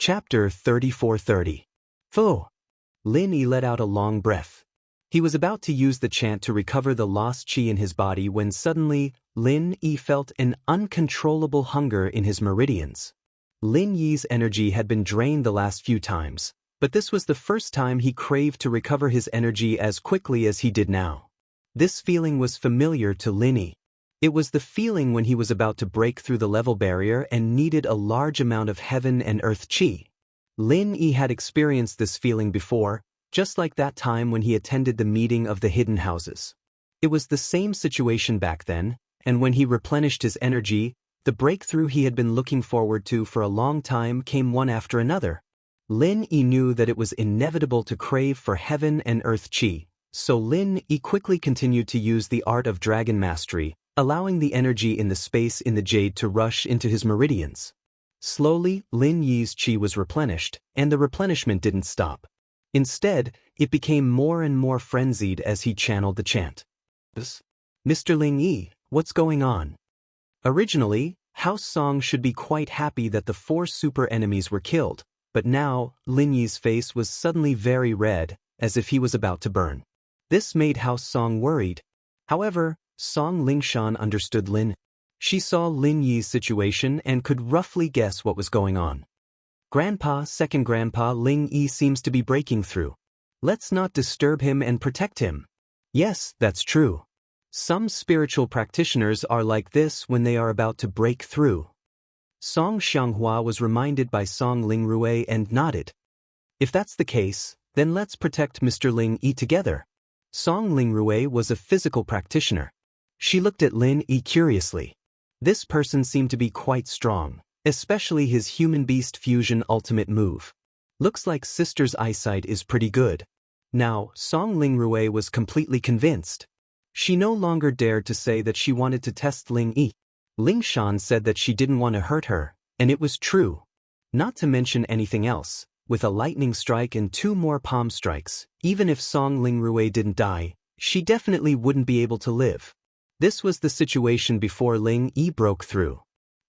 Chapter 3430. Fu. Lin Yi let out a long breath. He was about to use the chant to recover the lost qi in his body when suddenly, Lin Yi felt an uncontrollable hunger in his meridians. Lin Yi's energy had been drained the last few times, but this was the first time he craved to recover his energy as quickly as he did now. This feeling was familiar to Lin Yi. It was the feeling when he was about to break through the level barrier and needed a large amount of heaven and earth qi. Lin Yi had experienced this feeling before, just like that time when he attended the meeting of the hidden houses. It was the same situation back then, and when he replenished his energy, the breakthrough he had been looking forward to for a long time came one after another. Lin Yi knew that it was inevitable to crave for heaven and earth qi, so Lin Yi quickly continued to use the art of dragon mastery, allowing the energy in the space in the jade to rush into his meridians. Slowly, Lin Yi's qi was replenished, and the replenishment didn't stop. Instead, it became more and more frenzied as he channeled the chant. Mr. Lin Yi, what's going on? Originally, House Song should be quite happy that the 4 super enemies were killed, but now, Lin Yi's face was suddenly very red, as if he was about to burn. This made House Song worried. However, Song Lingshan understood Lin. She saw Lin Yi's situation and could roughly guess what was going on. Second Grandpa Ling Yi seems to be breaking through. Let's not disturb him and protect him. Yes, that's true. Some spiritual practitioners are like this when they are about to break through. Song Xianghua was reminded by Song Lingrui and nodded. If that's the case, then let's protect Mr. Ling Yi together. Song Lingrui was a physical practitioner. She looked at Lin Yi curiously. This person seemed to be quite strong, especially his human-beast fusion ultimate move. Looks like sister's eyesight is pretty good. Now, Song Lingrui was completely convinced. She no longer dared to say that she wanted to test Ling Yi. Ling Shan said that she didn't want to hurt her, and it was true. Not to mention anything else, with a lightning strike and 2 more palm strikes, even if Song Lingrui didn't die, she definitely wouldn't be able to live. This was the situation before Ling Yi broke through.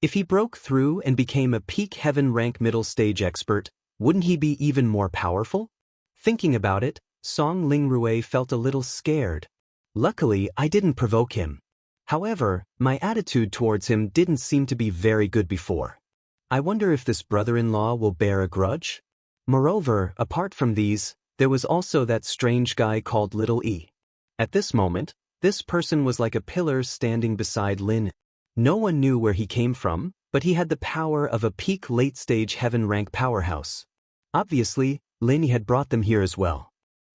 If he broke through and became a peak heaven rank middle stage expert, wouldn't he be even more powerful? Thinking about it, Song Lingrui felt a little scared. Luckily, I didn't provoke him. However, my attitude towards him didn't seem to be very good before. I wonder if this brother-in-law will bear a grudge? Moreover, apart from these, there was also that strange guy called Little E. At this moment, this person was like a pillar standing beside Lin. No one knew where he came from, but he had the power of a peak late-stage heaven rank powerhouse. Obviously, Lin Yi had brought them here as well.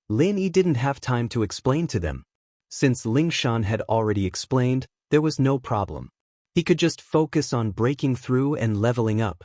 Lin Yi didn't have time to explain to them. Since Ling Shan had already explained, there was no problem. He could just focus on breaking through and leveling up.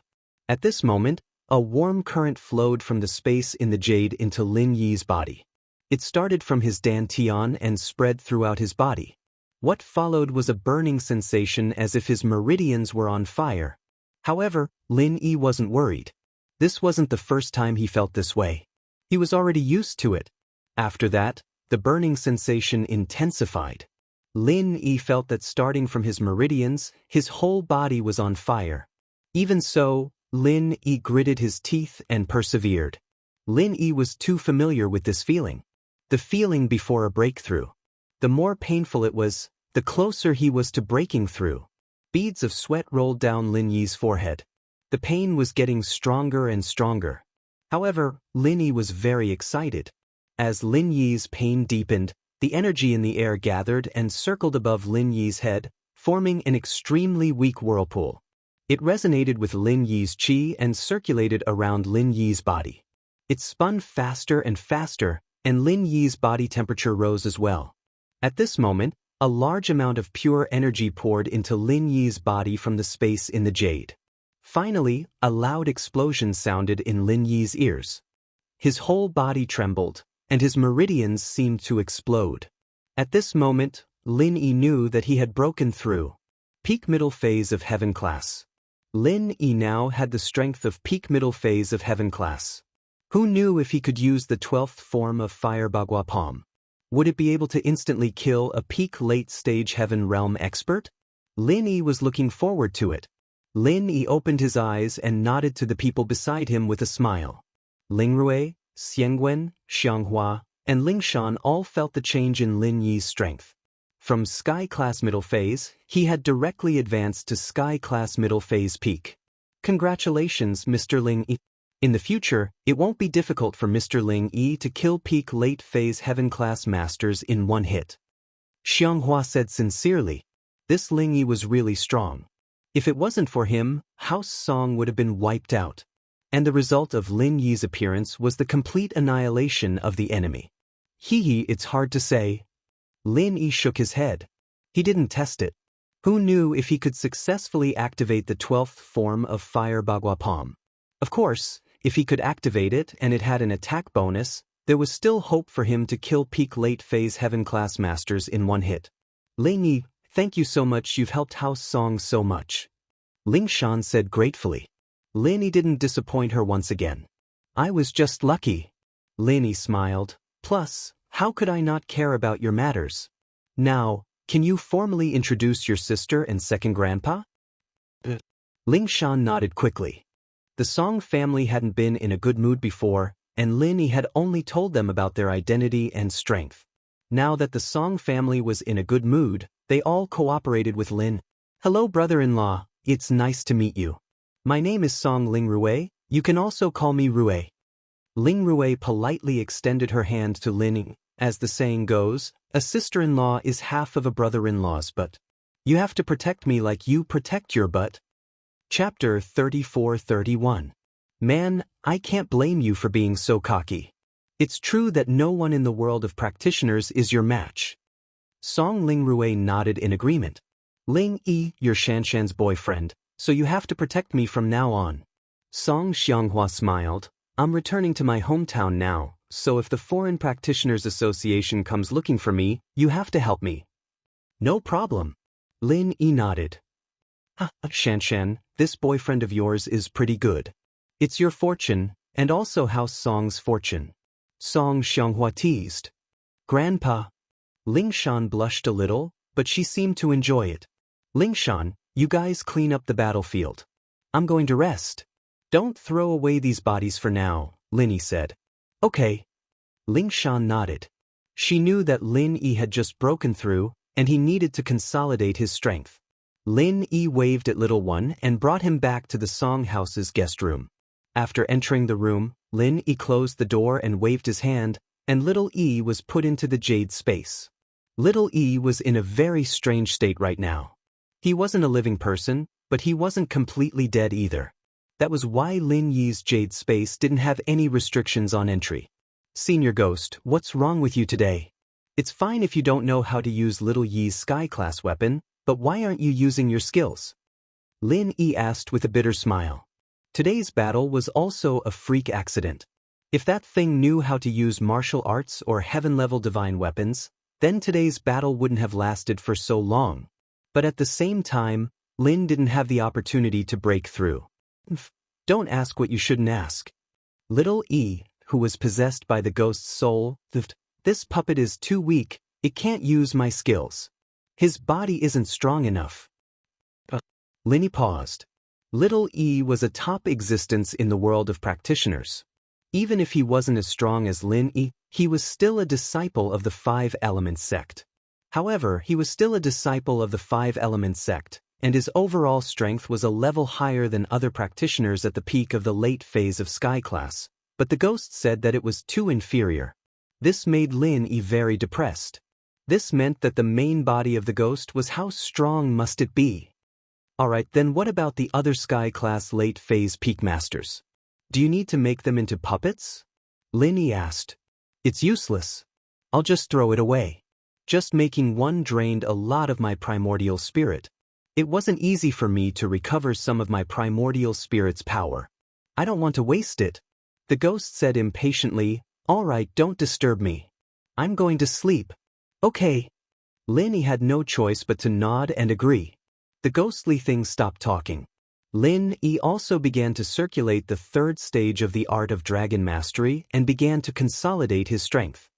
At this moment, a warm current flowed from the space in the jade into Lin Yi's body. It started from his dantian and spread throughout his body. What followed was a burning sensation as if his meridians were on fire. However, Lin Yi wasn't worried. This wasn't the first time he felt this way. He was already used to it. After that, the burning sensation intensified. Lin Yi felt that starting from his meridians, his whole body was on fire. Even so, Lin Yi gritted his teeth and persevered. Lin Yi was too familiar with this feeling. The feeling before a breakthrough. The more painful it was, the closer he was to breaking through. Beads of sweat rolled down Lin Yi's forehead. The pain was getting stronger and stronger. However, Lin Yi was very excited. As Lin Yi's pain deepened, the energy in the air gathered and circled above Lin Yi's head, forming an extremely weak whirlpool. It resonated with Lin Yi's qi and circulated around Lin Yi's body. It spun faster and faster, and Lin Yi's body temperature rose as well. At this moment, a large amount of pure energy poured into Lin Yi's body from the space in the jade. Finally, a loud explosion sounded in Lin Yi's ears. His whole body trembled, and his meridians seemed to explode. At this moment, Lin Yi knew that he had broken through. Peak middle phase of heaven class. Lin Yi now had the strength of peak middle phase of heaven class. Who knew if he could use the 12th form of Fire Bagua Palm? Would it be able to instantly kill a peak late-stage heaven realm expert? Lin Yi was looking forward to it. Lin Yi opened his eyes and nodded to the people beside him with a smile. Ling Rui, Xiangwen, Xianghua, and Ling Shan all felt the change in Lin Yi's strength. From Sky Class Middle Phase, he had directly advanced to Sky Class Middle Phase Peak. Congratulations, Mr. Ling Yi. In the future, it won't be difficult for Mr. Ling Yi to kill Peak Late Phase Heaven Class Masters in one hit. Xianghua said sincerely. This Ling Yi was really strong. If it wasn't for him, House Song would have been wiped out. And the result of Lin Yi's appearance was the complete annihilation of the enemy. It's hard to say. Lin Yi shook his head. He didn't test it. Who knew if he could successfully activate the 12th form of Fire Bagua Palm? Of course, if he could activate it and it had an attack bonus, there was still hope for him to kill Peak Late Phase Heaven Class Masters in one hit. Lin Yi, thank you so much, you've helped House Song so much. Ling Shan said gratefully. Lin Yi didn't disappoint her once again. I was just lucky. Lin Yi smiled. Plus, how could I not care about your matters? Now, can you formally introduce your sister and second grandpa? Ling Shan nodded quickly. The Song family hadn't been in a good mood before, and Lin Yi had only told them about their identity and strength. Now that the Song family was in a good mood, they all cooperated with Lin. Hello, brother-in-law, it's nice to meet you. My name is Song Ling Rui, you can also call me Rui. Ling Rui politely extended her hand to Lin Yi. As the saying goes, a sister-in-law is half of a brother-in-law's butt. You have to protect me like you protect your butt. Chapter 34-31. Man, I can't blame you for being so cocky. It's true that no one in the world of practitioners is your match. Song Ling Rui nodded in agreement. Ling Yi, you're Shanshan's boyfriend, so you have to protect me from now on. Song Xianghua smiled. I'm returning to my hometown now, so if the Foreign Practitioners Association comes looking for me, you have to help me. No problem. Lin Yi nodded. Shanshan, this boyfriend of yours is pretty good. It's your fortune, and also House Song's fortune. Song Xianghua teased. Grandpa. Ling Shan blushed a little, but she seemed to enjoy it. Ling Shan, you guys clean up the battlefield. I'm going to rest. Don't throw away these bodies for now, Lin Yi said. Okay. Ling Shan nodded. She knew that Lin Yi had just broken through, and he needed to consolidate his strength. Lin Yi waved at Little One and brought him back to the Song House's guest room. After entering the room, Lin Yi closed the door and waved his hand, and Little Yi was put into the jade space. Little Yi was in a very strange state right now. He wasn't a living person, but he wasn't completely dead either. That was why Lin Yi's jade space didn't have any restrictions on entry. Senior Ghost, what's wrong with you today? It's fine if you don't know how to use Little Yi's Sky-class weapon, but why aren't you using your skills? Lin Yi asked with a bitter smile. Today's battle was also a freak accident. If that thing knew how to use martial arts or heaven-level divine weapons, then today's battle wouldn't have lasted for so long. But at the same time, Lin didn't have the opportunity to break through. Don't ask what you shouldn't ask. Little Yi, who was possessed by the ghost's soul, this puppet is too weak, it can't use my skills. His body isn't strong enough. Lin Yi paused. Little Yi was a top existence in the world of practitioners. Even if he wasn't as strong as Lin Yi, he was still a disciple of the Five Elements sect. However, he was still a disciple of the Five Elements sect, and his overall strength was a level higher than other practitioners at the peak of the late phase of Sky Class, but the ghost said that it was too inferior. This made Lin Yi very depressed. This meant that the main body of the ghost was how strong must it be? Alright, then what about the other Sky Class late phase peak masters? Do you need to make them into puppets? Lin Yi asked. It's useless. I'll just throw it away. Just making one drained a lot of my primordial spirit. It wasn't easy for me to recover some of my primordial spirit's power. I don't want to waste it. The ghost said impatiently, Alright, don't disturb me. I'm going to sleep. Okay. Lin Yi had no choice but to nod and agree. The ghostly thing stopped talking. Lin Yi also began to circulate the third stage of the art of dragon mastery and began to consolidate his strength.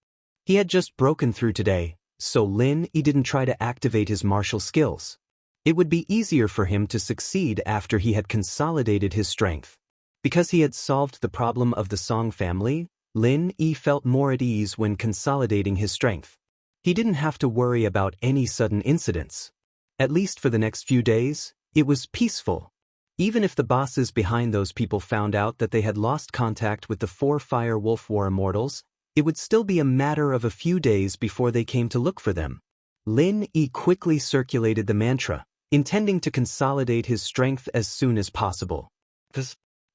He had just broken through today, so Lin Yi didn't try to activate his martial skills. It would be easier for him to succeed after he had consolidated his strength. Because he had solved the problem of the Song family, Lin Yi felt more at ease when consolidating his strength. He didn't have to worry about any sudden incidents. At least for the next few days, it was peaceful. Even if the bosses behind those people found out that they had lost contact with the 4 Fire Wolf War Immortals, it would still be a matter of a few days before they came to look for them. Lin Yi quickly circulated the mantra, intending to consolidate his strength as soon as possible.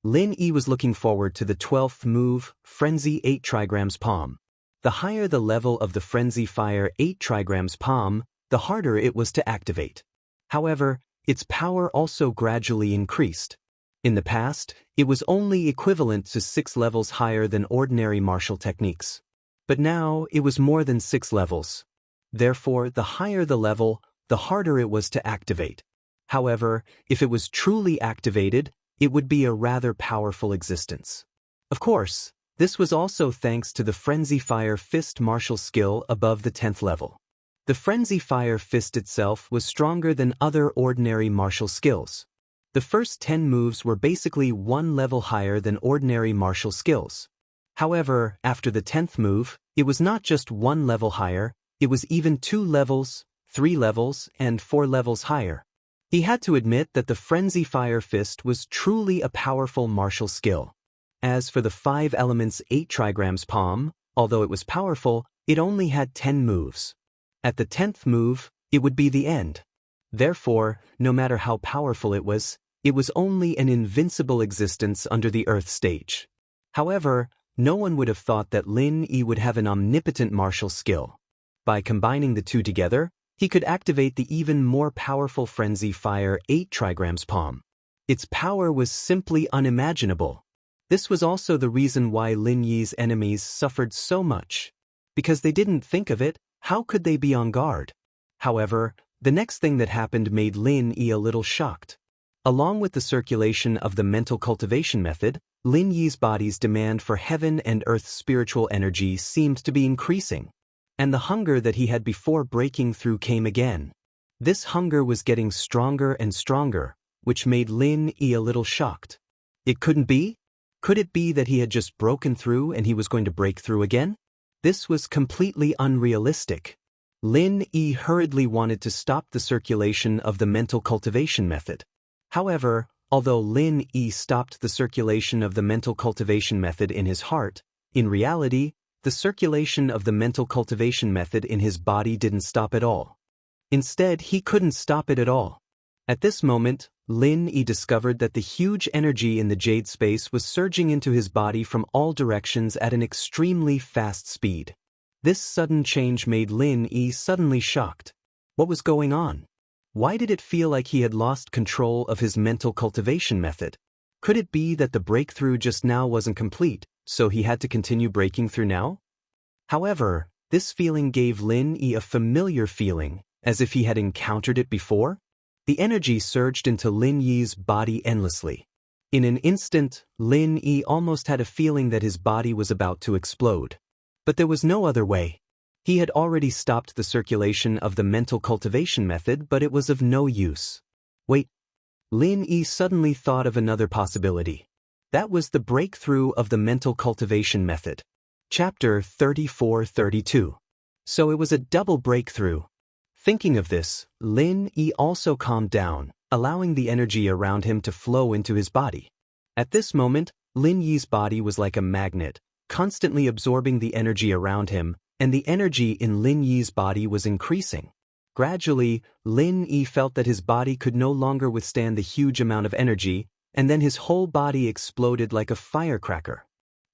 Lin Yi was looking forward to the 12th move, Frenzy 8 trigrams palm. The higher the level of the Frenzy Fire 8 trigrams palm, the harder it was to activate. However, its power also gradually increased. In the past, it was only equivalent to 6 levels higher than ordinary martial techniques. But now, it was more than 6 levels. Therefore, the higher the level, the harder it was to activate. However, if it was truly activated, it would be a rather powerful existence. Of course, this was also thanks to the Frenzy Fire Fist martial skill above the 10th level. The Frenzy Fire Fist itself was stronger than other ordinary martial skills. The first 10 moves were basically 1 level higher than ordinary martial skills. However, after the 10th move, it was not just 1 level higher, it was even 2 levels, 3 levels, and 4 levels higher. He had to admit that the Frenzy Fire Fist was truly a powerful martial skill. As for the 5 Elements 8 trigrams palm, although it was powerful, it only had 10 moves. At the 10th move, it would be the end. Therefore, no matter how powerful it was only an invincible existence under the Earth stage. However, no one would have thought that Lin Yi would have an omnipotent martial skill. By combining the two together, he could activate the even more powerful Frenzy Fire 8 trigrams palm. Its power was simply unimaginable. This was also the reason why Lin Yi's enemies suffered so much. Because they didn't think of it, how could they be on guard? However, the next thing that happened made Lin Yi a little shocked. Along with the circulation of the mental cultivation method, Lin Yi's body's demand for heaven and earth's spiritual energy seemed to be increasing. And the hunger that he had before breaking through came again. This hunger was getting stronger and stronger, which made Lin Yi a little shocked. It couldn't be? Could it be that he had just broken through and he was going to break through again? This was completely unrealistic. Lin Yi hurriedly wanted to stop the circulation of the mental cultivation method. However, although Lin Yi stopped the circulation of the mental cultivation method in his heart, in reality, the circulation of the mental cultivation method in his body didn't stop at all. Instead, he couldn't stop it at all. At this moment, Lin Yi discovered that the huge energy in the jade space was surging into his body from all directions at an extremely fast speed. This sudden change made Lin Yi suddenly shocked. What was going on? Why did it feel like he had lost control of his mental cultivation method? Could it be that the breakthrough just now wasn't complete, so he had to continue breaking through now? However, this feeling gave Lin Yi a familiar feeling, as if he had encountered it before. The energy surged into Lin Yi's body endlessly. In an instant, Lin Yi almost had a feeling that his body was about to explode. But there was no other way. He had already stopped the circulation of the mental cultivation method, but it was of no use. Wait. Lin Yi suddenly thought of another possibility. That was the breakthrough of the mental cultivation method. Chapter 34-32. So it was a double breakthrough. Thinking of this, Lin Yi also calmed down, allowing the energy around him to flow into his body. At this moment, Lin Yi's body was like a magnet, constantly absorbing the energy around him, and the energy in Lin Yi's body was increasing. Gradually, Lin Yi felt that his body could no longer withstand the huge amount of energy, and then his whole body exploded like a firecracker.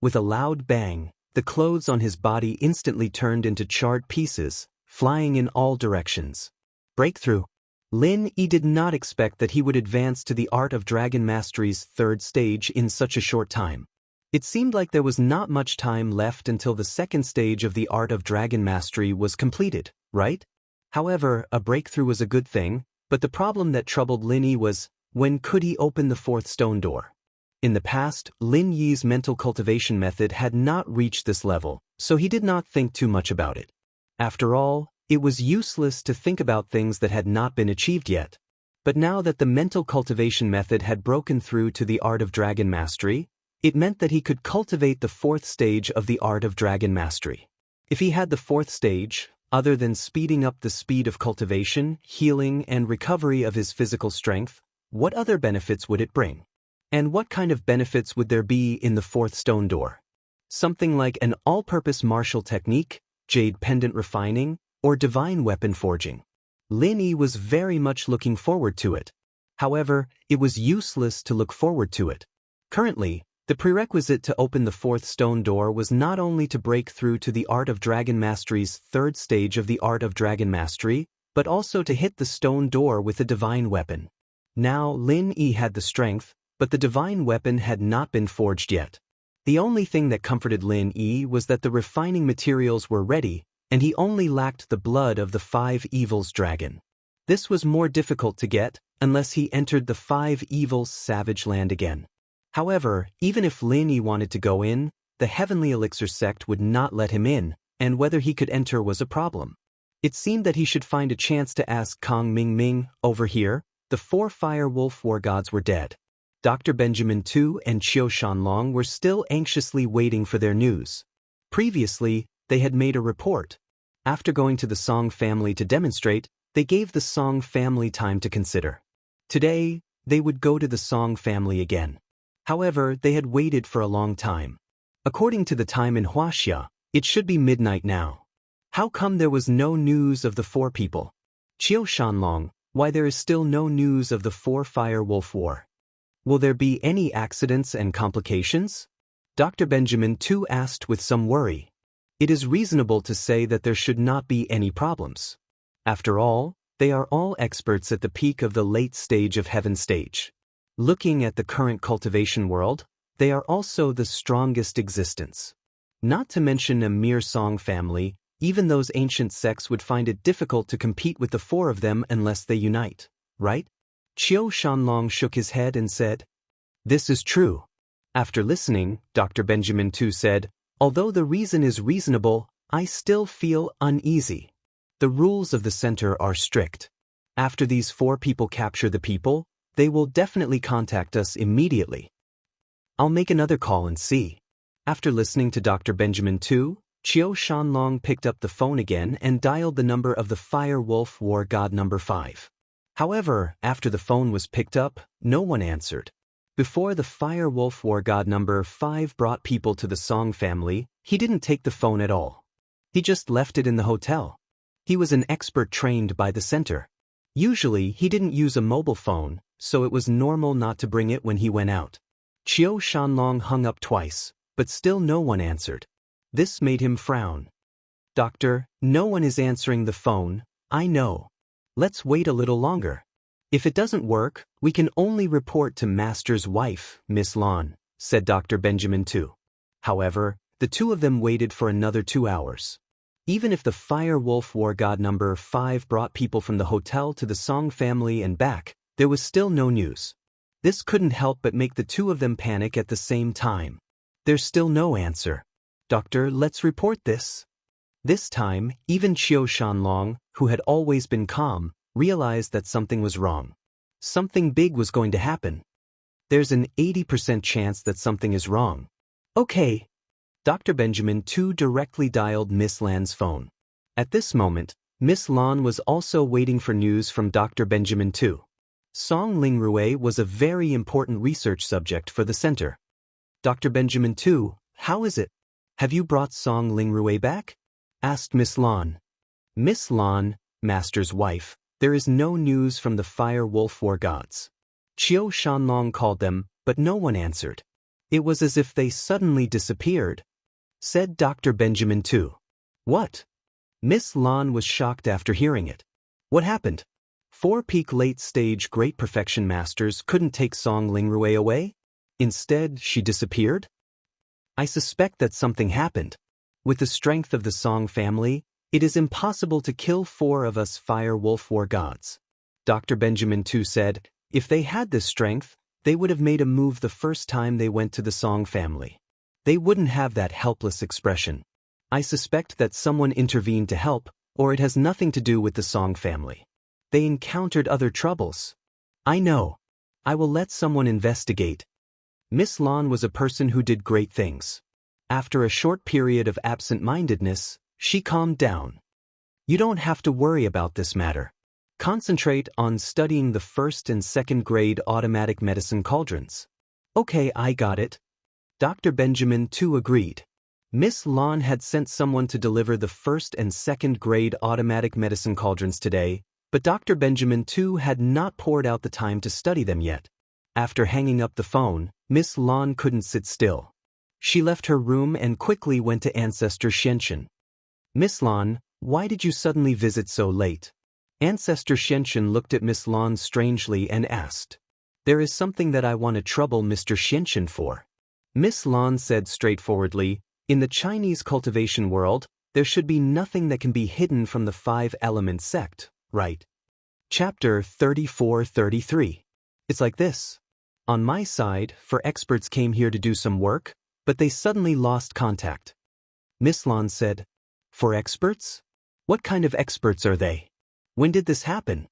With a loud bang, the clothes on his body instantly turned into charred pieces, flying in all directions. Breakthrough. Lin Yi did not expect that he would advance to the Art of Dragon Mastery's 3rd stage in such a short time. It seemed like there was not much time left until the 2nd stage of the Art of Dragon Mastery was completed, right? However, a breakthrough was a good thing, but the problem that troubled Lin Yi was, when could he open the 4th stone door? In the past, Lin Yi's mental cultivation method had not reached this level, so he did not think too much about it. After all, it was useless to think about things that had not been achieved yet. But now that the mental cultivation method had broken through to the art of dragon mastery, it meant that he could cultivate the fourth stage of the art of dragon mastery. If he had the fourth stage, other than speeding up the speed of cultivation, healing, and recovery of his physical strength, what other benefits would it bring? And what kind of benefits would there be in the fourth stone door? Something like an all-purpose martial technique, jade pendant refining, or divine weapon forging. Lin Yi was very much looking forward to it. However, it was useless to look forward to it. Currently, the prerequisite to open the fourth stone door was not only to break through to the art of dragon mastery's third stage of the art of dragon mastery, but also to hit the stone door with a divine weapon. Now Lin Yi had the strength, but the divine weapon had not been forged yet. The only thing that comforted Lin Yi was that the refining materials were ready, and he only lacked the blood of the five evils dragon. This was more difficult to get, unless he entered the five evils savage land again. However, even if Lin Yi wanted to go in, the Heavenly Elixir sect would not let him in, and whether he could enter was a problem. It seemed that he should find a chance to ask Kong Ming Ming, over here, the 4 fire wolf war gods were dead. Dr. Benjamin Tu and Qiu Shanlong were still anxiously waiting for their news. Previously, they had made a report. After going to the Song family to demonstrate, they gave the Song family time to consider. Today, they would go to the Song family again. However, they had waited for a long time. According to the time in Huaxia, it should be midnight now. How come there was no news of the 4 people? Qiu Shanlong, why there is still no news of the 4 fire wolf war? Will there be any accidents and complications? Dr. Benjamin Tu asked with some worry. It is reasonable to say that there should not be any problems. After all, they are all experts at the peak of the late stage of heaven stage. Looking at the current cultivation world, they are also the strongest existence. Not to mention a mere Song family, even those ancient sects would find it difficult to compete with the 4 of them unless they unite, right? Qiu Shanlong shook his head and said, "This is true." After listening, Dr. Benjamin Tu said, "Although the reason is reasonable, I still feel uneasy. The rules of the center are strict. After these 4 people capture the people, they will definitely contact us immediately. I'll make another call and see." After listening to Dr. Benjamin Tu, Qiu Shanlong picked up the phone again and dialed the number of the Fire Wolf War God number 5. However, after the phone was picked up, no one answered. Before the Fire Wolf War God number 5 brought people to the Song family, he didn't take the phone at all. He just left it in the hotel. He was an expert trained by the center. Usually, he didn't use a mobile phone, so it was normal not to bring it when he went out. Qiu Shanlong hung up twice, but still no one answered. This made him frown. "Doctor, no one is answering the phone, I know. Let's wait a little longer. If it doesn't work, we can only report to Master's wife, Miss Lan," said Dr. Benjamin Tu. However, the 2 of them waited for another 2 hours. Even if the Fire Wolf War God number 5 brought people from the hotel to the Song family and back, there was still no news. This couldn't help but make the 2 of them panic at the same time. There's still no answer. "Doctor, let's report this." This time, even Qiu Shanlong, who had always been calm, realized that something was wrong. Something big was going to happen. There's an 80% chance that something is wrong. Okay. Dr. Benjamin Tu directly dialed Miss Lan's phone. At this moment, Miss Lan was also waiting for news from Dr. Benjamin Tu. Song Lingrui was a very important research subject for the center. "Dr. Benjamin Tu, how is it? Have you brought Song Lingrui back?" asked Miss Lan. "Miss Lan, Master's wife, there is no news from the Fire Wolf War gods." Qiu Shanlong called them, but no one answered. It was as if they suddenly disappeared. Said Dr. Benjamin Tu. "What?" Miss Lan was shocked after hearing it. What happened? 4 peak late stage great perfection masters couldn't take Song Lingrui away? Instead, she disappeared? I suspect that something happened. With the strength of the Song family, it is impossible to kill 4 of us Fire Wolf War gods. Dr. Benjamin Tu said, if they had this strength, they would have made a move the first time they went to the Song family. They wouldn't have that helpless expression. I suspect that someone intervened to help, or it has nothing to do with the Song family. They encountered other troubles. I know. I will let someone investigate. Miss Lon was a person who did great things. After a short period of absent-mindedness, she calmed down. You don't have to worry about this matter. Concentrate on studying the first and second grade automatic medicine cauldrons. Okay, I got it. Dr. Benjamin too agreed. Miss Lon had sent someone to deliver the first and second grade automatic medicine cauldrons today, but Dr. Benjamin too had not poured out the time to study them yet. After hanging up the phone, Miss Lon couldn't sit still. She left her room and quickly went to Ancestor Shenshin. Miss Lon, why did you suddenly visit so late? Ancestor Shenshin looked at Miss Lon strangely and asked. There is something that I want to trouble Mr. Shenshin for. Miss Lon said straightforwardly, in the Chinese cultivation world, there should be nothing that can be hidden from the five-element sect, right? Chapter 34-33. It's like this. On my side, 4 experts came here to do some work, but they suddenly lost contact. Miss Lon said, 4 experts? What kind of experts are they? When did this happen?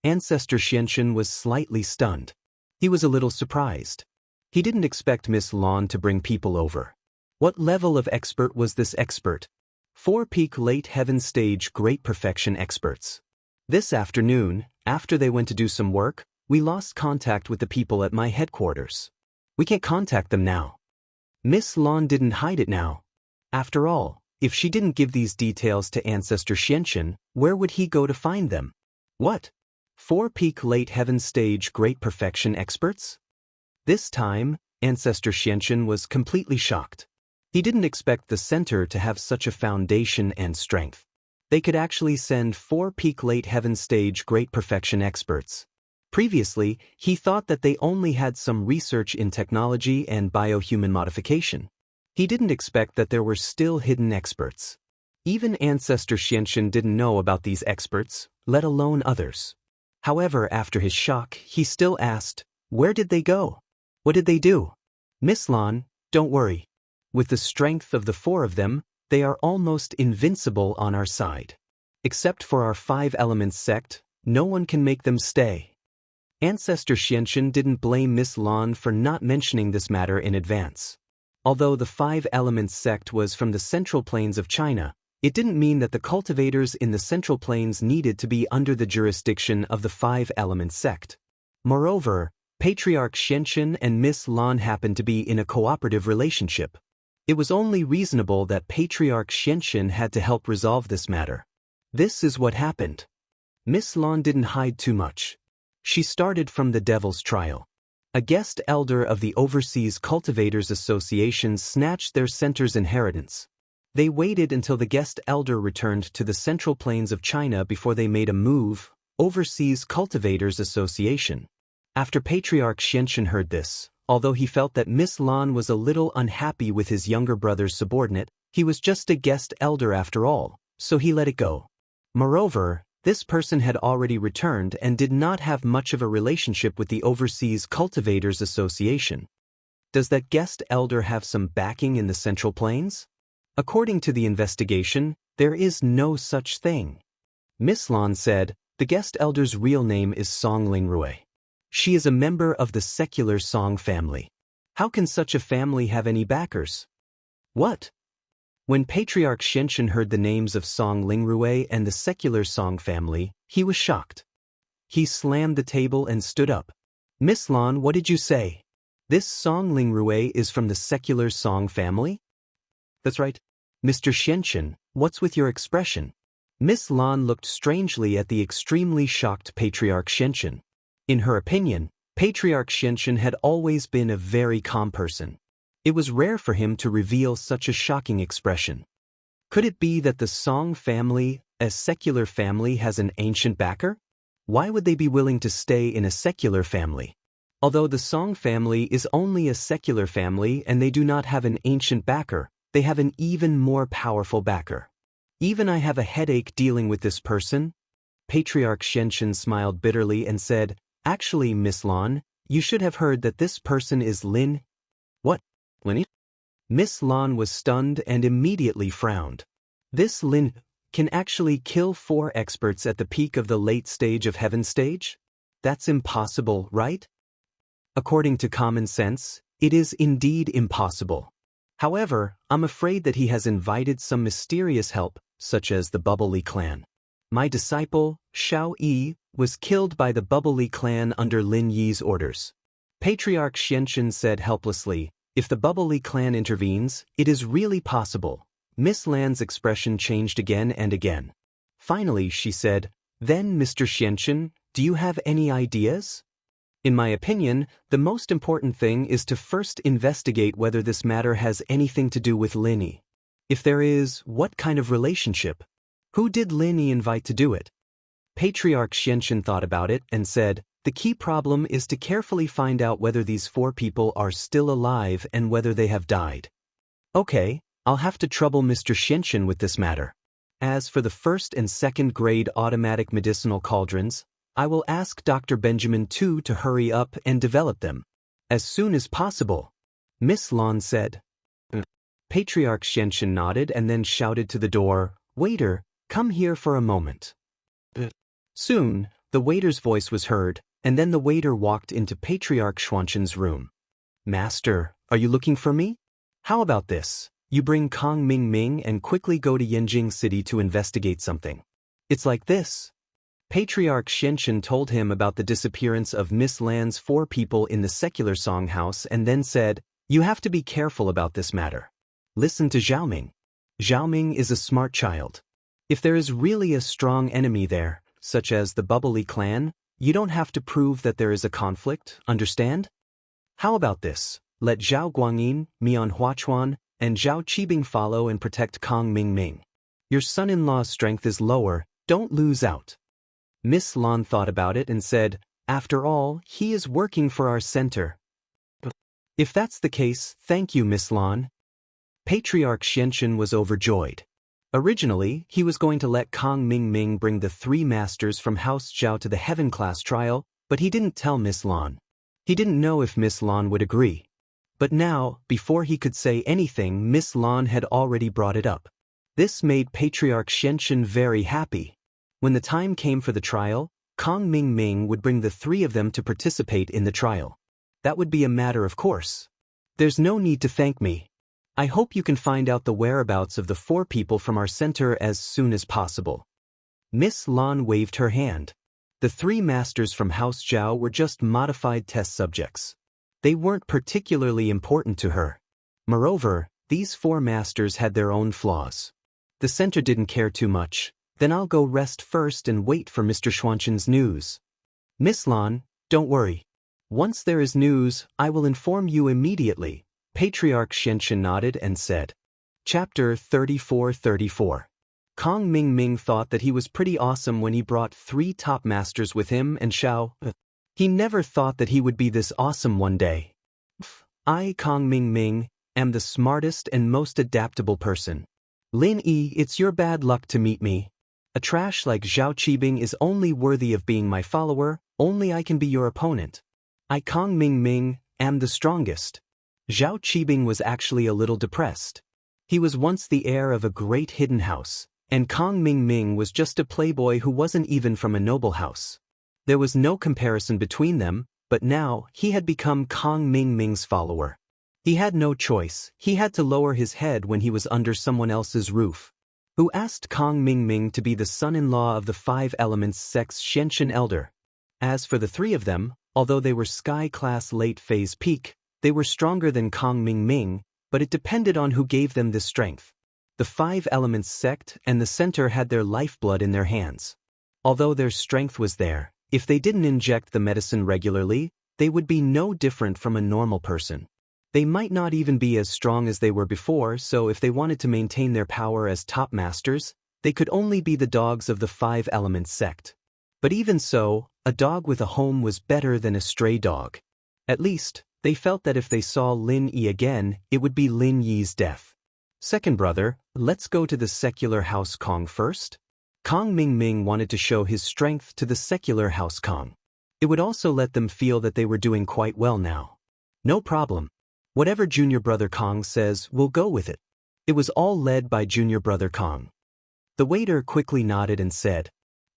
Ancestor Shenshin was slightly stunned. He was a little surprised. He didn't expect Miss Lon to bring people over. What level of expert was this expert? 4 peak late heaven stage great perfection experts. This afternoon, after they went to do some work, we lost contact with the people at my headquarters. We can't contact them now. Miss Lon didn't hide it now. After all, if she didn't give these details to Ancestor Shenshin, where would he go to find them? What? 4 peak late heaven stage great perfection experts? This time, Ancestor Shenshin was completely shocked. He didn't expect the center to have such a foundation and strength. They could actually send 4 peak late heaven stage great perfection experts. Previously, he thought that they only had some research in technology and biohuman modification. He didn't expect that there were still hidden experts. Even Ancestor Shenshin didn't know about these experts, let alone others. However, after his shock, he still asked, where did they go? What did they do? Miss Lon, don't worry. With the strength of the 4 of them, they are almost invincible on our side. Except for our 5 elements sect, no one can make them stay. Ancestor Shenshin didn't blame Miss Lon for not mentioning this matter in advance. Although the 5 elements sect was from the Central Plains of China, it didn't mean that the cultivators in the Central Plains needed to be under the jurisdiction of the 5 elements sect. Moreover, Patriarch Shenshin and Miss Lon happened to be in a cooperative relationship. It was only reasonable that Patriarch Shenshin had to help resolve this matter. This is what happened. Miss Lon didn't hide too much. She started from the Devil's Trial. A guest elder of the Overseas Cultivators Association snatched their center's inheritance. They waited until the guest elder returned to the Central Plains of China before they made a move, Overseas Cultivators Association. After Patriarch Shenshin heard this, although he felt that Miss Lon was a little unhappy with his younger brother's subordinate, he was just a guest elder after all, so he let it go. Moreover, this person had already returned and did not have much of a relationship with the Overseas Cultivators Association. Does that guest elder have some backing in the Central Plains? According to the investigation, there is no such thing. Miss Lon said, the guest elder's real name is Song Lingrui. She is a member of the secular Song family. How can such a family have any backers? What? When Patriarch Shenshin heard the names of Song Lingrui and the secular Song family, he was shocked. He slammed the table and stood up. Miss Lon, what did you say? This Song Lingrui is from the secular Song family? That's right. Mr. Shenshin, what's with your expression? Miss Lon looked strangely at the extremely shocked Patriarch Shenshin. In her opinion, Patriarch Shenshin had always been a very calm person. It was rare for him to reveal such a shocking expression. Could it be that the Song family, a secular family, has an ancient backer? Why would they be willing to stay in a secular family? Although the Song family is only a secular family and they do not have an ancient backer, they have an even more powerful backer. Even I have a headache dealing with this person. Patriarch Shenshin smiled bitterly and said, actually, Miss Lon, you should have heard that this person is Lin. What? Lin? Miss Lon was stunned and immediately frowned. This Lin can actually kill 4 experts at the peak of the late stage of heaven stage? That's impossible, right? According to common sense, it is indeed impossible. However, I'm afraid that he has invited some mysterious help, such as the Bubbly clan. My disciple, Xiao Yi, was killed by the Bubbly clan under Lin Yi's orders. Patriarch Xianxun said helplessly, if the Bubbly clan intervenes, it is really possible. Miss Lan's expression changed again and again. Finally, she said, then, Mr. Xianxun, do you have any ideas? In my opinion, the most important thing is to first investigate whether this matter has anything to do with Lin Yi. If there is, what kind of relationship? Who did Lin Yi invite to do it? Patriarch Xianxun thought about it and said, the key problem is to carefully find out whether these 4 people are still alive and whether they have died. Okay, I'll have to trouble Mr. Xianxun with this matter. As for the 1st and 2nd grade automatic medicinal cauldrons, I will ask Dr. Benjamin Tu to hurry up and develop them. As soon as possible, Miss Lan said. Patriarch Xianxun nodded and then shouted to the door, waiter, come here for a moment. Soon, the waiter's voice was heard, and then the waiter walked into Patriarch Xuanxun's room. Master, are you looking for me? How about this? You bring Kong Ming and quickly go to Yanjing City to investigate something. It's like this. Patriarch Xianxun told him about the disappearance of Miss Lan's 4 people in the secular songhouse and then said, you have to be careful about this matter. Listen to Xiaoming. Xiaoming is a smart child. If there is really a strong enemy there, such as the Bubbly clan, you don't have to prove that there is a conflict, understand? How about this? Let Zhao Guangyin, Mian Huachuan, and Zhao Qibing follow and protect Kong Ming. Your son-in-law's strength is lower, don't lose out. Miss Lan thought about it and said, after all, he is working for our center. If that's the case, thank you, Miss Lan. Patriarch Xianxun was overjoyed. Originally, he was going to let Kong Ming bring the 3 masters from House Zhao to the Heaven class trial, but he didn't tell Miss Lan. He didn't know if Miss Lan would agree. But now, before he could say anything, Miss Lan had already brought it up. This made Patriarch Xianxun very happy. When the time came for the trial, Kong Ming would bring the 3 of them to participate in the trial. That would be a matter of course. There's no need to thank me. I hope you can find out the whereabouts of the 4 people from our center as soon as possible. Miss Lan waved her hand. The 3 masters from House Zhao were just modified test subjects. They weren't particularly important to her. Moreover, these 4 masters had their own flaws. The center didn't care too much. Then I'll go rest first and wait for Mr. Xuanxun's news. Miss Lan, don't worry. Once there is news, I will inform you immediately. Patriarch Xianxun nodded and said. Chapter 34:34. Kong Ming thought that he was pretty awesome when he brought 3 top masters with him and Xiao. He never thought that he would be this awesome one day. I, Kong Ming, am the smartest and most adaptable person. Lin Yi, it's your bad luck to meet me. A trash like Zhao Qibing is only worthy of being my follower, only I can be your opponent. I, Kong Ming, am the strongest. Zhao Qibing was actually a little depressed. He was once the heir of a great hidden house, and Kong Ming was just a playboy who wasn't even from a noble house. There was no comparison between them, but now he had become Kong Ming's follower. He had no choice, he had to lower his head when he was under someone else's roof. Who asked Kong Ming to be the son-in-law of the 5 Elements Sect's Xianxun elder. As for the 3 of them, although they were sky-class late-phase peak, they were stronger than Kong Ming, but it depended on who gave them this strength. The 5 Elements Sect and the center had their lifeblood in their hands. Although their strength was there, if they didn't inject the medicine regularly, they would be no different from a normal person. They might not even be as strong as they were before, so if they wanted to maintain their power as top masters, they could only be the dogs of the 5 Elements Sect. But even so, a dog with a home was better than a stray dog. At least, they felt that if they saw Lin Yi again, it would be Lin Yi's death. Second brother, let's go to the secular House Kong first. Kong Ming wanted to show his strength to the secular House Kong. It would also let them feel that they were doing quite well now. No problem. Whatever Junior Brother Kong says, we'll go with it. It was all led by Junior Brother Kong. The waiter quickly nodded and said,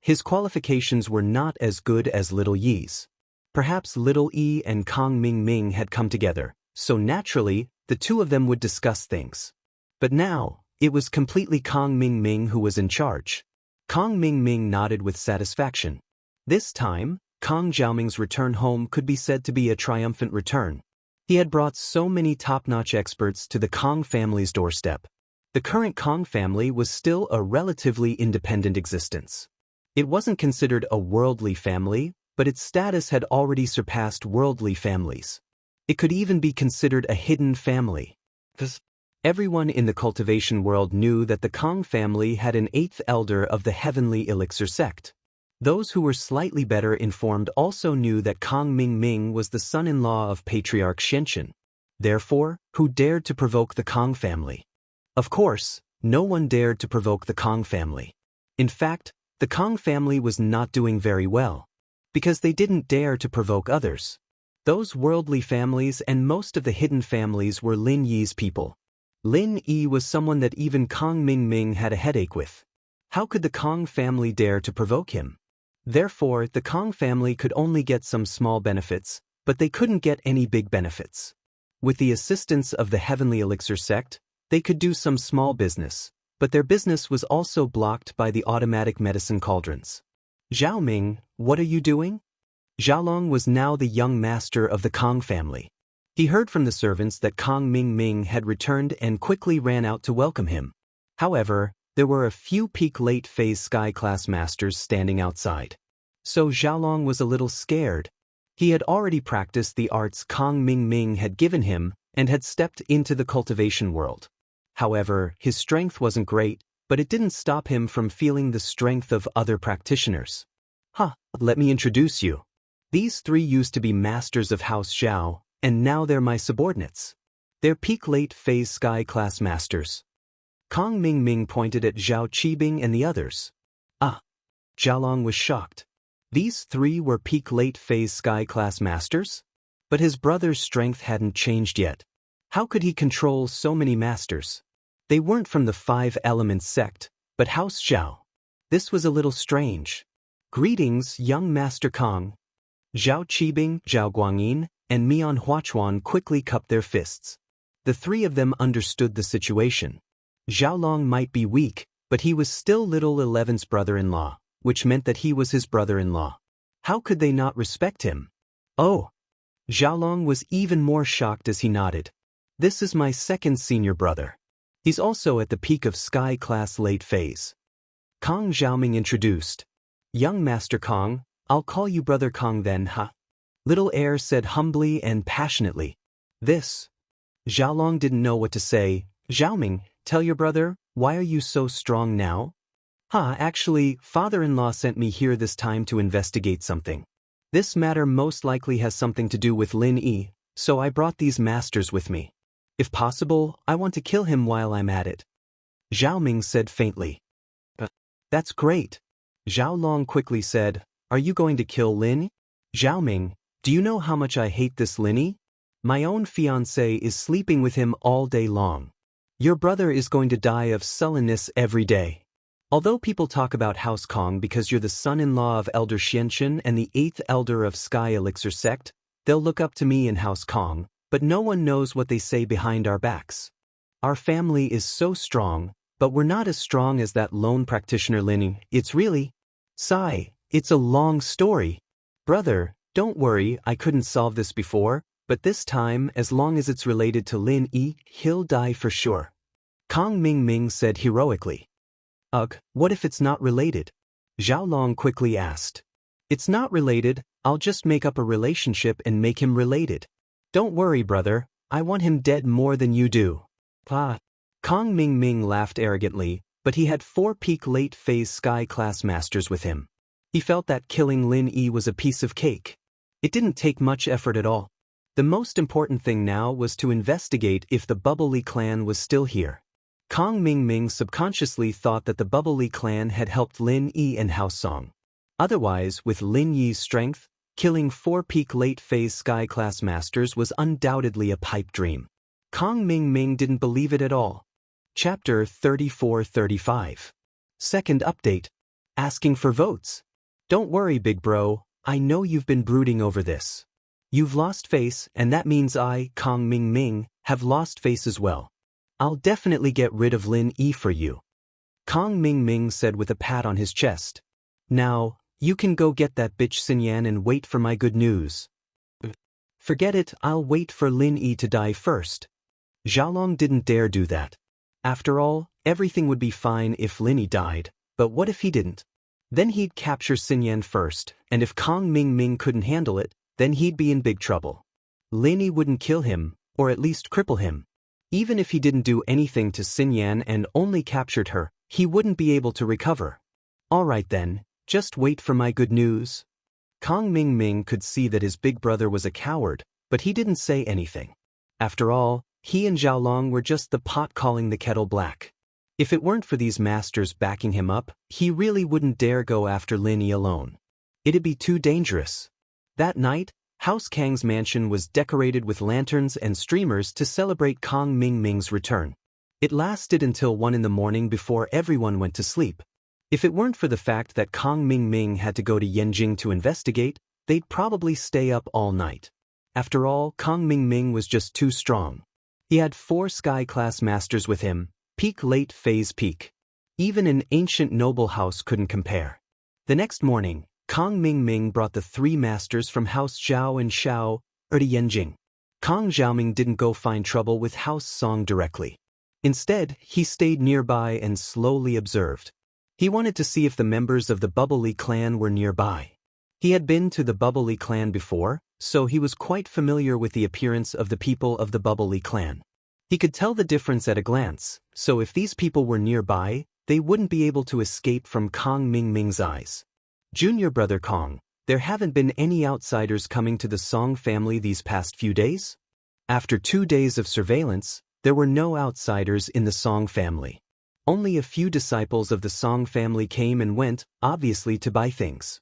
his qualifications were not as good as Little Yi's. Perhaps Little E and Kong Ming Ming had come together, so naturally, the two of them would discuss things. But now, it was completely Kong Ming Ming who was in charge. Kong Ming Ming nodded with satisfaction. This time, Kong Xiaoming's return home could be said to be a triumphant return. He had brought so many top-notch experts to the Kong family's doorstep. The current Kong family was still a relatively independent existence. It wasn't considered a worldly family, but its status had already surpassed worldly families. It could even be considered a hidden family. Everyone in the cultivation world knew that the Kong family had an eighth elder of the heavenly elixir sect. Those who were slightly better informed also knew that Kong Ming Ming was the son-in-law of Patriarch Xianxin. Therefore, who dared to provoke the Kong family? Of course, no one dared to provoke the Kong family. In fact, the Kong family was not doing very well, because they didn't dare to provoke others. Those worldly families and most of the hidden families were Lin Yi's people. Lin Yi was someone that even Kong Ming Ming had a headache with. How could the Kong family dare to provoke him? Therefore, the Kong family could only get some small benefits, but they couldn't get any big benefits. With the assistance of the Heavenly Elixir sect, they could do some small business, but their business was also blocked by the automatic medicine cauldrons. Zhao Ming, what are you doing? Xiaolong was now the young master of the Kong family. He heard from the servants that Kong Ming Ming had returned and quickly ran out to welcome him. However, there were a few peak late phase sky class masters standing outside. So Xiaolong was a little scared. He had already practiced the arts Kong Ming Ming had given him and had stepped into the cultivation world. However, his strength wasn't great, but it didn't stop him from feeling the strength of other practitioners. Let me introduce you. These three used to be masters of House Zhao, and now they're my subordinates. They're peak late phase sky class masters. Kong Ming Ming pointed at Zhao Qibing and the others. Xiaolong was shocked. These three were peak late phase sky class masters? But his brother's strength hadn't changed yet. How could he control so many masters? They weren't from the Five Elements sect, but House Zhao. This was a little strange. Greetings, young Master Kong. Zhao Qibing, Zhao Guangyin, and Mian Huachuan quickly cupped their fists. The three of them understood the situation. Xiaolong might be weak, but he was still Little 11's brother-in-law, which meant that he was his brother-in-law. How could they not respect him? Oh! Xiaolong was even more shocked as he nodded. This is my second senior brother. He's also at the peak of Sky Class late phase. Kong Xiaoming introduced. Young Master Kong, I'll call you Brother Kong then, huh? Little Heir said humbly and passionately. This. Xiaolong didn't know what to say. Xiaoming, tell your brother, why are you so strong now? Actually, father-in-law sent me here this time to investigate something. This matter most likely has something to do with Lin Yi, so I brought these masters with me. If possible, I want to kill him while I'm at it. Xiaoming said faintly. That's great. Xiaolong quickly said, are you going to kill Lin? Xiaoming, do you know how much I hate this Lin Yi? My own fiancé is sleeping with him all day long. Your brother is going to die of sullenness every day. Although people talk about House Kong because you're the son-in-law of Elder Xianxin and the 8th elder of Sky Elixir sect, they'll look up to me in House Kong, but no one knows what they say behind our backs. Our family is so strong, but we're not as strong as that lone practitioner Lin Yi. It's really... Sigh, it's a long story. Brother, don't worry, I couldn't solve this before, but this time, as long as it's related to Lin Yi, he'll die for sure. Kong Ming Ming said heroically. Ugh, what if it's not related? Xiaolong quickly asked. It's not related, I'll just make up a relationship and make him related. Don't worry, brother, I want him dead more than you do. Kong Ming Ming laughed arrogantly, but he had 4 peak late phase sky class masters with him. He felt that killing Lin Yi was a piece of cake. It didn't take much effort at all. The most important thing now was to investigate if the Bubbly clan was still here. Kong Ming Ming subconsciously thought that the Bubbly clan had helped Lin Yi and House Song. Otherwise, with Lin Yi's strength, killing 4 peak late phase sky class masters was undoubtedly a pipe dream. Kong Ming Ming didn't believe it at all. Chapter 34-35. Second update. asking for votes. Don't worry, big bro, I know you've been brooding over this. You've lost face, and that means I, Kong Ming Ming, have lost face as well. I'll definitely get rid of Lin Yi for you. Kong Ming Ming said with a pat on his chest. Now, you can go get that bitch Xin Yan and wait for my good news. Forget it, I'll wait for Lin Yi to die first. Xiaolong didn't dare do that. After all, everything would be fine if Lin Yi died, but what if he didn't? Then he'd capture Xin Yan first, and if Kong Ming Ming couldn't handle it, then he'd be in big trouble. Lin Yi wouldn't kill him, or at least cripple him. Even if he didn't do anything to Xin Yan and only captured her, he wouldn't be able to recover. Alright then, just wait for my good news. Kong Ming Ming could see that his big brother was a coward, but he didn't say anything. After all, he and Xiaolong were just the pot calling the kettle black. If it weren't for these masters backing him up, he really wouldn't dare go after Lin Yi alone. It'd be too dangerous. That night, House Kang's mansion was decorated with lanterns and streamers to celebrate Kong Ming Ming's return. It lasted until 1 in the morning before everyone went to sleep. If it weren't for the fact that Kong Ming Ming had to go to Yanjing to investigate, they'd probably stay up all night. After all, Kong Ming Ming was just too strong. He had 4 sky-class masters with him, peak late phase peak. Even an ancient noble house couldn't compare. The next morning, Kong Ming Ming brought the 3 masters from House Zhao and Shao to Yanjing. Kong Xiaoming didn't go find trouble with House Song directly. Instead, he stayed nearby and slowly observed. He wanted to see if the members of the Bubbly clan were nearby. He had been to the Bubbly clan before, so he was quite familiar with the appearance of the people of the Bubbly clan. He could tell the difference at a glance, so if these people were nearby, they wouldn't be able to escape from Kong Ming Ming's eyes. Junior brother Kong, there haven't been any outsiders coming to the Song family these past few days? After 2 days of surveillance, there were no outsiders in the Song family. Only a few disciples of the Song family came and went, obviously to buy things.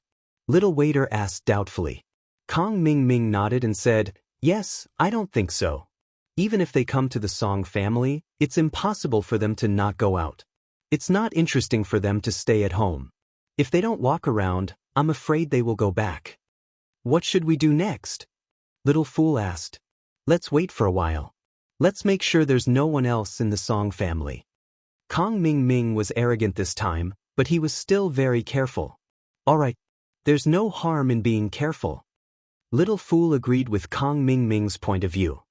Little waiter asked doubtfully. Kong Ming Ming nodded and said, "Yes, I don't think so. Even if they come to the Song family, it's impossible for them to not go out. It's not interesting for them to stay at home. If they don't walk around, I'm afraid they will go back." "What should we do next?" Little Fool asked. "Let's wait for a while. Let's make sure there's no one else in the Song family." Kong Ming Ming was arrogant this time, but he was still very careful. "Alright, there's no harm in being careful." Little Fool agreed with Kong Ming Ming's point of view.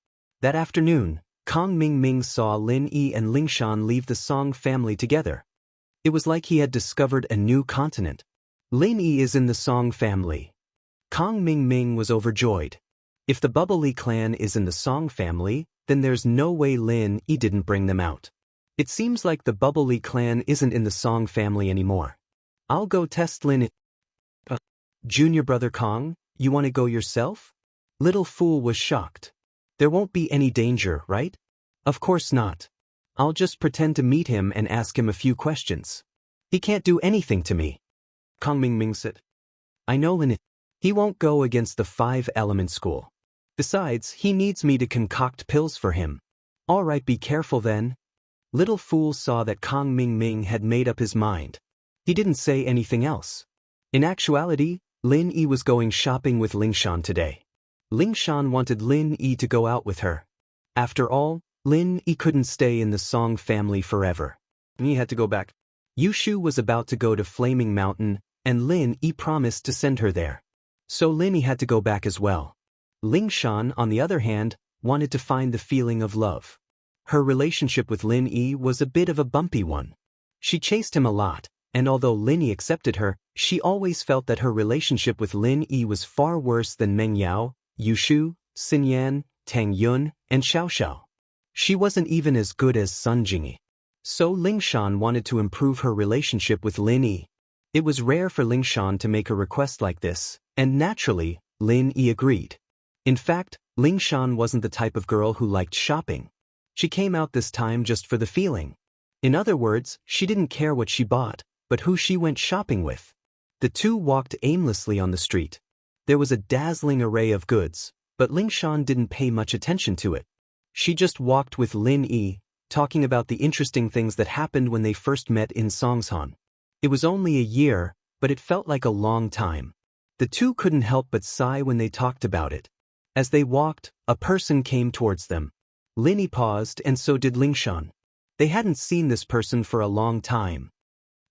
That afternoon, Kong Ming Ming saw Lin Yi and Lingshan leave the Song family together. It was like he had discovered a new continent. Lin Yi is in the Song family. Kong Ming Ming was overjoyed. If the Bubbly clan is in the Song family, then there's no way Lin Yi didn't bring them out. It seems like the Bubbly clan isn't in the Song family anymore. I'll go test Lin Yi. Junior brother Kong, you want to go yourself? Little Fool was shocked. There won't be any danger, right? Of course not. I'll just pretend to meet him and ask him a few questions. He can't do anything to me. Kong Ming Ming said. I know Lin Yi. He won't go against the 5-element school. Besides, he needs me to concoct pills for him. All right, be careful then. Little Fool saw that Kong Ming Ming had made up his mind. He didn't say anything else. In actuality, Lin Yi was going shopping with Lingshan today. Lingshan wanted Lin Yi to go out with her. After all, Lin Yi couldn't stay in the Song family forever. He had to go back. Yushu was about to go to Flaming Mountain, and Lin Yi promised to send her there. So Lin Yi had to go back as well. Lingshan, on the other hand, wanted to find the feeling of love. Her relationship with Lin Yi was a bit of a bumpy one. She chased him a lot, and although Lin Yi accepted her, she always felt that her relationship with Lin Yi was far worse than Meng Yao, Yushu, Xin Yan, Tang Yun, and Xiao Xiao. She wasn't even as good as Sun Jingyi. So Lingshan wanted to improve her relationship with Lin Yi. It was rare for Lingshan to make a request like this, and naturally, Lin Yi agreed. In fact, Lingshan wasn't the type of girl who liked shopping. She came out this time just for the feeling. In other words, she didn't care what she bought, but who she went shopping with. The two walked aimlessly on the street. There was a dazzling array of goods, but Lingshan didn't pay much attention to it. She just walked with Lin Yi, talking about the interesting things that happened when they first met in Songshan. It was only a year, but it felt like a long time. The two couldn't help but sigh when they talked about it. As they walked, a person came towards them. Linny paused and so did Lingshan. They hadn't seen this person for a long time.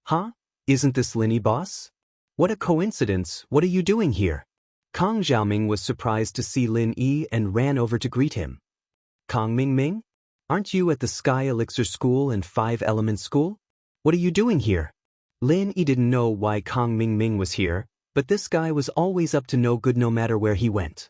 Huh? Isn't this Linny, boss? What a coincidence, what are you doing here? Kang Xiaoming was surprised to see Lin Yi and ran over to greet him. Kang Mingming? Aren't you at the Sky Elixir School and 5 Element School? What are you doing here? Lin Yi didn't know why Kang Mingming was here, but this guy was always up to no good no matter where he went.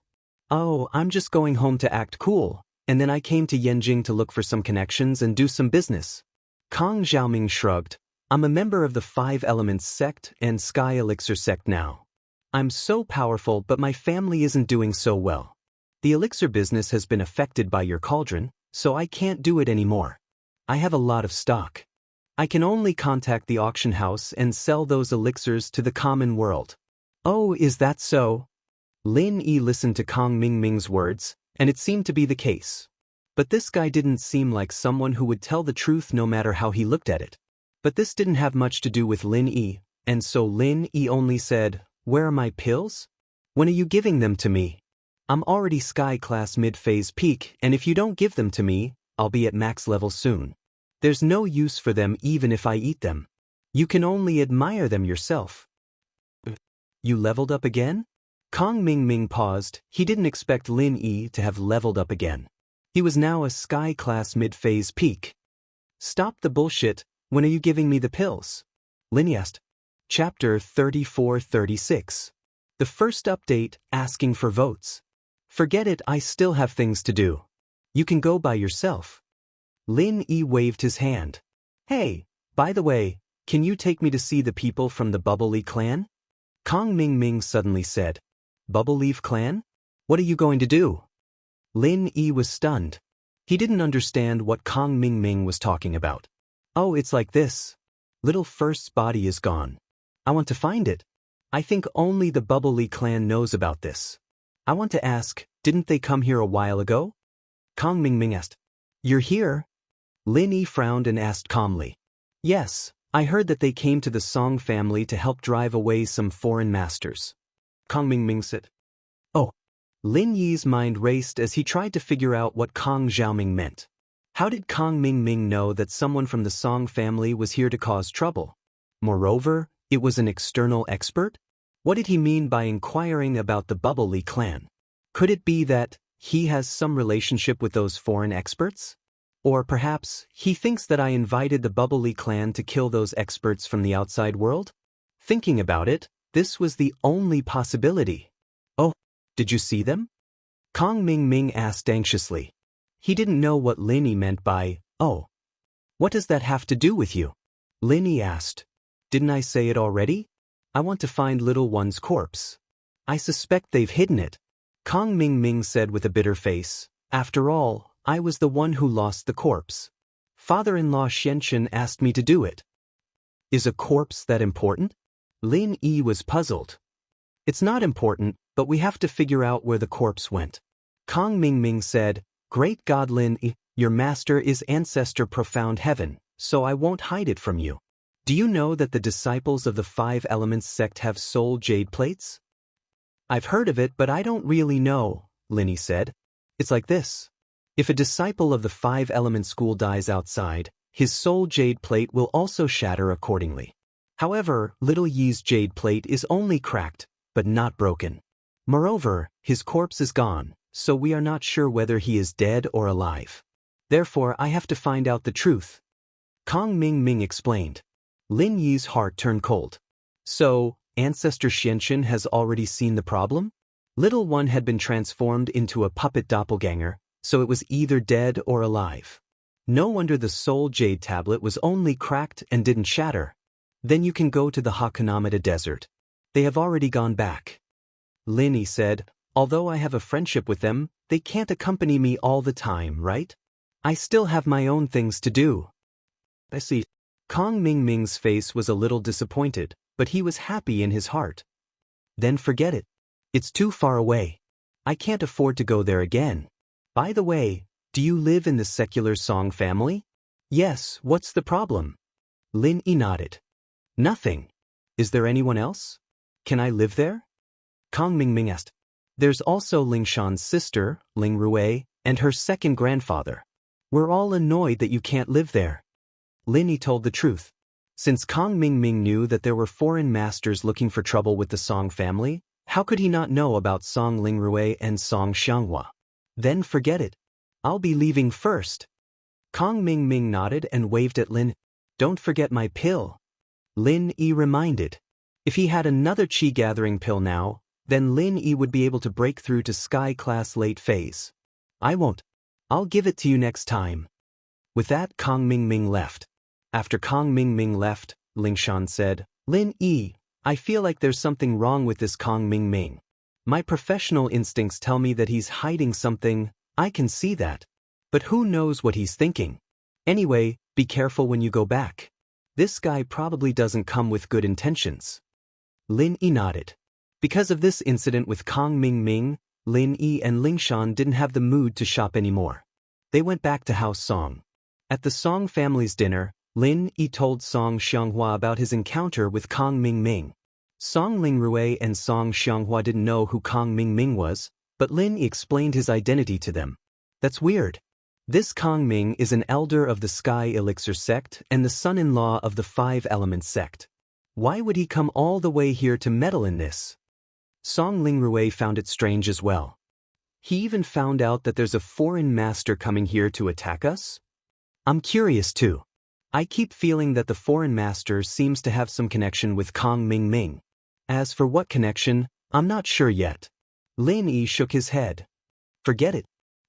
Oh, I'm just going home to act cool, and then I came to Yanjing to look for some connections and do some business. Kang Xiaoming shrugged. I'm a member of the 5 Elements sect and Sky Elixir sect now. I'm so powerful, but my family isn't doing so well. The elixir business has been affected by your cauldron, so I can't do it anymore. I have a lot of stock. I can only contact the auction house and sell those elixirs to the common world. Oh, is that so? Lin Yi listened to Kang Mingming's words, and it seemed to be the case. But this guy didn't seem like someone who would tell the truth no matter how he looked at it. But this didn't have much to do with Lin Yi, and so Lin Yi only said, "Where are my pills? When are you giving them to me? I'm already Sky Class Mid-Phase Peak, and if you don't give them to me, I'll be at max level soon. There's no use for them even if I eat them. You can only admire them yourself." You leveled up again? Kang Mingming paused. He didn't expect Lin Yi to have leveled up again. He was now a Sky Class Mid-Phase Peak. Stop the bullshit. When are you giving me the pills? Lin Yi asked. Chapter 34-36. The first update, asking for votes. Forget it, I still have things to do. You can go by yourself. Lin Yi waved his hand. Hey, by the way, can you take me to see the people from the Bubble Leaf clan? Kang Mingming suddenly said. Bubble Leaf clan? What are you going to do? Lin Yi was stunned. He didn't understand what Kang Mingming was talking about. Oh, it's like this. Little First's body is gone. I want to find it. I think only the Bubble Leaf clan knows about this. I want to ask, didn't they come here a while ago? Kang Mingming asked. You're here? Lin Yi frowned and asked calmly. Yes, I heard that they came to the Song family to help drive away some foreign masters. Kang Mingming said. Oh. Lin Yi's mind raced as he tried to figure out what Kang Xiaoming meant. How did Kang Mingming know that someone from the Song family was here to cause trouble? Moreover, it was an external expert? What did he mean by inquiring about the Bubble Leaf clan? Could it be that he has some relationship with those foreign experts? Or perhaps he thinks that I invited the Bubble Leaf clan to kill those experts from the outside world? Thinking about it, this was the only possibility. Oh, did you see them? Kang Mingming asked anxiously. He didn't know what Lin Yi meant by, oh. What does that have to do with you? Lin Yi asked. Didn't I say it already? I want to find little one's corpse. I suspect they've hidden it. Kang Mingming said with a bitter face. After all, I was the one who lost the corpse. Father-in-law Xianchen asked me to do it. Is a corpse that important? Lin Yi was puzzled. It's not important, but we have to figure out where the corpse went. Kang Mingming said, Great God Lin Yi, your master is ancestor profound heaven, so I won't hide it from you. Do you know that the disciples of the 5 Elements sect have soul jade plates? I've heard of it, but I don't really know, Lin Yi said. It's like this. If a disciple of the 5 Element School dies outside, his soul jade plate will also shatter accordingly. However, little Yi's jade plate is only cracked, but not broken. Moreover, his corpse is gone, so we are not sure whether he is dead or alive. Therefore, I have to find out the truth. Kang Mingming explained. Lin Yi's heart turned cold. So, Ancestor Xianchen has already seen the problem? Little one had been transformed into a puppet doppelganger, so it was either dead or alive. No wonder the soul jade tablet was only cracked and didn't shatter. Then you can go to the Hakunamida desert. They have already gone back. Lin Yi said, although I have a friendship with them, they can't accompany me all the time, right? I still have my own things to do. I see. Kang Mingming's face was a little disappointed, but he was happy in his heart. Then forget it. It's too far away. I can't afford to go there again. By the way, do you live in the secular Song family? Yes, what's the problem? Lin Yi nodded. Nothing. Is there anyone else? Can I live there? Kang Mingming asked. There's also Ling Shan's sister, Ling Rui, and her second grandfather. We're all annoyed that you can't live there. Lin Yi told the truth. Since Kang Mingming knew that there were foreign masters looking for trouble with the Song family, how could he not know about Song Ling Rui and Song Xianghua? Then forget it. I'll be leaving first. Kang Mingming nodded and waved at Lin. Don't forget my pill. Lin Yi reminded. If he had another Qi gathering pill now, then Lin Yi would be able to break through to Sky Class late phase. I won't. I'll give it to you next time. With that, Kang Mingming left. After Kang Mingming left, Ling Shan said, Lin Yi, I feel like there's something wrong with this Kang Mingming. My professional instincts tell me that he's hiding something. I can see that. But who knows what he's thinking? Anyway, be careful when you go back. This guy probably doesn't come with good intentions. Lin Yi nodded. Because of this incident with Kang Mingming, Lin Yi and Ling Shan didn't have the mood to shop anymore. They went back to House Song. At the Song family's dinner, Lin Yi told Song Xianghua about his encounter with Kang Mingming. Song Ling Rui and Song Xianghua didn't know who Kang Mingming was, but Lin Yi explained his identity to them. That's weird. This Kang Ming is an elder of the Sky Elixir sect and the son-in-law of the Five Elements sect. Why would he come all the way here to meddle in this? Song Ling Rui found it strange as well. He even found out that there's a foreign master coming here to attack us? I'm curious too. I keep feeling that the foreign master seems to have some connection with Kang Mingming. As for what connection, I'm not sure yet. Lin Yi shook his head. Forget it.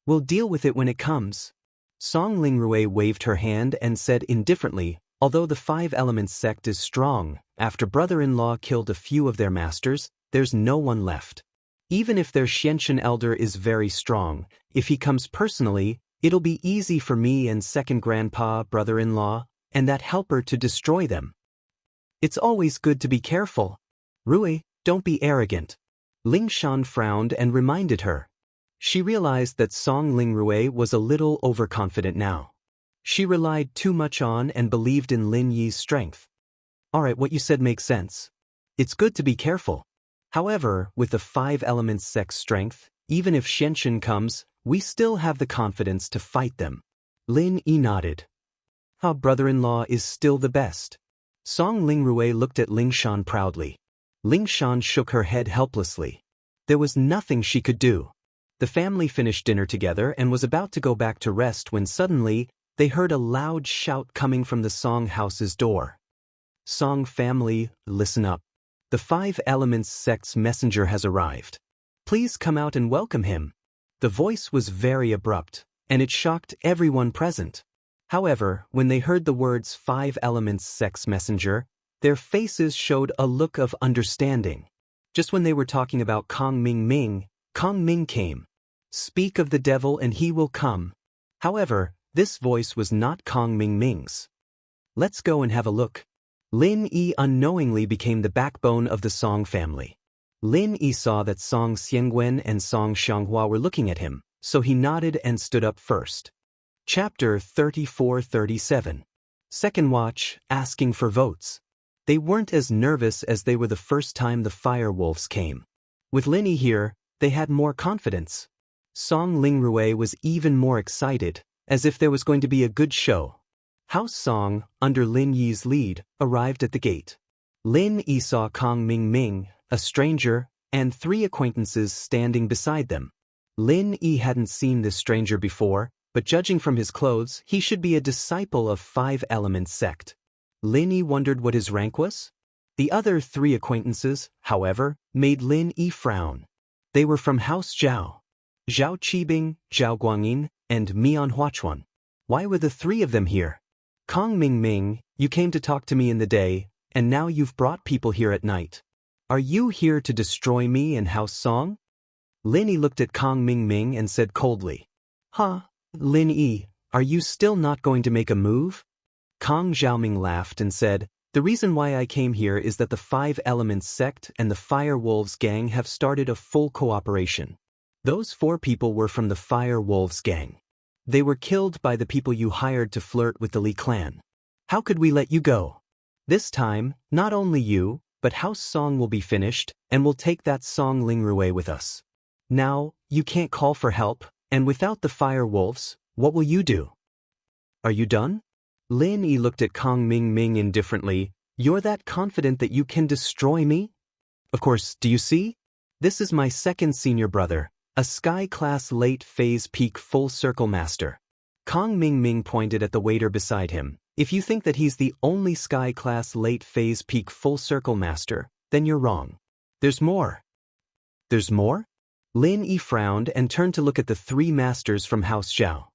We'll deal with it when it comes. Song Ling Rui waved her hand and said indifferently, although the Five Elements sect is strong, after brother-in-law killed a few of their masters, there's no one left. Even if their Xianchen elder is very strong, if he comes personally, it'll be easy for me and second grandpa, brother-in-law, and that helper to destroy them. It's always good to be careful. Rui, don't be arrogant. Ling Shan frowned and reminded her. She realized that Song Ling Rui was a little overconfident now. She relied too much on and believed in Lin Yi's strength. Alright, what you said makes sense. It's good to be careful. However, with the Five Elements sect's strength, even if Xianchen comes, we still have the confidence to fight them. Lin Yi nodded. Our brother-in-law is still the best. Song Ling Rui looked at Ling Shan proudly. Ling Shan shook her head helplessly. There was nothing she could do. The family finished dinner together and was about to go back to rest when suddenly, they heard a loud shout coming from the Song house's door. Song family, listen up. The Five Elements sect's messenger has arrived. Please come out and welcome him. The voice was very abrupt, and it shocked everyone present. However, when they heard the words Five Elements sect's messenger, their faces showed a look of understanding. Just when they were talking about Kang Ming came. Speak of the devil and he will come. However, this voice was not Kang Ming's. Let's go and have a look. Lin Yi unknowingly became the backbone of the Song family. Lin Yi saw that Song Xiangwen and Song Xianghua were looking at him, so he nodded and stood up first. Chapter 34-37. Second watch, asking for votes. They weren't as nervous as they were the first time the Fire Wolves came. With Lin Yi here, they had more confidence. Song Ling Rui was even more excited, as if there was going to be a good show. House Song, under Lin Yi's lead, arrived at the gate. Lin Yi saw Kang Ming, a stranger, and 3 acquaintances standing beside them. Lin Yi hadn't seen this stranger before, but judging from his clothes, he should be a disciple of Five Elements sect. Lin Yi wondered what his rank was. The other 3 acquaintances, however, made Lin Yi frown. They were from House Zhao. Zhao Qibing, Zhao Guangyin, and Mian Huachuan. Why were the 3 of them here? Kang Ming, you came to talk to me in the day, and now you've brought people here at night. Are you here to destroy me and House Song? Lin Yi looked at Kang Ming and said coldly. Huh, Lin Yi, are you still not going to make a move? Kang Xiaoming laughed and said, the reason why I came here is that the Five Elements sect and the Fire Wolves gang have started a full cooperation. Those 4 people were from the Fire Wolves gang. They were killed by the people you hired to flirt with the Li clan. How could we let you go? This time, not only you, but House Song will be finished, and we'll take that Song Lingrui with us. Now, you can't call for help, and without the fire wolves, what will you do? Are you done? Lin Yi looked at Kong Ming Ming indifferently. You're that confident that you can destroy me? Of course, do you see? This is my second senior brother, a Sky-class late phase peak full circle master. Kong Ming Ming pointed at the waiter beside him. If you think that he's the only Sky-class late phase peak full circle master, then you're wrong. There's more. There's more? Lin Yi frowned and turned to look at the three masters from House Zhao.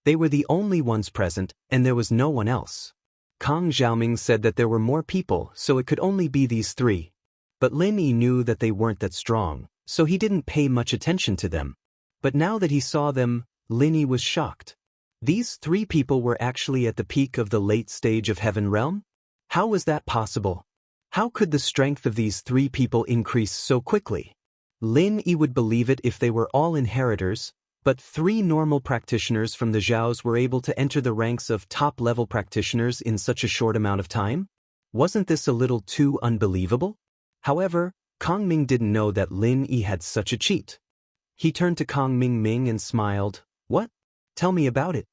They were the only ones present, and there was no one else. Kong Xiaoming said that there were more people, so it could only be these three. But Lin Yi knew that they weren't that strong, so he didn't pay much attention to them. But now that he saw them, Lin Yi was shocked. These three people were actually at the peak of the late stage of Heaven Realm? How was that possible? How could the strength of these three people increase so quickly? Lin Yi would believe it if they were all inheritors, but three normal practitioners from the Zhaos were able to enter the ranks of top-level practitioners in such a short amount of time? Wasn't this a little too unbelievable? However, Kong Ming didn't know that Lin Yi had such a cheat. He turned to Kong Ming Ming and smiled. What? Tell me about it.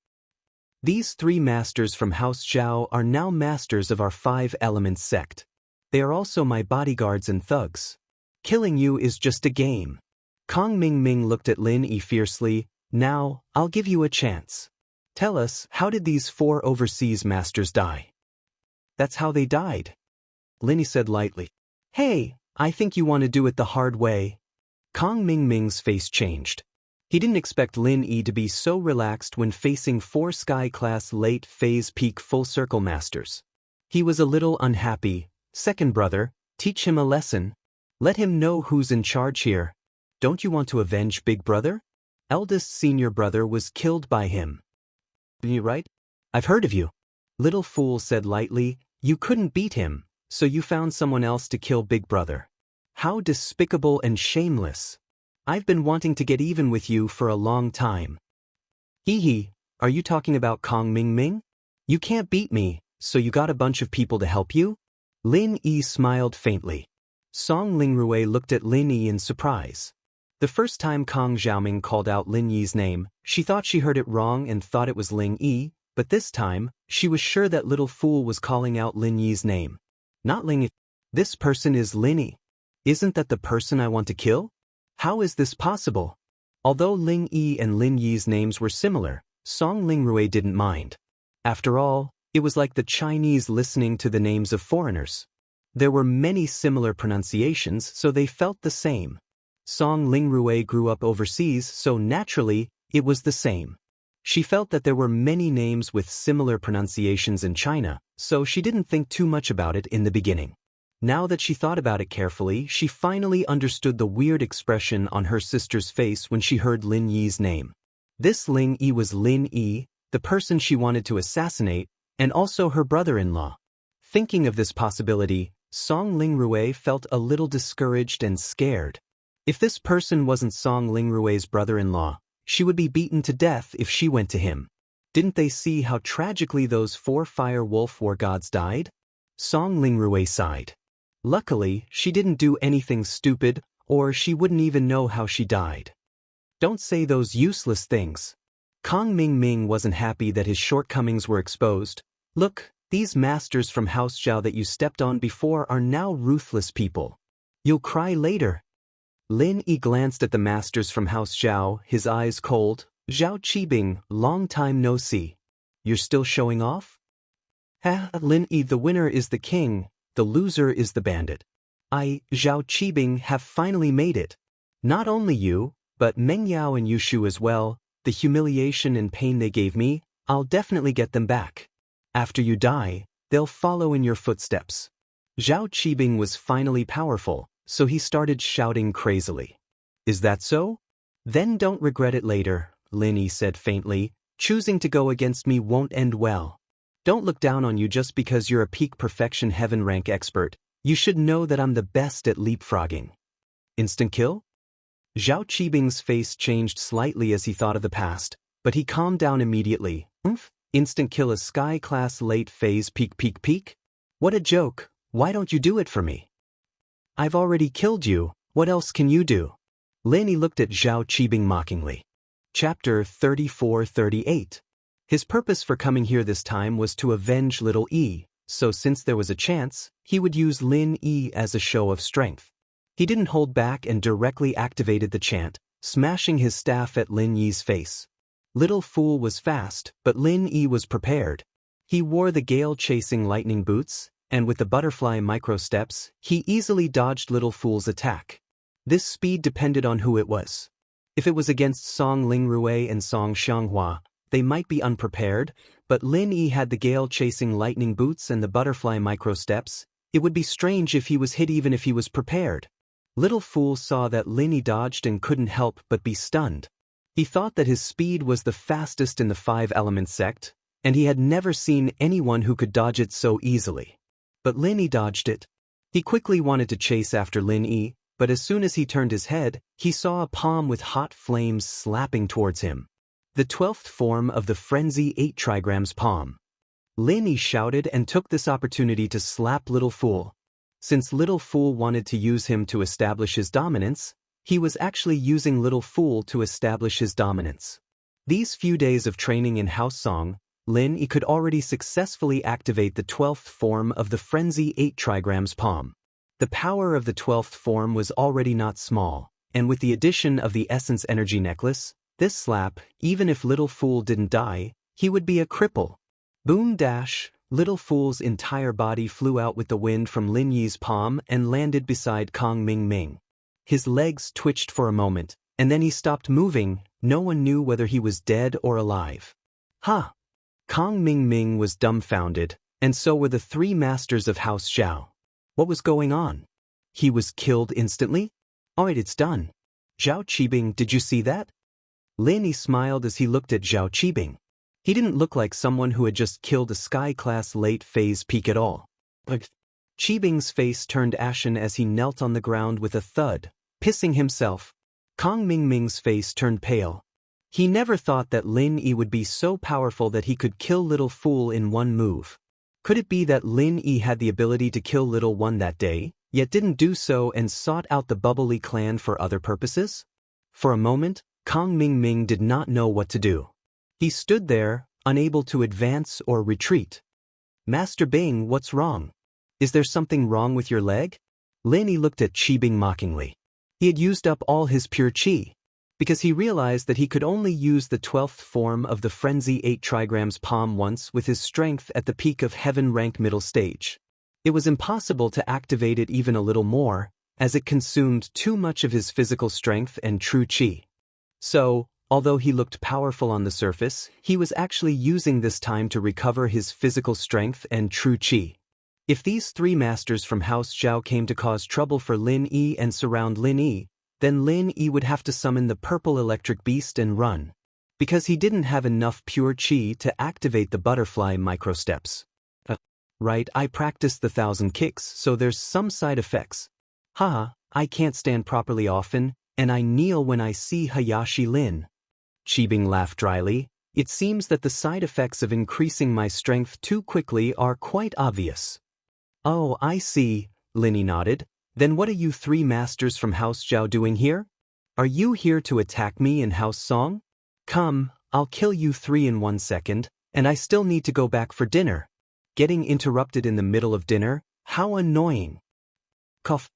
These three masters from House Zhao are now masters of our Five Elements sect. They are also my bodyguards and thugs. Killing you is just a game. Kong Ming Ming looked at Lin Yi fiercely. Now, I'll give you a chance. Tell us, how did these four overseas masters die? That's how they died. Lin Yi said lightly. Hey, I think you want to do it the hard way. Kong Ming Ming's face changed. He didn't expect Lin Yi to be so relaxed when facing four Sky-class late phase peak full circle masters. He was a little unhappy. Second brother, teach him a lesson. Let him know who's in charge here. Don't you want to avenge big brother? Eldest senior brother was killed by him. You right? I've heard of you. Little fool said lightly, you couldn't beat him, so you found someone else to kill big brother. How despicable and shameless. I've been wanting to get even with you for a long time. Hee hee, are you talking about Kong Ming Ming? You can't beat me, so you got a bunch of people to help you? Lin Yi smiled faintly. Song Lingrui looked at Lin Yi in surprise. The first time Kong Xiaoming called out Lin Yi's name, she thought she heard it wrong and thought it was Lin Yi, but this time, she was sure that little fool was calling out Lin Yi's name. Not Lin Yi. This person is Lin Yi. Isn't that the person I want to kill? How is this possible? Although Lin Yi and Lin Yi's names were similar, Song Lingrui didn't mind. After all, it was like the Chinese listening to the names of foreigners. There were many similar pronunciations, so they felt the same. Song Lingrui grew up overseas, so naturally, it was the same. She felt that there were many names with similar pronunciations in China, so she didn't think too much about it in the beginning. Now that she thought about it carefully, she finally understood the weird expression on her sister's face when she heard Lin Yi's name. This Lin Yi was Lin Yi, the person she wanted to assassinate, and also her brother-in-law. Thinking of this possibility, Song Lingrui felt a little discouraged and scared. If this person wasn't Song Lingrui's brother-in-law, she would be beaten to death if she went to him. Didn't they see how tragically those four fire wolf war gods died? Song Lingrui sighed. Luckily, she didn't do anything stupid, or she wouldn't even know how she died. Don't say those useless things. Kong Ming Ming wasn't happy that his shortcomings were exposed. Look, these masters from House Zhao that you stepped on before are now ruthless people. You'll cry later. Lin Yi glanced at the masters from House Zhao, his eyes cold. Zhao Qibing, long time no see. You're still showing off? Lin Yi, the winner is the king, the loser is the bandit. I, Zhao Qibing, have finally made it. Not only you, but Meng Yao and Yushu as well. The humiliation and pain they gave me, I'll definitely get them back. After you die, they'll follow in your footsteps. Zhao Qibing was finally powerful, so he started shouting crazily. Is that so? Then don't regret it later, Lin Yi said faintly. Choosing to go against me won't end well. Don't look down on you just because you're a peak perfection heaven rank expert. You should know that I'm the best at leapfrogging. Instant kill? Zhao Qibing's face changed slightly as he thought of the past, but he calmed down immediately. Instant kill a Sky-class late phase peak. What a joke, why don't you do it for me? I've already killed you, what else can you do? Lin Yi looked at Zhao Qibing mockingly. Chapter 34-38. His purpose for coming here this time was to avenge little Yi, so since there was a chance, he would use Lin Yi as a show of strength. He didn't hold back and directly activated the chant, smashing his staff at Lin Yi's face. Little Fool was fast, but Lin Yi was prepared. He wore the gale-chasing lightning boots, and with the butterfly micro-steps, he easily dodged Little Fool's attack. This speed depended on who it was. If it was against Song Lingrui and Song Xianghua, they might be unprepared, but Lin Yi had the gale-chasing lightning boots and the butterfly micro-steps. It would be strange if he was hit even if he was prepared. Little Fool saw that Lin Yi dodged and couldn't help but be stunned. He thought that his speed was the fastest in the five-element sect, and he had never seen anyone who could dodge it so easily. But Lin Yi dodged it. He quickly wanted to chase after Lin Yi, but as soon as he turned his head, he saw a palm with hot flames slapping towards him. The 12th form of the Frenzy 8 trigrams palm. Lin Yi shouted and took this opportunity to slap Little Fool. Since Little Fool wanted to use him to establish his dominance, he was actually using Little Fool to establish his dominance. These few days of training in House Song, Lin Yi could already successfully activate the 12th form of the Frenzy 8 trigrams palm. The power of the 12th form was already not small, and with the addition of the Essence Energy Necklace, this slap, even if Little Fool didn't die, he would be a cripple. Boom dash, Little Fool's entire body flew out with the wind from Lin Yi's palm and landed beside Kong Ming Ming. His legs twitched for a moment, and then he stopped moving. No one knew whether he was dead or alive. Ha! Kong Ming Ming was dumbfounded, and so were the three masters of House Zhao. What was going on? He was killed instantly? Alright, it's done. Zhao Qibing, did you see that? Lin Yi smiled as he looked at Zhao Qibing. He didn't look like someone who had just killed a Sky-class late-phase peak at all. But Qibing's face turned ashen as he knelt on the ground with a thud, pissing himself. Kong Ming Ming's face turned pale. He never thought that Lin Yi would be so powerful that he could kill Little Fool in one move. Could it be that Lin Yi had the ability to kill Little One that day, yet didn't do so and sought out the Bubbly clan for other purposes? For a moment, Kong Ming Ming did not know what to do. He stood there, unable to advance or retreat. Master Bing, what's wrong? Is there something wrong with your leg? Lin Yi looked at Qibing mockingly. He had used up all his pure qi, because he realized that he could only use the 12th form of the Frenzy 8 trigrams palm once with his strength at the peak of heaven rank middle stage. It was impossible to activate it even a little more, as it consumed too much of his physical strength and true qi. So, although he looked powerful on the surface, he was actually using this time to recover his physical strength and true qi. If these three masters from House Zhao came to cause trouble for Lin Yi and surround Lin Yi, then Lin Yi would have to summon the purple electric beast and run, because he didn't have enough pure qi to activate the butterfly microsteps. Right, I practiced the 1,000 kicks, so there's some side effects. Haha, I can't stand properly often, and I kneel when I see Hayashi Lin. Qibing laughed dryly. It seems that the side effects of increasing my strength too quickly are quite obvious. Oh, I see, Lin Yi nodded. Then what are you three masters from House Zhao doing here? Are you here to attack me in House Song? Come, I'll kill you three in 1 second, and I still need to go back for dinner. Getting interrupted in the middle of dinner? How annoying. Cough.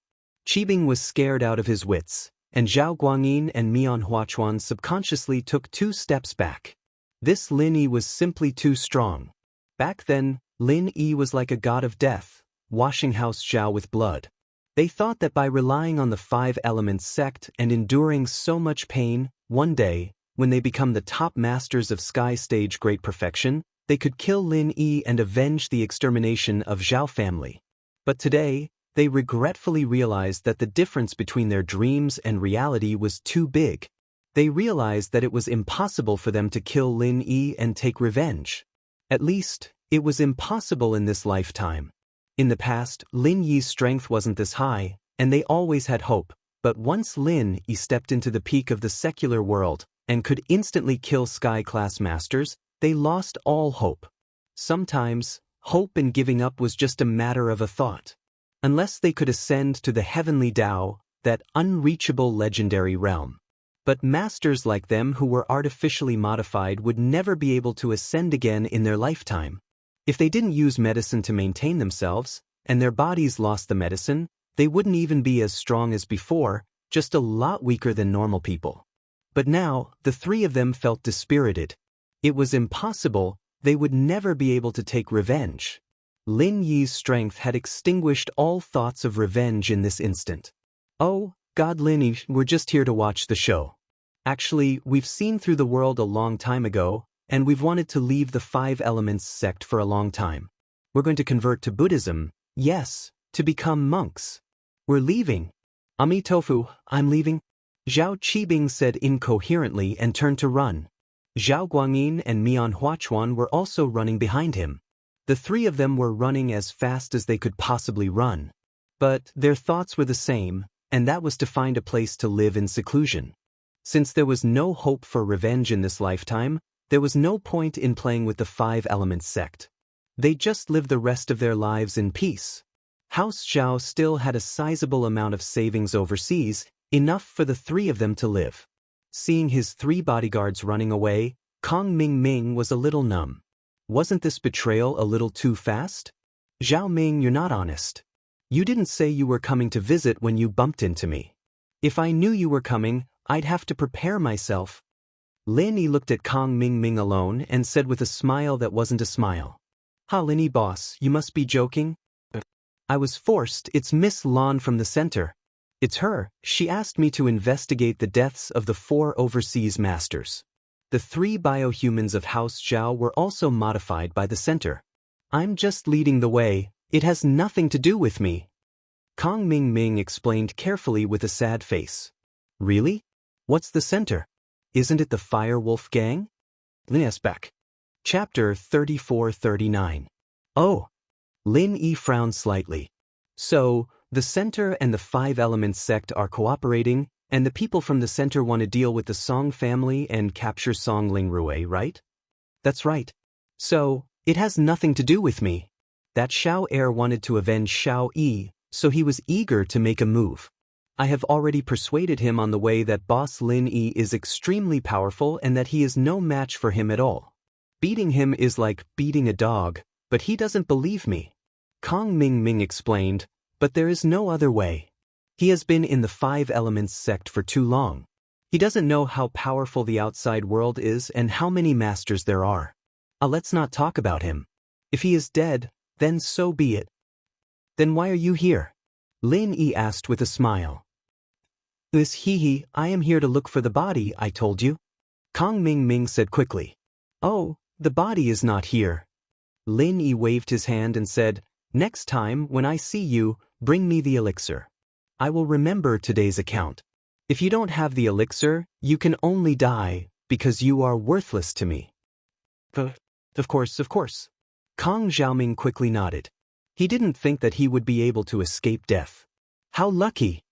Qibing was scared out of his wits, and Zhao Guangyin and Mian Huachuan subconsciously took 2 steps back. This Lin Yi was simply too strong. Back then, Lin Yi was like a god of death, washing House Zhao with blood. They thought that by relying on the 5 elements sect and enduring so much pain, one day, when they become the top masters of Sky Stage Great Perfection, they could kill Lin Yi and avenge the extermination of Zhao family. But today, they regretfully realized that the difference between their dreams and reality was too big. They realized that it was impossible for them to kill Lin Yi and take revenge. At least, it was impossible in this lifetime. In the past, Lin Yi's strength wasn't this high, and they always had hope. But once Lin Yi stepped into the peak of the secular world and could instantly kill Sky-class masters, they lost all hope. Sometimes, hope and giving up was just a matter of a thought. Unless they could ascend to the heavenly Tao, that unreachable legendary realm. But masters like them who were artificially modified would never be able to ascend again in their lifetime. If they didn't use medicine to maintain themselves, and their bodies lost the medicine, they wouldn't even be as strong as before, just a lot weaker than normal people. But now, the three of them felt dispirited. It was impossible, they would never be able to take revenge. Lin Yi's strength had extinguished all thoughts of revenge in this instant. Oh, God Lin Yi, we're just here to watch the show. Actually, we've seen through the world a long time ago, and we've wanted to leave the Five Elements sect for a long time. We're going to convert to Buddhism, yes, to become monks. We're leaving. Ami Tofu, I'm leaving. Zhao Qibing said incoherently and turned to run. Zhao Guangyin and Mian Huachuan were also running behind him. The three of them were running as fast as they could possibly run. But their thoughts were the same, and that was to find a place to live in seclusion. Since there was no hope for revenge in this lifetime, there was no point in playing with the Five Elements sect. They just lived the rest of their lives in peace. House Zhao still had a sizable amount of savings overseas, enough for the three of them to live. Seeing his three bodyguards running away, Kong Ming was a little numb. Wasn't this betrayal a little too fast? Zhao Ming, you're not honest. You didn't say you were coming to visit when you bumped into me. If I knew you were coming, I'd have to prepare myself. Lin Yi looked at Kong Ming alone and said with a smile that wasn't a smile. Ha Lin Yi boss, you must be joking? I was forced, it's Miss Lan from the center. It's her, she asked me to investigate the deaths of the 4 overseas masters. The 3 biohumans of House Zhao were also modified by the center. I'm just leading the way, it has nothing to do with me. Kong Ming explained carefully with a sad face. Really? What's the center? Isn't it the Fire Wolf Gang? Linesback. Chapter 34-39. Oh. Lin Yi frowned slightly. So, the center and the Five Elements sect are cooperating, and the people from the center want to deal with the Song family and capture Song Lingrui, right? That's right. So, it has nothing to do with me. That Xiao heir wanted to avenge Xiao Yi, so he was eager to make a move. I have already persuaded him on the way that boss Lin Yi is extremely powerful and that he is no match for him at all. Beating him is like beating a dog, but he doesn't believe me. Kong Ming explained, but there is no other way. He has been in the Five Elements sect for too long. He doesn't know how powerful the outside world is and how many masters there are. Let's not talk about him. If he is dead, then so be it. Then why are you here? Lin Yi asked with a smile. I am here to look for the body, I told you. Kong Ming said quickly. Oh, the body is not here. Lin Yi waved his hand and said, next time, when I see you, bring me the elixir. I will remember today's account. If you don't have the elixir, you can only die, because you are worthless to me. Of course. Kong Xiaoming quickly nodded. He didn't think that he would be able to escape death. How lucky!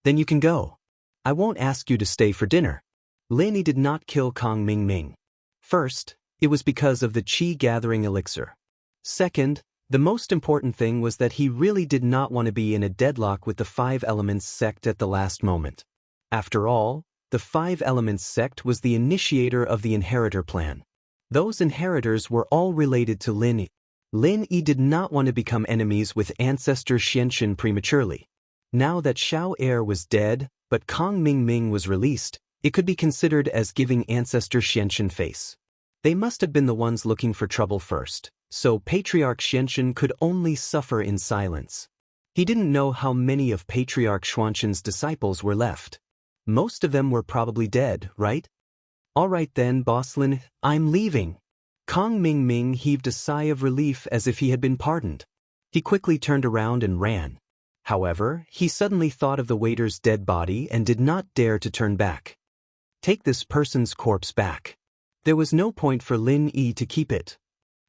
Then you can go. I won't ask you to stay for dinner. Lin Yi did not kill Kong Ming. First, it was because of the Qi gathering elixir. Second, the most important thing was that he really did not want to be in a deadlock with the Five Elements sect at the last moment. After all, the Five Elements sect was the initiator of the inheritor plan. Those inheritors were all related to Lin Yi. Lin Yi did not want to become enemies with ancestor Xianxin prematurely. Now that Xiao heir was dead, but Kong Ming was released, it could be considered as giving ancestor Xianxin face. They must have been the ones looking for trouble first, so Patriarch Xianxin could only suffer in silence. He didn't know how many of Patriarch Xuanxin's disciples were left. Most of them were probably dead, right? All right then, Boss Lin, I'm leaving. Kong Ming heaved a sigh of relief as if he had been pardoned. He quickly turned around and ran. However, he suddenly thought of the waiter's dead body and did not dare to turn back. Take this person's corpse back. There was no point for Lin Yi to keep it.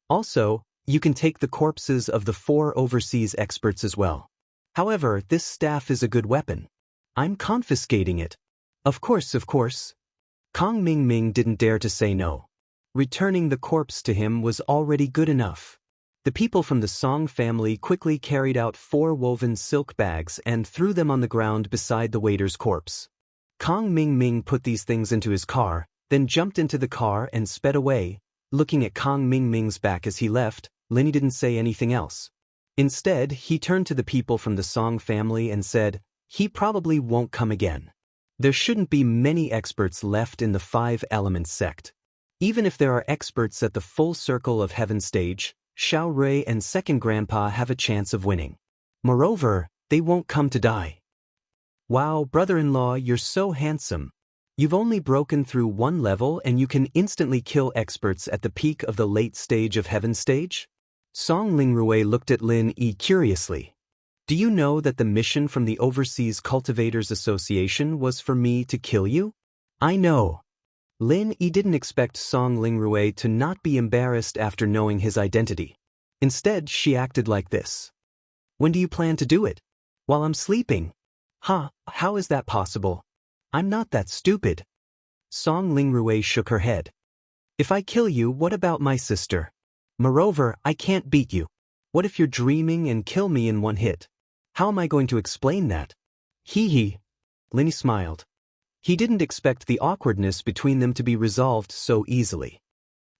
Also, you can take the corpses of the 4 overseas experts as well. However, this staff is a good weapon. I'm confiscating it. Of course. Kong Ming didn't dare to say no. Returning the corpse to him was already good enough. The people from the Song family quickly carried out 4 woven silk bags and threw them on the ground beside the waiter's corpse. Kong Ming Ming put these things into his car, then jumped into the car and sped away. Looking at Kong Ming Ming's back as he left, Linny didn't say anything else. Instead, he turned to the people from the Song family and said, "He probably won't come again. There shouldn't be many experts left in the 5 Elements sect. Even if there are experts at the full circle of heaven stage, Xiao Rui and Second Grandpa have a chance of winning. Moreover, they won't come to die." "Wow, brother-in-law, you're so handsome. You've only broken through 1 level and you can instantly kill experts at the peak of the late stage of heaven stage?" Song Lingrui looked at Lin Yi curiously. "Do you know that the mission from the Overseas Cultivators Association was for me to kill you?" "I know." Lin Yi didn't expect Song Lingrui to not be embarrassed after knowing his identity. Instead, she acted like this. "When do you plan to do it?" "While I'm sleeping." "Huh, how is that possible? I'm not that stupid." Song Lingrui shook her head. "If I kill you, what about my sister? Moreover, I can't beat you. What if you're dreaming and kill me in 1 hit? How am I going to explain that?" "Hee hee." Linny smiled. He didn't expect the awkwardness between them to be resolved so easily.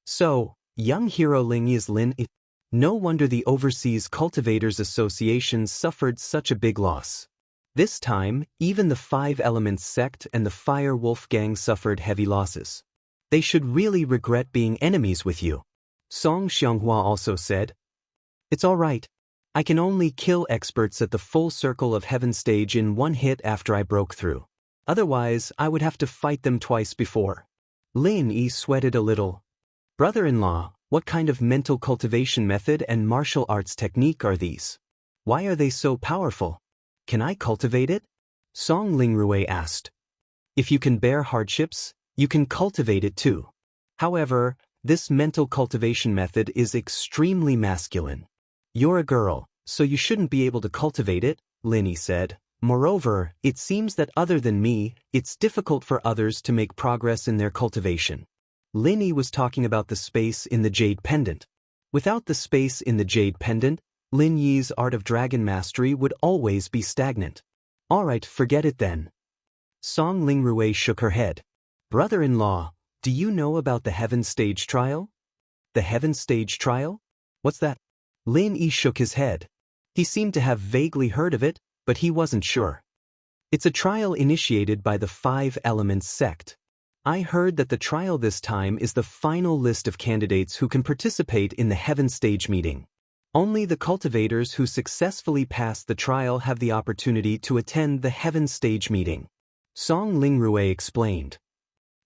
"So, young hero Ling is Lin Yi. No wonder the Overseas Cultivators Association suffered such a big loss. This time, even the 5 Elements sect and the Fire Wolf gang suffered heavy losses. They should really regret being enemies with you." Song Xianghua also said, "It's all right. I can only kill experts at the full circle of heaven stage in 1 hit after I broke through. Otherwise, I would have to fight them twice before." Lin Yi sweated a little. "Brother-in-law, what kind of mental cultivation method and martial arts technique are these? Why are they so powerful? Can I cultivate it?" Song Lingrui asked. "If you can bear hardships, you can cultivate it too. However, this mental cultivation method is extremely masculine. You're a girl, so you shouldn't be able to cultivate it," Lin Yi said. "Moreover, it seems that other than me, it's difficult for others to make progress in their cultivation." Lin Yi was talking about the space in the Jade Pendant. Without the space in the Jade Pendant, Lin Yi's art of dragon mastery would always be stagnant. "Alright, forget it then." Song Lingrui shook her head. "Brother-in-law, do you know about the Heaven Stage Trial?" "The Heaven Stage Trial? What's that?" Lin Yi shook his head. He seemed to have vaguely heard of it, but he wasn't sure. "It's a trial initiated by the 5 Elements sect. I heard that the trial this time is the final list of candidates who can participate in the Heaven Stage meeting. Only the cultivators who successfully pass the trial have the opportunity to attend the Heaven Stage meeting." Song Lingrui explained.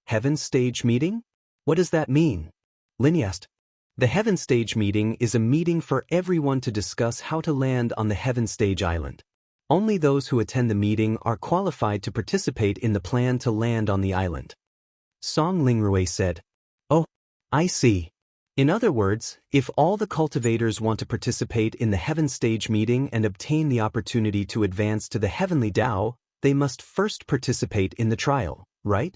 "Heaven Stage meeting? What does that mean?" Lin asked. "The Heaven Stage meeting is a meeting for everyone to discuss how to land on the Heaven Stage Island. Only those who attend the meeting are qualified to participate in the plan to land on the island." Song Lingrui said, "Oh, I see. In other words, if all the cultivators want to participate in the Heaven Stage meeting and obtain the opportunity to advance to the Heavenly Tao, they must first participate in the trial, right?"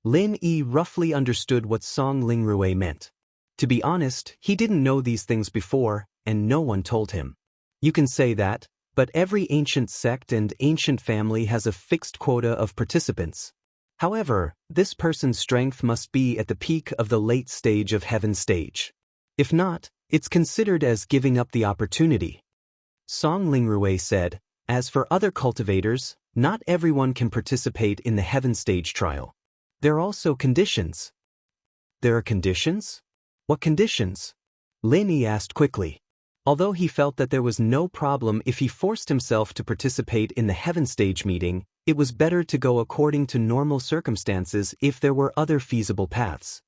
Lin Yi roughly understood what Song Lingrui meant. To be honest, he didn't know these things before, and no one told him. You can say that, but every ancient sect and ancient family has a fixed quota of participants. However, this person's strength must be at the peak of the late stage of Heaven Stage. If not, it's considered as giving up the opportunity. Song Lingrui said, "As for other cultivators, not everyone can participate in the Heaven Stage trial. There are also conditions." "There are conditions? What conditions?" Lin Yi asked quickly. Although he felt that there was no problem if he forced himself to participate in the Heaven Stage meeting, it was better to go according to normal circumstances if there were other feasible paths.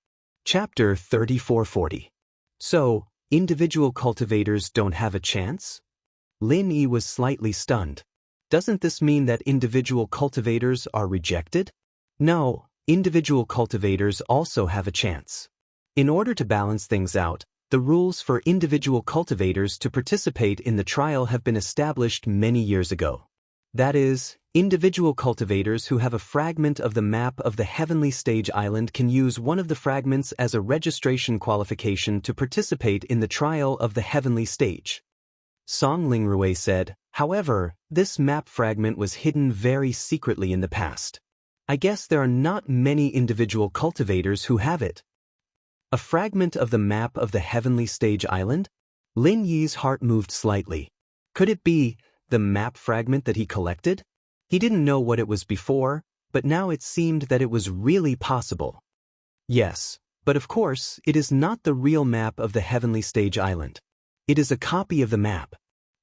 Chapter 3440. So, individual cultivators don't have a chance? Lin Yi was slightly stunned. Doesn't this mean that individual cultivators are rejected? No, individual cultivators also have a chance. In order to balance things out, the rules for individual cultivators to participate in the trial have been established many years ago. That is, individual cultivators who have a fragment of the map of the heavenly stage island can use one of the fragments as a registration qualification to participate in the trial of the heavenly stage. Song Lingrui said, however, this map fragment was hidden very secretly in the past. I guess there are not many individual cultivators who have it. A fragment of the map of the heavenly stage island? Lin Yi's heart moved slightly. Could it be the map fragment that he collected? He didn't know what it was before, but now it seemed that it was really possible. Yes, but of course, it is not the real map of the heavenly stage island. It is a copy of the map.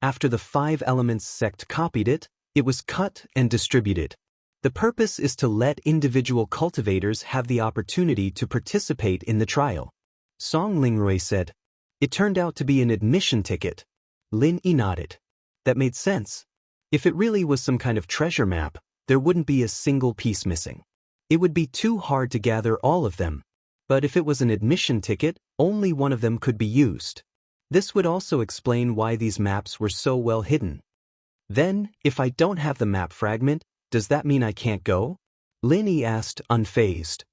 After the 5 Elements sect copied it, it was cut and distributed. The purpose is to let individual cultivators have the opportunity to participate in the trial. Song Lingrui said. It turned out to be an admission ticket. Lin Yi nodded. That made sense. If it really was some kind of treasure map, there wouldn't be a single piece missing. It would be too hard to gather all of them. But if it was an admission ticket, only one of them could be used. This would also explain why these maps were so well hidden. Then, if I don't have the map fragment, does that mean I can't go? Lin Yi asked, unfazed.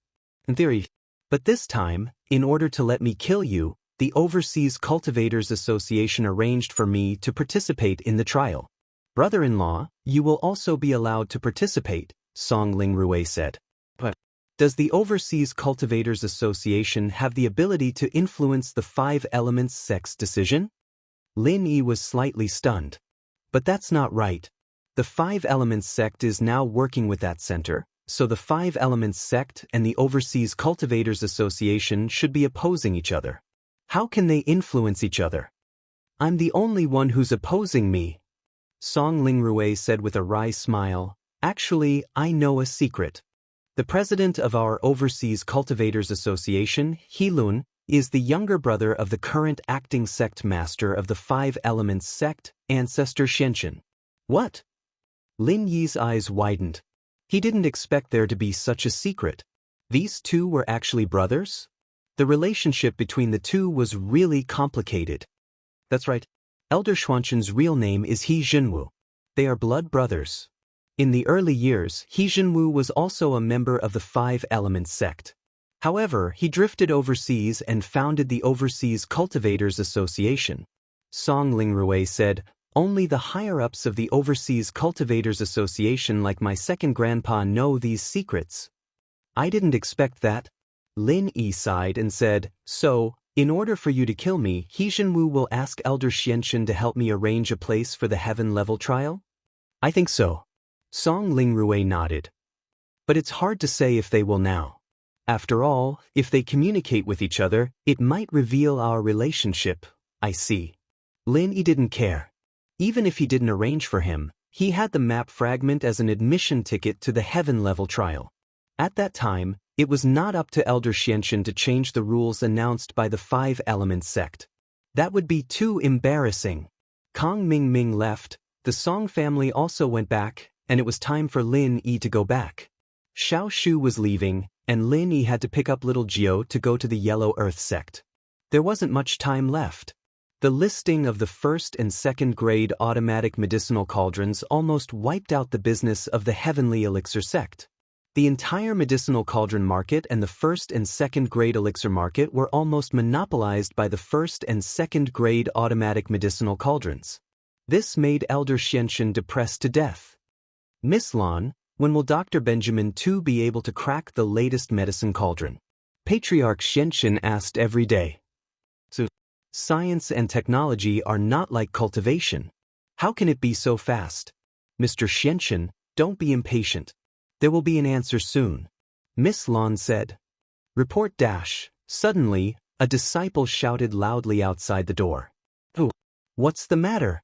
In theory. But this time, in order to let me kill you, the Overseas Cultivators Association arranged for me to participate in the trial. Brother-in-law, you will also be allowed to participate, Song Lingrui said. But does the Overseas Cultivators Association have the ability to influence the 5 Elements sect's decision? Lin Yi was slightly stunned. But that's not right. The 5 Elements sect is now working with that center, so the 5 Elements sect and the Overseas Cultivators Association should be opposing each other. How can they influence each other? I'm the only one who's opposing me. Song Lingrui said with a wry smile, actually, I know a secret. The president of our Overseas Cultivators Association, Heelun, is the younger brother of the current acting sect master of the 5 Elements sect, Ancestor Xianxin. What? Lin Yi's eyes widened. He didn't expect there to be such a secret. These two were actually brothers? The relationship between the two was really complicated. That's right. Elder Xuanxin's real name is He Jinwu. They are blood brothers. In the early years, He Jinwu was also a member of the 5 Elements sect. However, he drifted overseas and founded the Overseas Cultivators Association. Song Lingrui said, only the higher-ups of the Overseas Cultivators Association like my second grandpa know these secrets. I didn't expect that. Lin Yi sighed and said, so, in order for you to kill me, He Jinwu will ask Elder Xianxin to help me arrange a place for the heaven-level trial? I think so. Song Lingrui nodded. But it's hard to say if they will now. After all, if they communicate with each other, it might reveal our relationship. I see. Lin Yi didn't care. Even if he didn't arrange for him, he had the map fragment as an admission ticket to the heaven-level trial. At that time, it was not up to Elder Xianxin to change the rules announced by the 5 Elements sect. That would be too embarrassing. Kong Mingming left, the Song family also went back, and it was time for Lin Yi to go back. Xiao Shu was leaving, and Lin Yi had to pick up little Jiao to go to the Yellow Earth sect. There wasn't much time left. The listing of the 1st and 2nd grade automatic medicinal cauldrons almost wiped out the business of the Heavenly Elixir sect. The entire medicinal cauldron market and the 1st and 2nd grade elixir market were almost monopolized by the 1st and 2nd grade automatic medicinal cauldrons. This made Elder Xianxin depressed to death. Miss Lan, when will Dr. Benjamin too be able to crack the latest medicine cauldron? Patriarch Xianxin asked every day. So, science and technology are not like cultivation. How can it be so fast? Mr. Xianxin, don't be impatient. There will be an answer soon. Miss Lan said. Report dash. Suddenly, a disciple shouted loudly outside the door. Oh, what's the matter?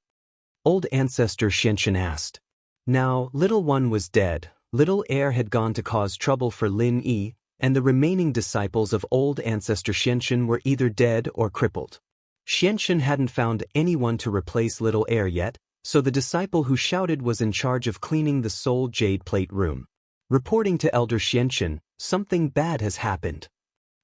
Old Ancestor Xianxin asked. Now, little one was dead, little heir had gone to cause trouble for Lin Yi, and the remaining disciples of old Ancestor Xianxin were either dead or crippled. Xianxin hadn't found anyone to replace little heir yet, so the disciple who shouted was in charge of cleaning the Soul Jade Plate room. Reporting to Elder Xianxin, something bad has happened.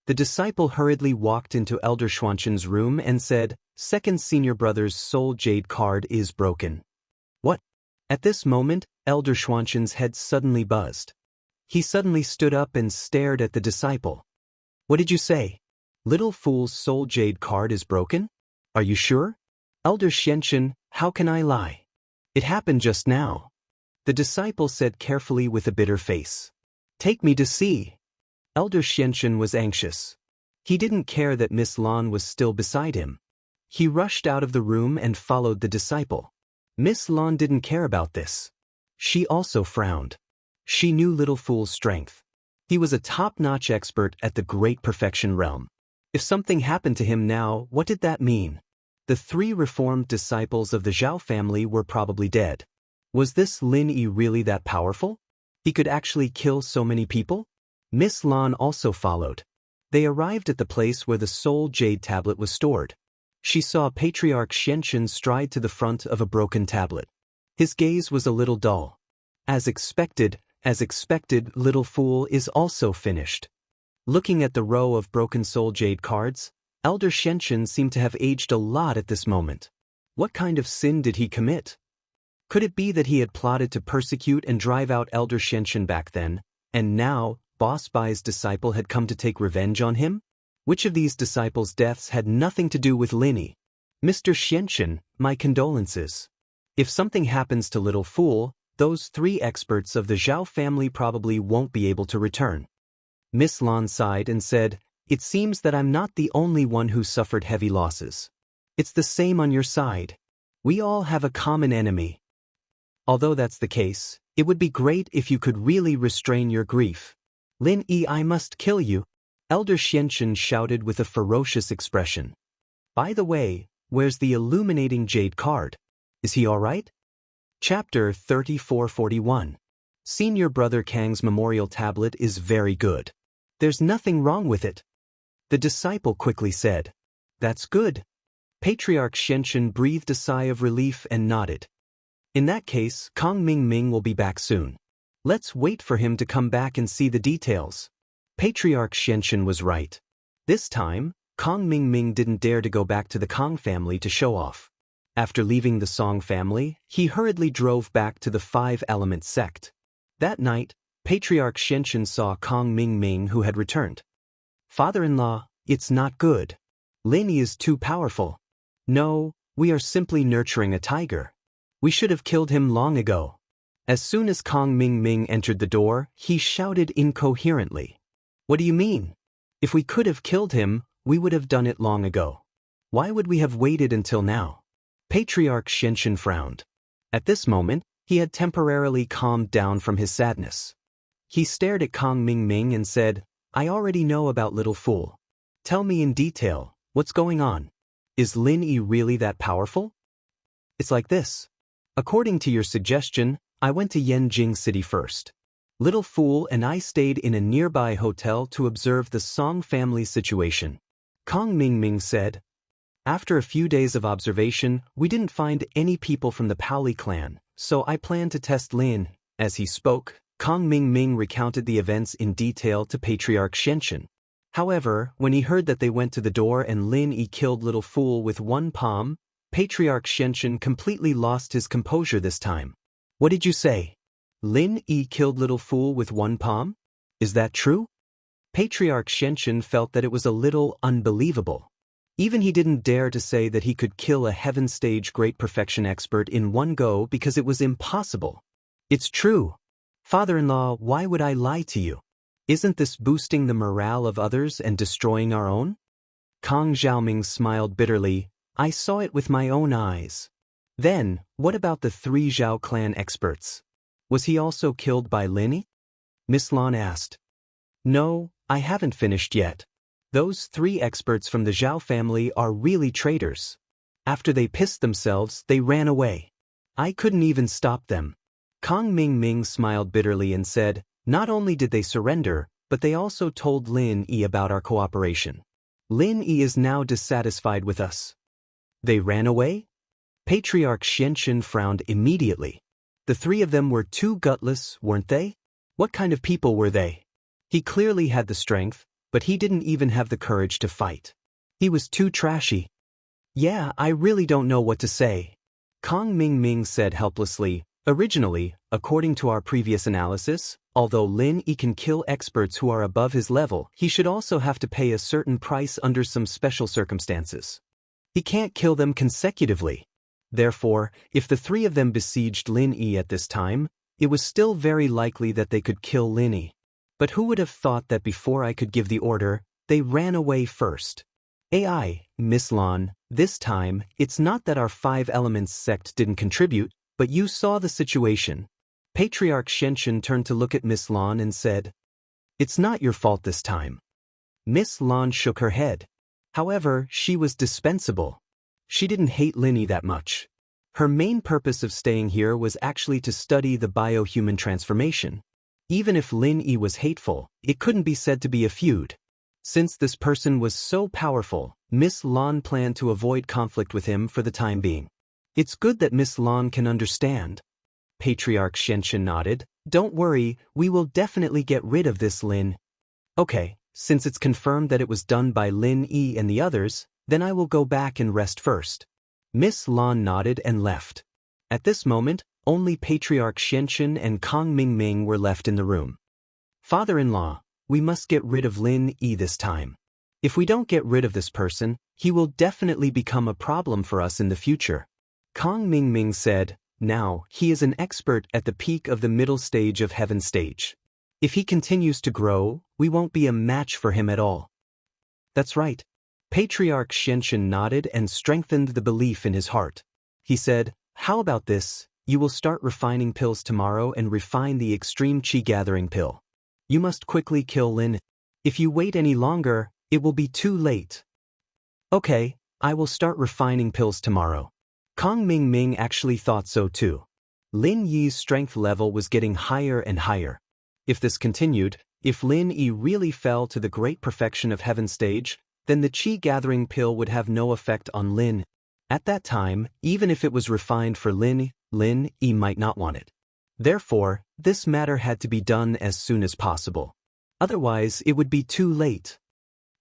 The disciple hurriedly walked into Elder Xuanxin's room and said, second senior brother's Soul Jade card is broken. What? At this moment, Elder Xuanzhen's head suddenly buzzed. He suddenly stood up and stared at the disciple. What did you say? Little fool's soul jade card is broken? Are you sure? Elder Xianzhen, how can I lie? It happened just now. The disciple said carefully with a bitter face. Take me to see. Elder Xianzhen was anxious. He didn't care that Miss Lan was still beside him. He rushed out of the room and followed the disciple. Miss Lan didn't care about this. She also frowned. She knew Little Fool's strength. He was a top-notch expert at the Great Perfection realm. If something happened to him now, what did that mean? The 3 reformed disciples of the Zhao family were probably dead. Was this Lin Yi really that powerful? He could actually kill so many people? Miss Lan also followed. They arrived at the place where the soul jade tablet was stored. She saw Patriarch Xianzhen stride to the front of a broken tablet. His gaze was a little dull. As expected, Little Fool is also finished. Looking at the row of broken soul jade cards, Elder Xianzhen seemed to have aged a lot at this moment. What kind of sin did he commit? Could it be that he had plotted to persecute and drive out Elder Xianzhen back then, and now Boss Bai's disciple had come to take revenge on him? Which of these disciples' deaths had nothing to do with Lin Yi? Mr. Xianzhen, my condolences. If something happens to Little Fool, those 3 experts of the Zhao family probably won't be able to return. Miss Lan sighed and said, It seems that I'm not the only one who suffered heavy losses. It's the same on your side. We all have a common enemy. Although that's the case, it would be great if you could really restrain your grief. Lin Yi, I must kill you. Elder Xianzhen shouted with a ferocious expression. By the way, where's the illuminating jade card? Is he all right? Chapter 3441. Senior Brother Kang's memorial tablet is very good. There's nothing wrong with it. The disciple quickly said. That's good. Patriarch Xianzhen breathed a sigh of relief and nodded. In that case, Kong Mingming will be back soon. Let's wait for him to come back and see the details. Patriarch Xianzhen was right. This time, Kong Mingming didn't dare to go back to the Kong family to show off. After leaving the Song family, he hurriedly drove back to the 5-element sect. That night, Patriarch Xianzhen saw Kong Mingming who had returned. Father-in-law, it's not good. Lin Yi is too powerful. No, we are simply nurturing a tiger. We should have killed him long ago. As soon as Kong Mingming entered the door, he shouted incoherently. What do you mean? If we could have killed him, we would have done it long ago. Why would we have waited until now? Patriarch Xianzhen frowned. At this moment, he had temporarily calmed down from his sadness. He stared at Kong Mingming and said, I already know about Little Fool. Tell me in detail, what's going on? Is Lin Yi really that powerful? It's like this. According to your suggestion, I went to Yanjing City first. Little Fool and I stayed in a nearby hotel to observe the Song family situation. Kong Mingming said. After a few days of observation, we didn't find any people from the Paoli clan, so I planned to test Lin. As he spoke, Kong Mingming recounted the events in detail to Patriarch Xianzhen. However, when he heard that they went to the door and Lin Yi killed Little Fool with one palm, Patriarch Xianzhen completely lost his composure this time. What did you say? Lin Yi killed Little Fool with one palm? Is that true? Patriarch Xianzhen felt that it was a little unbelievable. Even he didn't dare to say that he could kill a heaven-stage Great Perfection expert in one go because it was impossible. It's true. Father-in-law, why would I lie to you? Isn't this boosting the morale of others and destroying our own? Kong Xiaoming smiled bitterly. I saw it with my own eyes. Then, what about the 3 Zhao clan experts? Was he also killed by Lin Yi? Miss Lan asked. No, I haven't finished yet. Those 3 experts from the Zhao family are really traitors. After they pissed themselves, they ran away. I couldn't even stop them. Kong Mingming smiled bitterly and said, not only did they surrender, but they also told Lin Yi about our cooperation. Lin Yi is now dissatisfied with us. They ran away? Patriarch Xianzhen frowned immediately. The 3 of them were too gutless, weren't they? What kind of people were they? He clearly had the strength, but he didn't even have the courage to fight. He was too trashy. Yeah, I really don't know what to say. Kong Mingming said helplessly, Originally, according to our previous analysis, although Lin Yi can kill experts who are above his level, he should also have to pay a certain price under some special circumstances. He can't kill them consecutively. Therefore, if the three of them besieged Lin Yi at this time, it was still very likely that they could kill Lin Yi. But who would have thought that before I could give the order, they ran away first? Miss Lan, this time, it's not that our 5 elements sect didn't contribute, but you saw the situation. Patriarch Xianxun turned to look at Miss Lan and said, "It's not your fault this time." Miss Lan shook her head. However, she was dispensable. She didn't hate Lin Yi that much. Her main purpose of staying here was actually to study the bio-human transformation. Even if Lin Yi was hateful, it couldn't be said to be a feud. Since this person was so powerful, Miss Lan planned to avoid conflict with him for the time being. It's good that Miss Lan can understand. Patriarch Xianxun nodded. Don't worry, we will definitely get rid of this Lin. Okay, since it's confirmed that it was done by Lin Yi and the others, then I will go back and rest first. Miss Lan nodded and left. At this moment, only Patriarch Xianxun and Kong Mingming were left in the room. Father-in-law, we must get rid of Lin Yi this time. If we don't get rid of this person, he will definitely become a problem for us in the future. Kong Mingming said, now, he is an expert at the peak of the middle stage of heaven stage. If he continues to grow, we won't be a match for him at all. That's right. Patriarch Xianxun nodded and strengthened the belief in his heart. He said, how about this? You will start refining pills tomorrow and refine the extreme qi gathering pill. You must quickly kill Lin. If you wait any longer, it will be too late. Okay, I will start refining pills tomorrow. Kong Mingming actually thought so too. Lin Yi's strength level was getting higher and higher. If this continued, if Lin Yi really fell to the great perfection of heaven stage, then the qi gathering pill would have no effect on Lin. At that time, even if it was refined for Lin Yi might not want it. Therefore, this matter had to be done as soon as possible. Otherwise, it would be too late.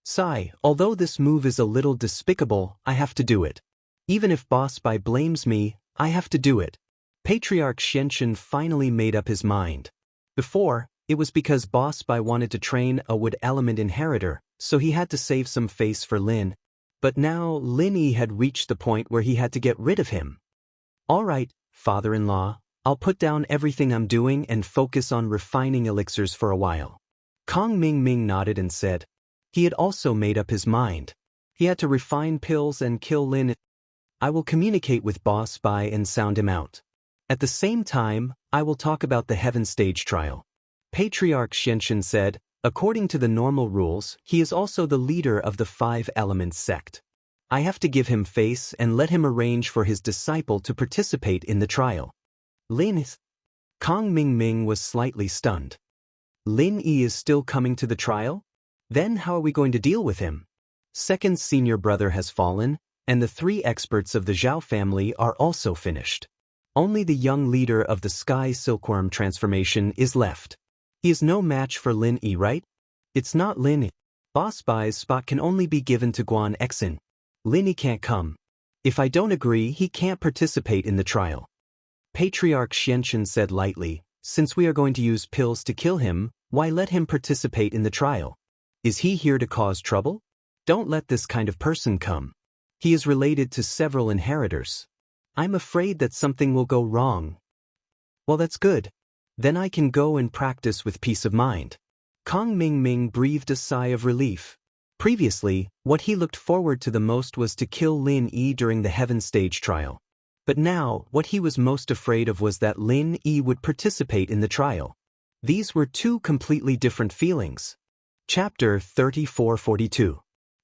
Sigh, although this move is a little despicable, I have to do it. Even if Boss Bai blames me, I have to do it. Patriarch Xianxun finally made up his mind. Before, it was because Boss Bai wanted to train a wood element inheritor, so he had to save some face for Lin. But now Lin Yi had reached the point where he had to get rid of him. All right, father-in-law, I'll put down everything I'm doing and focus on refining elixirs for a while. Kong Mingming nodded and said. He had also made up his mind. He had to refine pills and kill Lin. I will communicate with Boss Bai and sound him out. At the same time, I will talk about the heaven stage trial. Patriarch Xianxun said, according to the normal rules, he is also the leader of the 5 elements sect. I have to give him face and let him arrange for his disciple to participate in the trial. Kong Mingming was slightly stunned. Lin Yi is still coming to the trial? Then how are we going to deal with him? Second senior brother has fallen, and the 3 experts of the Zhao family are also finished. Only the young leader of the Sky Silkworm transformation is left. He is no match for Lin Yi, right? It's not Lin Yi. Boss Bai's spot can only be given to Guan Exin. Lin Yi can't come. If I don't agree, he can't participate in the trial. Patriarch Xianxun said lightly, since we are going to use pills to kill him, why let him participate in the trial? Is he here to cause trouble? Don't let this kind of person come. He is related to several inheritors. I'm afraid that something will go wrong. Well, that's good. Then I can go and practice with peace of mind. Kong Mingming breathed a sigh of relief. Previously, what he looked forward to the most was to kill Lin Yi during the heaven stage trial. But now, what he was most afraid of was that Lin Yi would participate in the trial. These were 2 completely different feelings. Chapter 3442.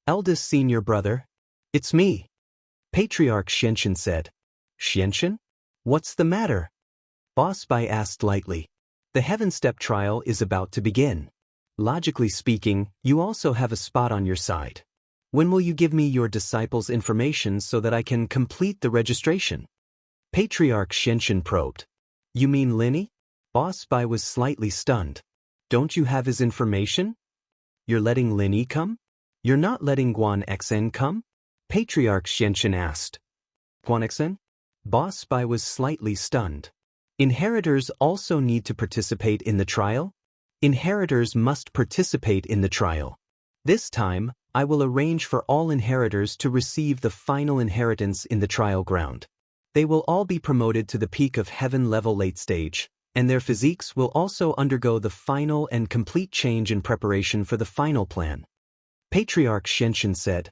Eldest senior brother. It's me. Patriarch Xianxun said. Xianxun? What's the matter? Boss Bai asked lightly. The heaven step trial is about to begin. Logically speaking, you also have a spot on your side. When will you give me your disciples' information so that I can complete the registration? Patriarch Xianxun probed. You mean Lin Yi? Boss Bai was slightly stunned. Don't you have his information? You're letting Lin Yi come? You're not letting Guan Exen come? Patriarch Xianxun asked. Guan Exen? Boss Bai was slightly stunned. Inheritors also need to participate in the trial? Inheritors must participate in the trial. This time, I will arrange for all inheritors to receive the final inheritance in the trial ground. They will all be promoted to the peak of heaven level late stage, and their physiques will also undergo the final and complete change in preparation for the final plan. Patriarch Shenshin said.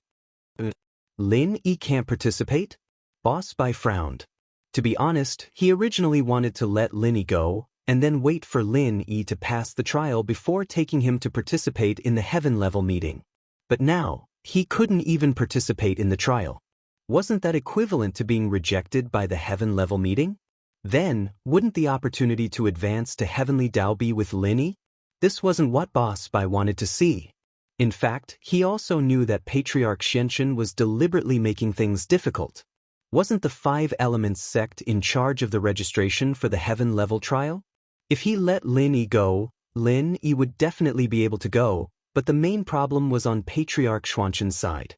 Lin Yi can't participate? Boss Bai frowned. To be honest, he originally wanted to let Lin Yi go, and then wait for Lin Yi to pass the trial before taking him to participate in the heaven level meeting. But now, he couldn't even participate in the trial. Wasn't that equivalent to being rejected by the heaven level meeting? Then, wouldn't the opportunity to advance to heavenly Dao be with Lin Yi? This wasn't what Boss Bai wanted to see. In fact, he also knew that Patriarch Shenshin was deliberately making things difficult. Wasn't the Five Elements sect in charge of the registration for the heaven level trial? If he let Lin Yi go, Lin Yi would definitely be able to go, but the main problem was on Patriarch Xuanshin's side.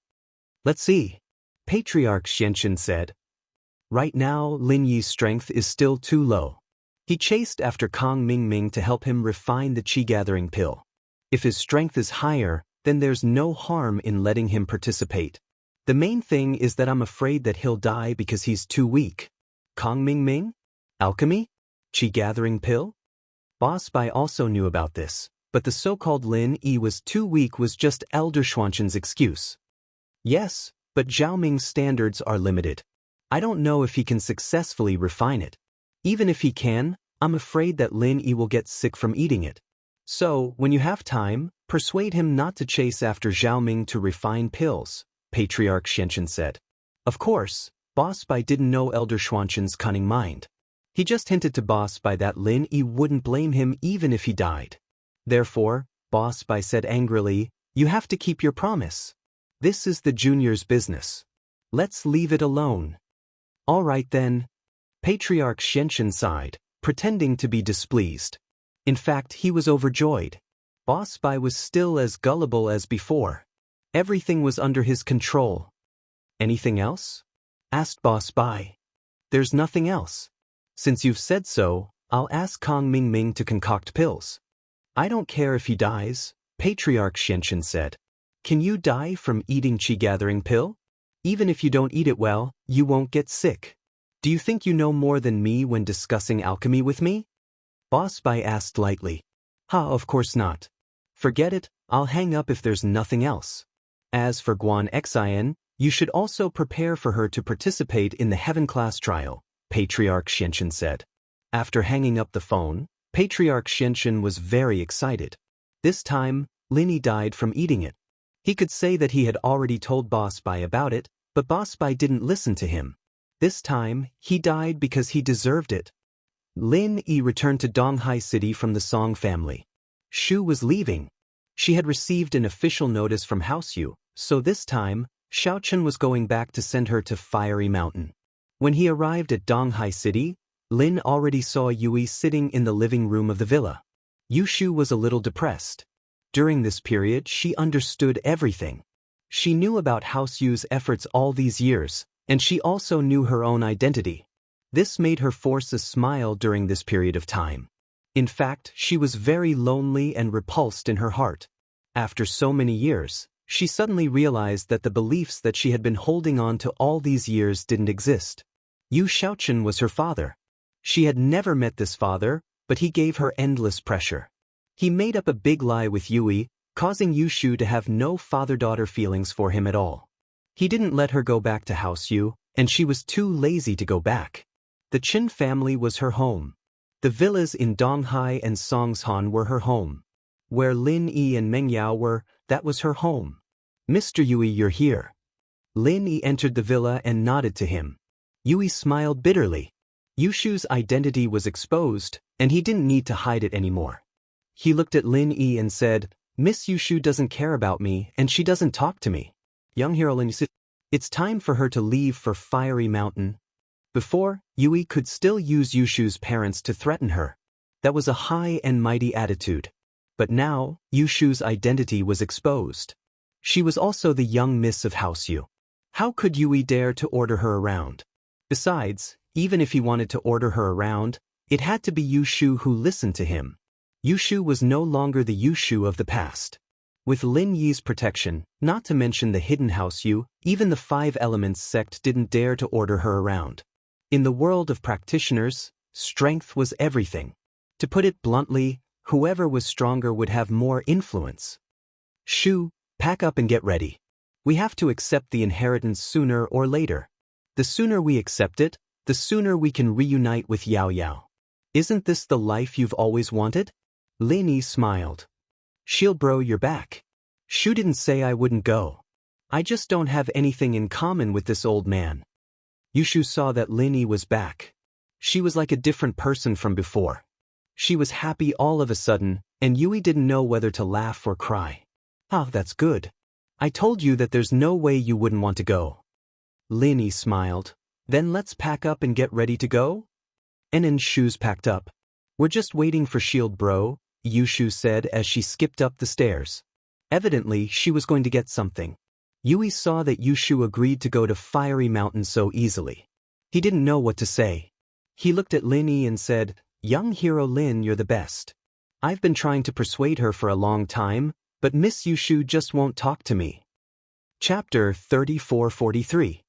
Let's see. Patriarch Shenshin said. Right now, Lin Yi's strength is still too low. He chased after Kong Mingming to help him refine the qi-gathering pill. If his strength is higher, then there's no harm in letting him participate. The main thing is that I'm afraid that he'll die because he's too weak. Kong Mingming? Alchemy? Qi-gathering pill? Boss Bai also knew about this, but the so-called Lin Yi was too weak was just Elder Xuanshin's excuse. Yes, but Zhao Ming's standards are limited. I don't know if he can successfully refine it. Even if he can, I'm afraid that Lin Yi will get sick from eating it. So, when you have time, persuade him not to chase after Zhao Ming to refine pills, Patriarch Shenshin said. Of course, Boss Bai didn't know Elder Xuanshin's cunning mind. He just hinted to Boss Bai that Lin Yi wouldn't blame him even if he died. Therefore, Boss Bai said angrily, you have to keep your promise. This is the junior's business. Let's leave it alone. All right then. Patriarch Shenshin sighed, pretending to be displeased. In fact, he was overjoyed. Boss Bai was still as gullible as before. Everything was under his control. Anything else? Asked Boss Bai. There's nothing else. Since you've said so, I'll ask Kong Mingming to concoct pills. I don't care if he dies, Patriarch Shenshin said. Can you die from eating qi-gathering pill? Even if you don't eat it well, you won't get sick. Do you think you know more than me when discussing alchemy with me? Boss Bai asked lightly. Of course not. Forget it, I'll hang up if there's nothing else. As for Guan Xian, you should also prepare for her to participate in the heaven class trial, Patriarch Shenshin said. After hanging up the phone, Patriarch Shenshin was very excited. This time, Lin Yi died from eating it. He could say that he had already told Boss Bai about it, but Boss Bai didn't listen to him. This time, he died because he deserved it. Lin Yi returned to Donghai City from the Song family. Shu was leaving. She had received an official notice from House Yu, so this time, Xiaochen was going back to send her to Fiery Mountain. When he arrived at Donghai City, Lin already saw Yui sitting in the living room of the villa. Yushu was a little depressed. During this period, she understood everything. She knew about House Yu's efforts all these years, and she also knew her own identity. This made her force a smile during this period of time. In fact, she was very lonely and repulsed in her heart. After so many years, she suddenly realized that the beliefs that she had been holding on to all these years didn't exist. Yu Xiaochen was her father. She had never met this father, but he gave her endless pressure. He made up a big lie with Yui, causing Yushu to have no father-daughter feelings for him at all. He didn't let her go back to House Yu, and she was too lazy to go back. The Qin family was her home. The villas in Donghai and Songshan were her home. Where Lin Yi and Meng Yao were, that was her home. Mr. Yui, you're here. Lin Yi entered the villa and nodded to him. Yui smiled bitterly. Yushu's identity was exposed, and he didn't need to hide it anymore. He looked at Lin Yi and said, Miss Yushu doesn't care about me and she doesn't talk to me. Young hero Lin Yi, it's time for her to leave for Fiery Mountain. Before, Yui could still use Yushu's parents to threaten her. That was a high and mighty attitude. But now, Yushu's identity was exposed. She was also the young miss of House Yu. How could Yui dare to order her around? Besides, even if he wanted to order her around, It had to be Yushu who listened to him. Yushu was no longer the Yushu of the past. With Lin Yi's protection, not to mention the hidden house Yu, even the Five Elements sect didn't dare to order her around. In the world of practitioners, strength was everything. To put it bluntly, whoever was stronger would have more influence. Shu, pack up and get ready. We have to accept the inheritance sooner or later. The sooner we accept it, the sooner we can reunite with Yao Yao. Isn't this the life you've always wanted? Lin Yi smiled. Shield bro, you're back. Shu didn't say I wouldn't go. I just don't have anything in common with this old man. Yushu saw that Lin Yi was back. She was like a different person from before. She was happy all of a sudden, and Yui didn't know whether to laugh or cry. Ah, that's good. I told you that there's no way you wouldn't want to go. Lin Yi smiled. Then let's pack up and get ready to go? And Shu's packed up. We're just waiting for Shield bro, Yushu said as she skipped up the stairs. Evidently, she was going to get something. Yui saw that Yushu agreed to go to Fiery Mountain so easily. He didn't know what to say. He looked at Lin Yi and said, Young hero Lin, you're the best. I've been trying to persuade her for a long time, but Miss Yushu just won't talk to me. Chapter 34-43.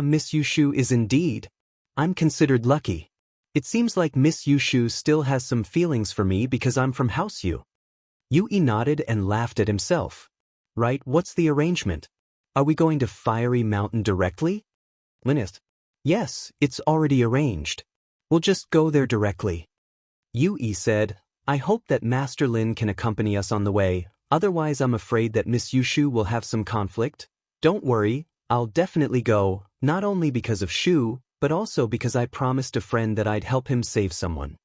Miss Yushu is indeed. I'm considered lucky. It seems like Miss Yushu still has some feelings for me because I'm from House Yu. Yui nodded and laughed at himself. Right, what's the arrangement? Are we going to Fiery Mountain directly? Linus. Yes, it's already arranged. We'll just go there directly. Yui said, I hope that Master Lin can accompany us on the way, otherwise I'm afraid that Miss Yushu will have some conflict. Don't worry, I'll definitely go, not only because of Shu, but also because I promised a friend that I'd help him save someone.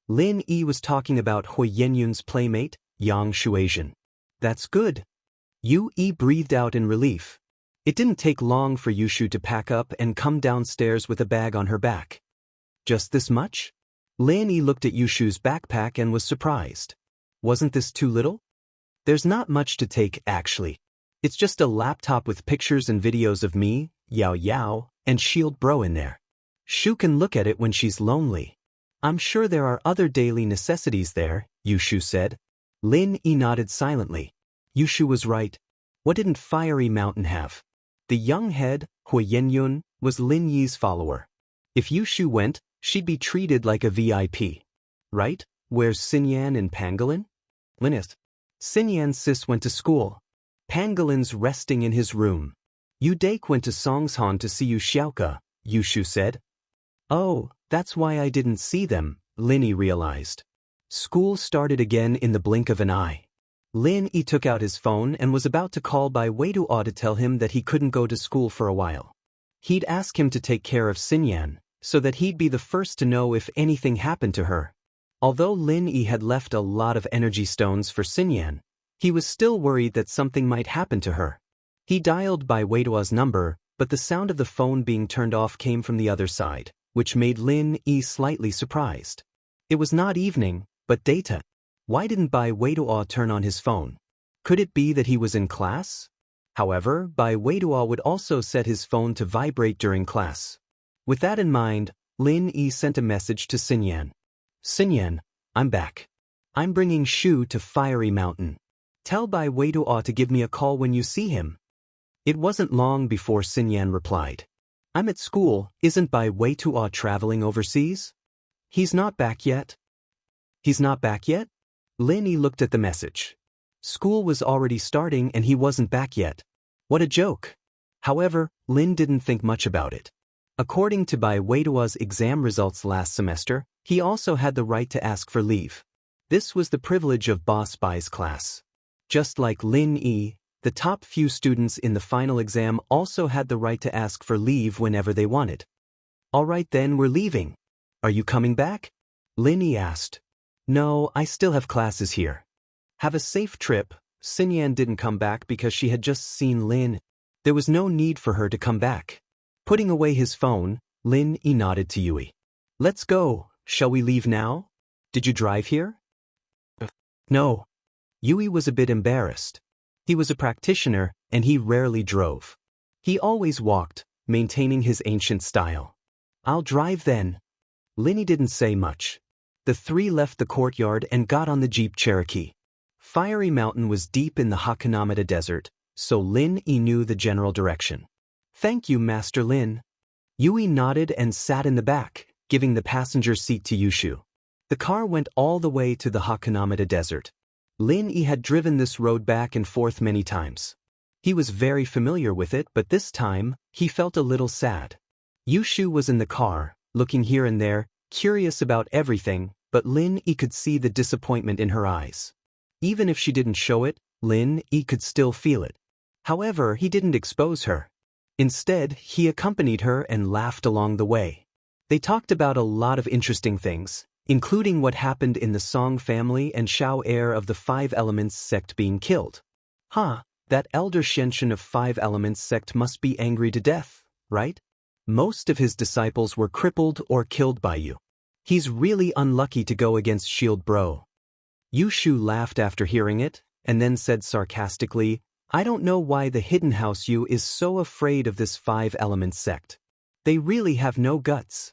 Lin Yi was talking about Hui Yenyun's playmate, Yang Shuaisian. That's good. Yui breathed out in relief. It didn't take long for Yushu to pack up and come downstairs with a bag on her back. Just this much? Lin Yi looked at Yushu's backpack and was surprised. Wasn't this too little? There's not much to take, actually. It's just a laptop with pictures and videos of me, Yao Yao, and Shield bro in there. Shu can look at it when she's lonely. I'm sure there are other daily necessities there, Yushu said. Lin Yi nodded silently. Yushu was right. What didn't Fiery Mountain have? The young head, Hui Yenyun, was Lin Yi's follower. If Yushu went, she'd be treated like a VIP. Right? Where's Xinyan and Pangolin? Linus. Xinyan's sis went to school. Pangolin's resting in his room. Yu Dake went to Songshan to see Yu Xiaoka, Yushu said. Oh, that's why I didn't see them, Lin Yi realized. School started again in the blink of an eye. Lin Yi took out his phone and was about to call Bai Weiduo to tell him that he couldn't go to school for a while. He'd ask him to take care of Xinyan, so that he'd be the first to know if anything happened to her. Although Lin Yi had left a lot of energy stones for Xinyan, he was still worried that something might happen to her. He dialed Bai Weiduo's number, but the sound of the phone being turned off came from the other side, which made Lin Yi slightly surprised. It was not evening, but daytime. Why didn't Bai Weiduo turn on his phone? Could it be that he was in class? However, Bai Weiduo would also set his phone to vibrate during class. With that in mind, Lin Yi sent a message to Xinyan. Xinyan, I'm back. I'm bringing Shu to Fiery Mountain. Tell Bai Weiduo to give me a call when you see him. It wasn't long before Xinyan replied. I'm at school, isn't Bai Weiduo traveling overseas? He's not back yet. He's not back yet? Lin Yi looked at the message. School was already starting and he wasn't back yet. What a joke. However, Lin didn't think much about it. According to Bai Weiduo's exam results last semester, he also had the right to ask for leave. This was the privilege of Boss Bai's class. Just like Lin Yi, the top few students in the final exam also had the right to ask for leave whenever they wanted. All right then, we're leaving. Are you coming back? Lin Yi asked. No, I still have classes here. Have a safe trip. Xinyan didn't come back because she had just seen Lin. There was no need for her to come back. Putting away his phone, Lin Yi nodded to Yui. Let's go. Shall we leave now? Did you drive here? No. Yui was a bit embarrassed. He was a practitioner, and he rarely drove. He always walked, maintaining his ancient style. I'll drive then. Linny didn't say much. The three left the courtyard and got on the Jeep Cherokee. Fiery Mountain was deep in the Hakanamata Desert, so Lin-E knew the general direction. "Thank you, Master Lin." Yui nodded and sat in the back, giving the passenger seat to Yushu. The car went all the way to the Hakanamata Desert. Lin-E had driven this road back and forth many times. He was very familiar with it, but this time, he felt a little sad. Yushu was in the car, looking here and there, curious about everything, but Lin-E could see the disappointment in her eyes. Even if she didn't show it, Lin-E could still feel it. However, he didn't expose her. Instead, he accompanied her and laughed along the way. They talked about a lot of interesting things, including what happened in the Song family and Shao heir of the Five Elements sect being killed. That elder Shenshin of Five Elements sect must be angry to death, right? Most of his disciples were crippled or killed by you. He's really unlucky to go against Shield Bro. Yushu laughed after hearing it, and then said sarcastically, "I don't know why the Hidden House U is so afraid of this Five Elements sect. They really have no guts."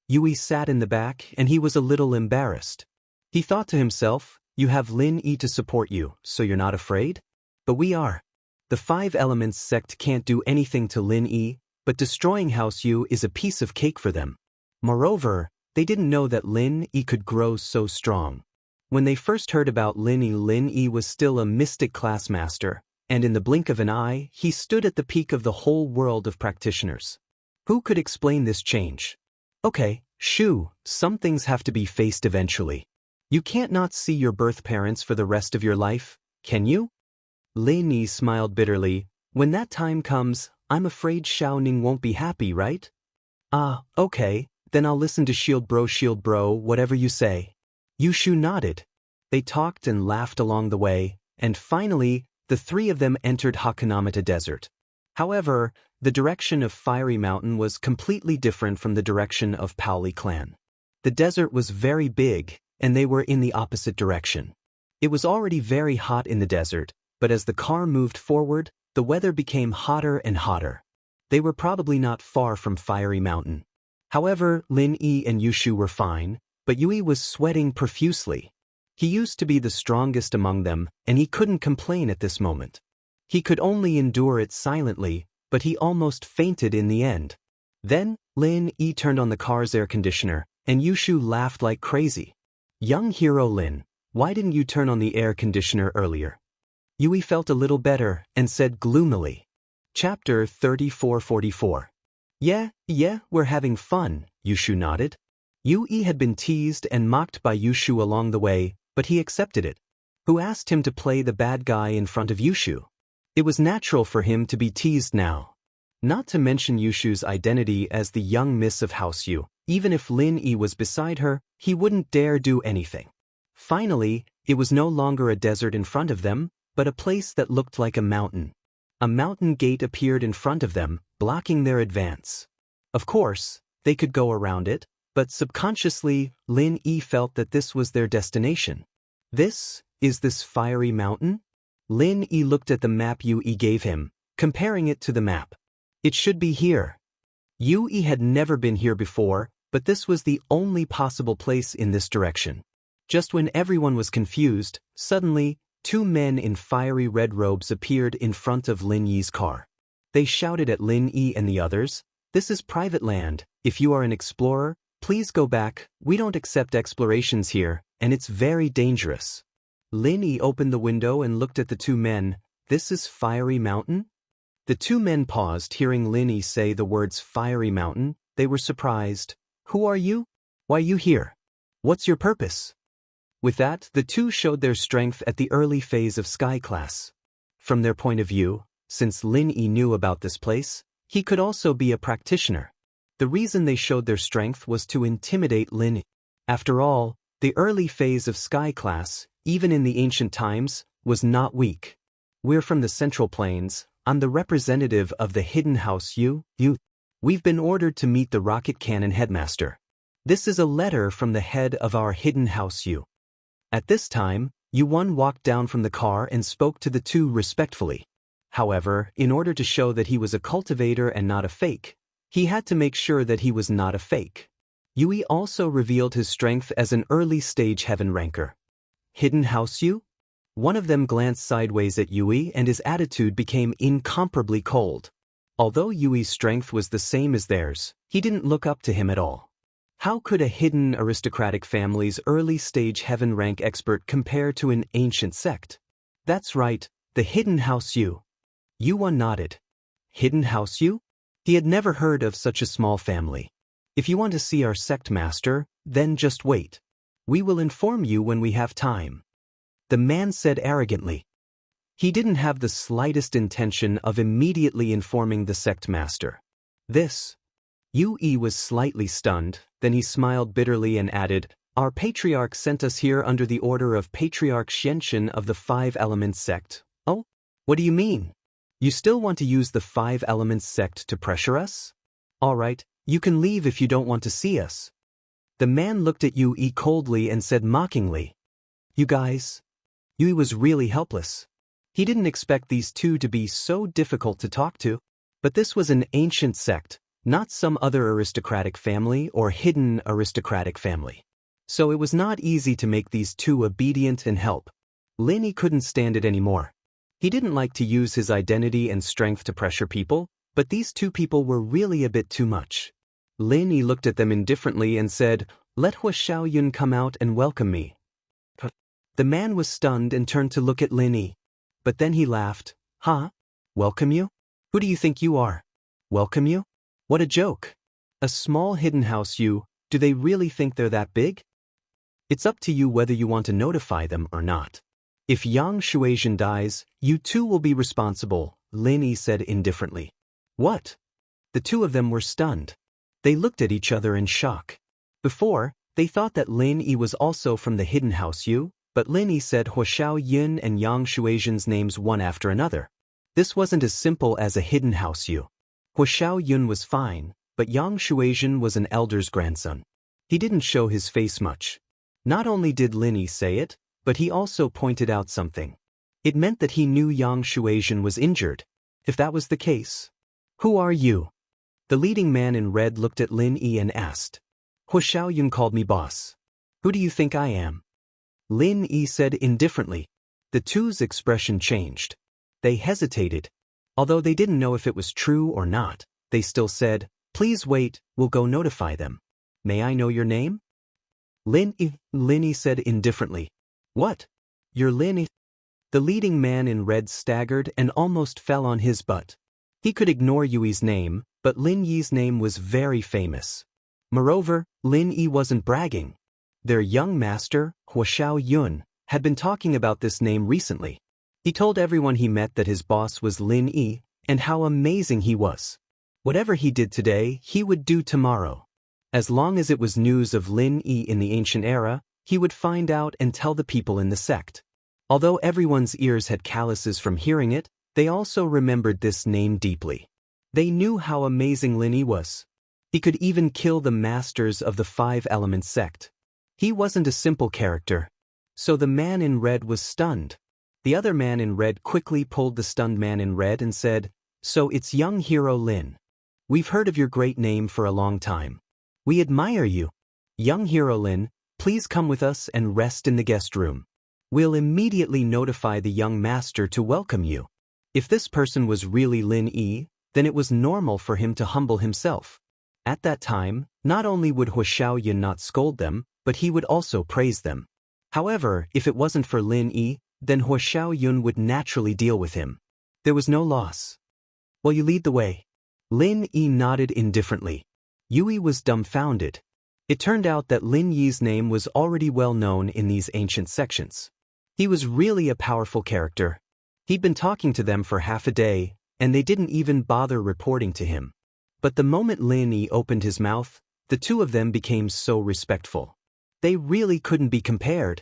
Yui sat in the back and he was a little embarrassed. He thought to himself, "You have Lin-E to support you, so you're not afraid? But we are. The Five Elements sect can't do anything to Lin-E, but destroying House U is a piece of cake for them." Moreover, they didn't know that Lin-E could grow so strong. When they first heard about Lin-E was still a mystic class master, and in the blink of an eye, he stood at the peak of the whole world of practitioners. Who could explain this change? Okay, Shu, some things have to be faced eventually. You can't not see your birth parents for the rest of your life, can you? Lin-E smiled bitterly. "When that time comes, I'm afraid Shao Ning won't be happy, right?" Okay, then I'll listen to Shield Bro, whatever you say." Yushu nodded. They talked and laughed along the way, and finally, the three of them entered Hakanamata Desert. However, the direction of Fiery Mountain was completely different from the direction of Paoli Clan. The desert was very big, and they were in the opposite direction. It was already very hot in the desert, but as the car moved forward, the weather became hotter and hotter. They were probably not far from Fiery Mountain. However, Lin-E and Yushu were fine, but Yui was sweating profusely. He used to be the strongest among them, and he couldn't complain at this moment. He could only endure it silently, but he almost fainted in the end. Then, Lin-E turned on the car's air conditioner, and Yushu laughed like crazy. "Young hero Lin, why didn't you turn on the air conditioner earlier?" Yui felt a little better and said gloomily. Chapter 3444. Yeah, we're having fun," Yushu nodded. Yui had been teased and mocked by Yushu along the way, but he accepted it. Who asked him to play the bad guy in front of Yushu? It was natural for him to be teased now. Not to mention Yushu's identity as the young miss of House U. Even if Lin-E was beside her, he wouldn't dare do anything. Finally, it was no longer a desert in front of them, but a place that looked like a mountain. A mountain gate appeared in front of them, blocking their advance. Of course, they could go around it, but subconsciously, Lin-E felt that this was their destination. This Fiery Mountain? Lin-E looked at the map Yui gave him, comparing it to the map. It should be here. Yui had never been here before, but this was the only possible place in this direction. Just when everyone was confused, suddenly, two men in fiery red robes appeared in front of Lin-Yi's car. They shouted at Lin-E and the others, "This is private land. If you are an explorer, please go back. We don't accept explorations here, and it's very dangerous." Lin-E opened the window and looked at the two men. "This is Fiery Mountain?" The two men paused, hearing Lin-E say the words Fiery Mountain. They were surprised. "Who are you? Why are you here? What's your purpose?" With that, the two showed their strength at the early phase of Sky Class. From their point of view, since Lin-E knew about this place, he could also be a practitioner. The reason they showed their strength was to intimidate Lin-E. After all, the early phase of Sky Class, even in the ancient times, was not weak. "We're from the Central Plains. I'm the representative of the Hidden House U. We've been ordered to meet the Rocket Cannon Headmaster. This is a letter from the head of our Hidden House U." At this time, Yu-Won walked down from the car and spoke to the two respectfully. However, in order to show that he was a cultivator and not a fake, he had to make sure that he was not a fake. Yui also revealed his strength as an early-stage heaven ranker. Hidden House Yu? One of them glanced sideways at Yui and his attitude became incomparably cold. Although Yui's strength was the same as theirs, he didn't look up to him at all. How could a hidden aristocratic family's early-stage heaven rank expert compare to an ancient sect? That's right, the Hidden House Yu. Yuan nodded. Hidden House Yu? He had never heard of such a small family. If you want to see our sect master, then just wait. We will inform you when we have time. The man said arrogantly. He didn't have the slightest intention of immediately informing the sect master. Yui was slightly stunned, then he smiled bitterly and added, Our patriarch sent us here under the order of Patriarch Xianxian of the Five Elements sect. Oh? What do you mean? You still want to use the Five Elements sect to pressure us? All right, you can leave if you don't want to see us. The man looked at Yui coldly and said mockingly. You guys? Yui was really helpless. He didn't expect these two to be so difficult to talk to. But this was an ancient sect, not some other aristocratic family or hidden aristocratic family. So it was not easy to make these two obedient and help. Lin couldn't stand it anymore. He didn't like to use his identity and strength to pressure people, but these two people were really a bit too much. Lin looked at them indifferently and said, Let Hua Xiaoyun come out and welcome me. The man was stunned and turned to look at Lin. But then he laughed. Huh? Welcome you? Who do you think you are? Welcome you? What a joke. A small hidden house you, do they really think they're that big? It's up to you whether you want to notify them or not. If Yang Shuaizhen dies, you too will be responsible, Lin said indifferently. What? The two of them were stunned. They looked at each other in shock. Before, they thought that Lin was also from the hidden house you, but Lin said Hua Xiaoyun and Yang Shuaizhen's names one after another. This wasn't as simple as a hidden house you. Hua Xiaoyun was fine, but Yang Shuaizhen was an elder's grandson. He didn't show his face much. Not only did Lin say it, but he also pointed out something. It meant that he knew Yang Shuaizhen was injured. If that was the case. Who are you? The leading man in red looked at Lin and asked. Hua Xiaoyun called me boss. Who do you think I am? Lin said indifferently. The two's expression changed. They hesitated. Although they didn't know if it was true or not, they still said, Please wait, we'll go notify them. May I know your name? Lin said indifferently. What? You're Lin? The leading man in red staggered and almost fell on his butt. He could ignore Yui's name, but Lin Yi's name was very famous. Moreover, Lin wasn't bragging. Their young master, Hua Xiaoyun, had been talking about this name recently. He told everyone he met that his boss was Lin and how amazing he was. Whatever he did today, he would do tomorrow. As long as it was news of Lin in the ancient era, he would find out and tell the people in the sect. Although everyone's ears had calluses from hearing it, they also remembered this name deeply. They knew how amazing Lin was. He could even kill the masters of the Five Elements sect. He wasn't a simple character. So the man in red was stunned. The other man in red quickly pulled the stunned man in red and said, So it's young hero Lin. We've heard of your great name for a long time. We admire you. Young hero Lin, please come with us and rest in the guest room. We'll immediately notify the young master to welcome you. If this person was really Lin then it was normal for him to humble himself. At that time, not only would Hua Xiaoyun not scold them, but he would also praise them. However, if it wasn't for Lin then Hua Xiaoyun would naturally deal with him. There was no loss. Will you lead the way? Lin nodded indifferently. Yui was dumbfounded. It turned out that Lin Yi's name was already well known in these ancient sections. He was really a powerful character. He'd been talking to them for half a day, and they didn't even bother reporting to him. But the moment Lin opened his mouth, the two of them became so respectful. They really couldn't be compared.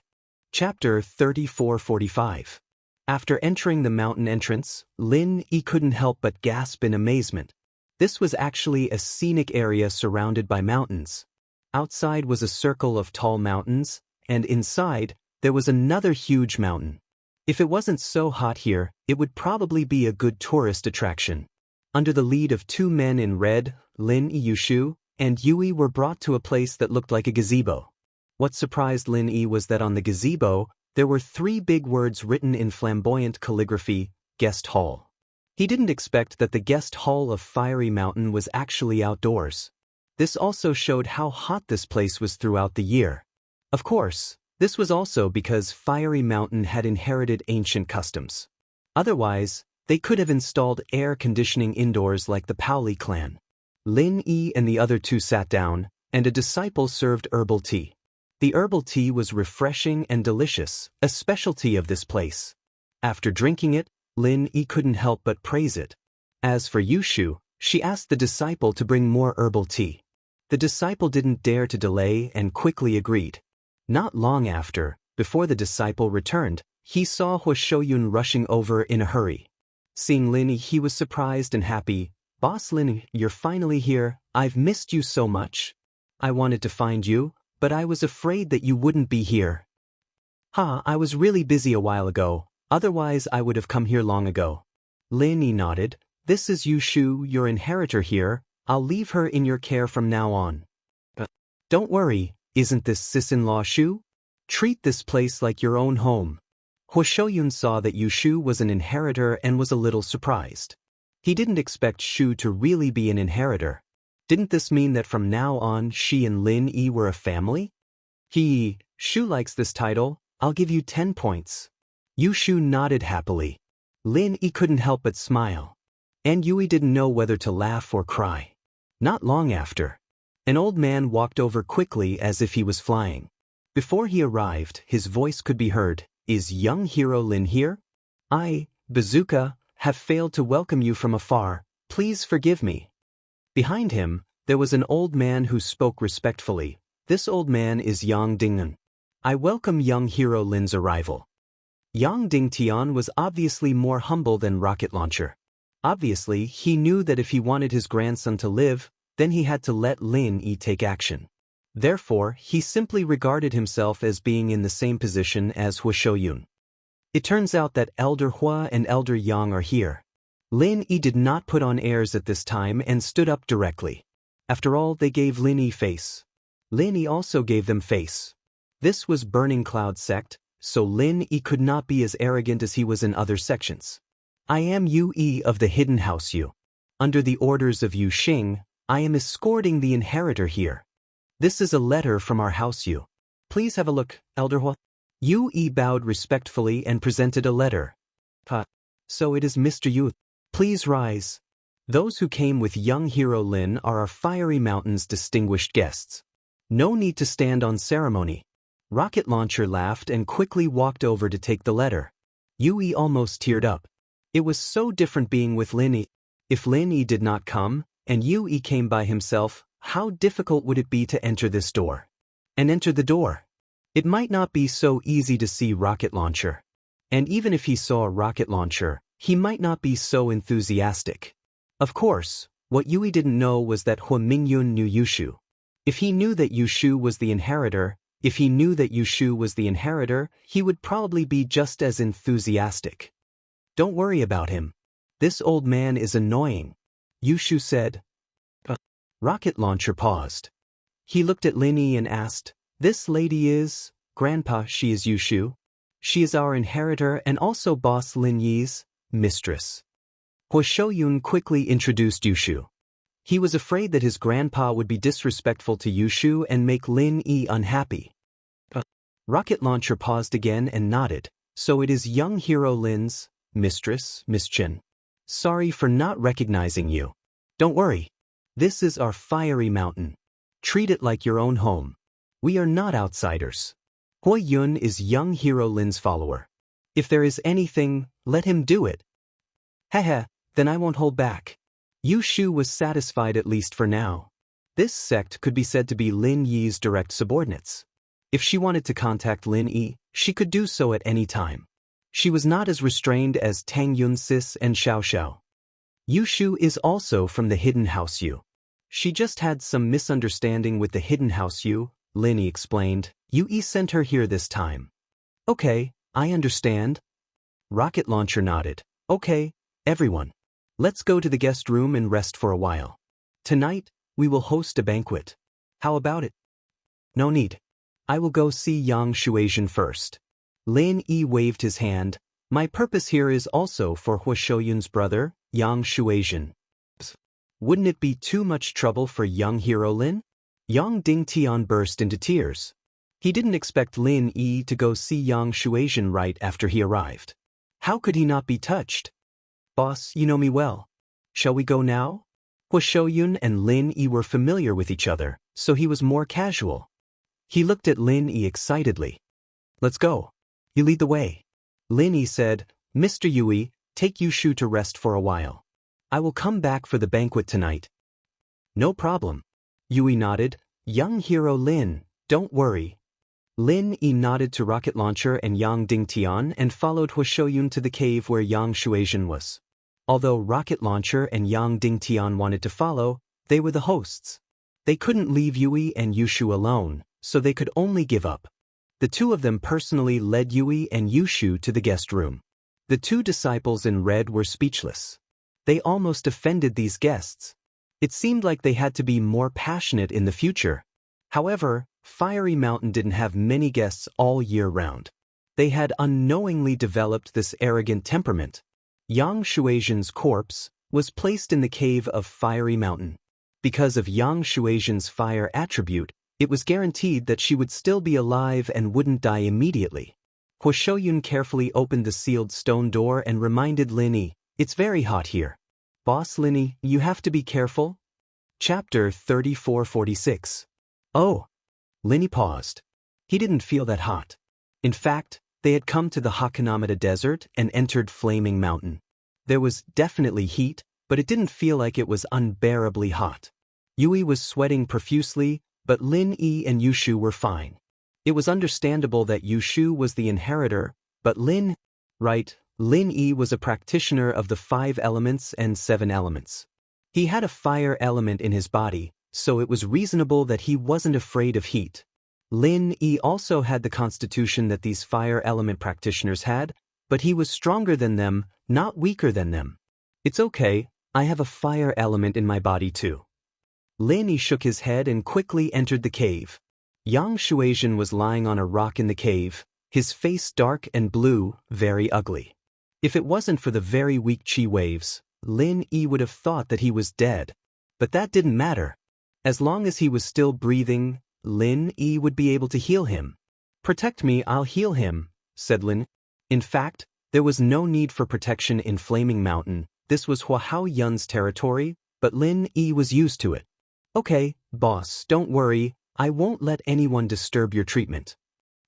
Chapter 34:45. After entering the mountain entrance, Lin couldn't help but gasp in amazement. This was actually a scenic area surrounded by mountains. Outside was a circle of tall mountains, and inside, there was another huge mountain. If it wasn't so hot here, it would probably be a good tourist attraction. Under the lead of two men in red, Lin Yushu, and Yui were brought to a place that looked like a gazebo. What surprised Lin Yi was that on the gazebo, there were 3 big words written in flamboyant calligraphy, Guest Hall. He didn't expect that the guest hall of Fiery Mountain was actually outdoors. This also showed how hot this place was throughout the year. Of course, this was also because Fiery Mountain had inherited ancient customs. Otherwise, they could have installed air conditioning indoors like the Paoli clan. Lin Yi and the other 2 sat down, and a disciple served herbal tea. The herbal tea was refreshing and delicious, a specialty of this place. After drinking it, Lin Yi couldn't help but praise it. As for Yushu, she asked the disciple to bring more herbal tea. The disciple didn't dare to delay and quickly agreed. Not long after, before the disciple returned, he saw Hua Shouyun rushing over in a hurry. Seeing Lin Yi, he was surprised and happy. "Boss Lin, you're finally here. I've missed you so much. I wanted to find you, but I was afraid that you wouldn't be here." I was really busy a while ago, otherwise I would have come here long ago." Lin Yi nodded. "This is Yushu, your inheritor here. I'll leave her in your care from now on." "Don't worry, isn't this sis-in-law Shu? Treat this place like your own home." Hua Shouyun saw that Yushu was an inheritor and was a little surprised. He didn't expect Shu to really be an inheritor. Didn't this mean that from now on she and Lin Yi were a family? Shu likes this title. I'll give you 10 points. Yushu nodded happily. Lin Yi couldn't help but smile. And Yui didn't know whether to laugh or cry. Not long after, an old man walked over quickly as if he was flying. Before he arrived, his voice could be heard. "Is young hero Lin here? I, Bazooka, have failed to welcome you from afar. Please forgive me." Behind him, there was an old man who spoke respectfully. "This old man is Yang Dingnan. I welcome young hero Lin's arrival." Yang Dingtian was obviously more humble than Rocket Launcher. Obviously, he knew that if he wanted his grandson to live, then he had to let Lin Yi take action. Therefore, he simply regarded himself as being in the same position as Hua Shouyun. It turns out that Elder Hua and Elder Yang are here. Lin Yi did not put on airs at this time and stood up directly. After all, they gave Lin Yi face. Lin Yi also gave them face. This was Burning Cloud sect, so Lin Yi could not be as arrogant as he was in other sections. "I am Yu Yi of the Hidden House Yu. Under the orders of Yu Xing, I am escorting the inheritor here. This is a letter from our house Yu. Please have a look, Elder Hua." Yu Yi bowed respectfully and presented a letter. "So it is Mr. Yu. Please rise. Those who came with young hero Lin are our Fiery Mountain's distinguished guests. No need to stand on ceremony." Rocket Launcher laughed and quickly walked over to take the letter. Yu Yi almost teared up. It was so different being with Lin Yi. If Lin Yi did not come, and Yu Yi came by himself, how difficult would it be to enter this door? And enter the door. It might not be so easy to see Rocket Launcher. And even if he saw a Rocket Launcher, he might not be so enthusiastic. Of course, what Yui didn't know was that Hua Mingyun knew Yushu. If he knew that Yushu was the inheritor, he would probably be just as enthusiastic. "Don't worry about him. This old man is annoying," Yushu said. Rocket Launcher paused. He looked at Lin Yi and asked, "This lady is, Grandpa, she is Yushu. She is our inheritor and also Boss Lin Yi's mistress." Hua Shouyun quickly introduced Yushu. He was afraid that his grandpa would be disrespectful to Yushu and make Lin Yi unhappy. Rocket Launcher paused again and nodded. "So it is young hero Lin's mistress, Miss Chen. Sorry for not recognizing you. Don't worry. This is our Fiery Mountain. Treat it like your own home. We are not outsiders. Hua Yun is young hero Lin's follower. If there is anything, let him do it." "Heh, then I won't hold back." Yushu was satisfied at least for now. This sect could be said to be Lin Yi's direct subordinates. If she wanted to contact Lin Yi, she could do so at any time. She was not as restrained as Tang Yun Sis and Xiao Xiao. Yushu is also from the Hidden House Yu. She just had some misunderstanding with the Hidden House Yu, Lin Yi explained. Yu sent her here this time. "Okay, I understand." Rocket Launcher nodded. "Okay, everyone. Let's go to the guest room and rest for a while. Tonight, we will host a banquet. How about it? No need. I will go see Yang Shuaizhen first. Lin Yi waved his hand. My purpose here is also for Hua Shouyun's brother, Yang Shuaizhen. Wouldn't it be too much trouble for young hero Lin? Yang Dingtian burst into tears. He didn't expect Lin Yi to go see Yang Shuaizhen right after he arrived. How could he not be touched? Boss, you know me well. Shall we go now? Hua Shouyun and Lin Yi were familiar with each other, so he was more casual. He looked at Lin Yi excitedly. Let's go. You lead the way. Lin Yi said, Mr. Yui, take Yushu to rest for a while. I will come back for the banquet tonight. No problem. Yui nodded. Young hero Lin, don't worry. Lin Yi nodded to Rocket Launcher and Yang Dingtian and followed Hua Shouyun to the cave where Yang Shuaizhen was. Although Rocket Launcher and Yang Dingtian wanted to follow, they were the hosts. They couldn't leave Yui and Yushu alone, so they could only give up. The two of them personally led Yui and Yushu to the guest room. The two disciples in red were speechless. They almost offended these guests. It seemed like they had to be more passionate in the future. However, Fiery Mountain didn't have many guests all year round. They had unknowingly developed this arrogant temperament. Yang Shuaizhen's corpse was placed in the cave of Fiery Mountain. Because of Yang Shuaizhen's fire attribute, it was guaranteed that she would still be alive and wouldn't die immediately. Hua Shouyun carefully opened the sealed stone door and reminded Lin Yi, it's very hot here. Boss Lin Yi, you have to be careful. Chapter 3446. Oh. Lin Yi paused. He didn't feel that hot. In fact, they had come to the Hakanamata Desert and entered Flaming Mountain. There was definitely heat, but it didn't feel like it was unbearably hot. Yui was sweating profusely, but Lin Yi and Yushu were fine. It was understandable that Yushu was the inheritor, but Lin Yi was a practitioner of the 5 elements and 7 elements. He had a fire element in his body, so it was reasonable that he wasn't afraid of heat. Lin Yi also had the constitution that these fire element practitioners had, but he was stronger than them, not weaker than them. It's okay, I have a fire element in my body too. Lin Yi shook his head and quickly entered the cave. Yang Shuaizhen was lying on a rock in the cave, his face dark and blue, very ugly. If it wasn't for the very weak chi waves, Lin Yi would have thought that he was dead. But that didn't matter. As long as he was still breathing, Lin Yi would be able to heal him. Protect me, I'll heal him, said Lin. In fact, there was no need for protection in Flaming Mountain. This was Hua Haoyun's territory, but Lin Yi was used to it. Okay, boss, don't worry, I won't let anyone disturb your treatment.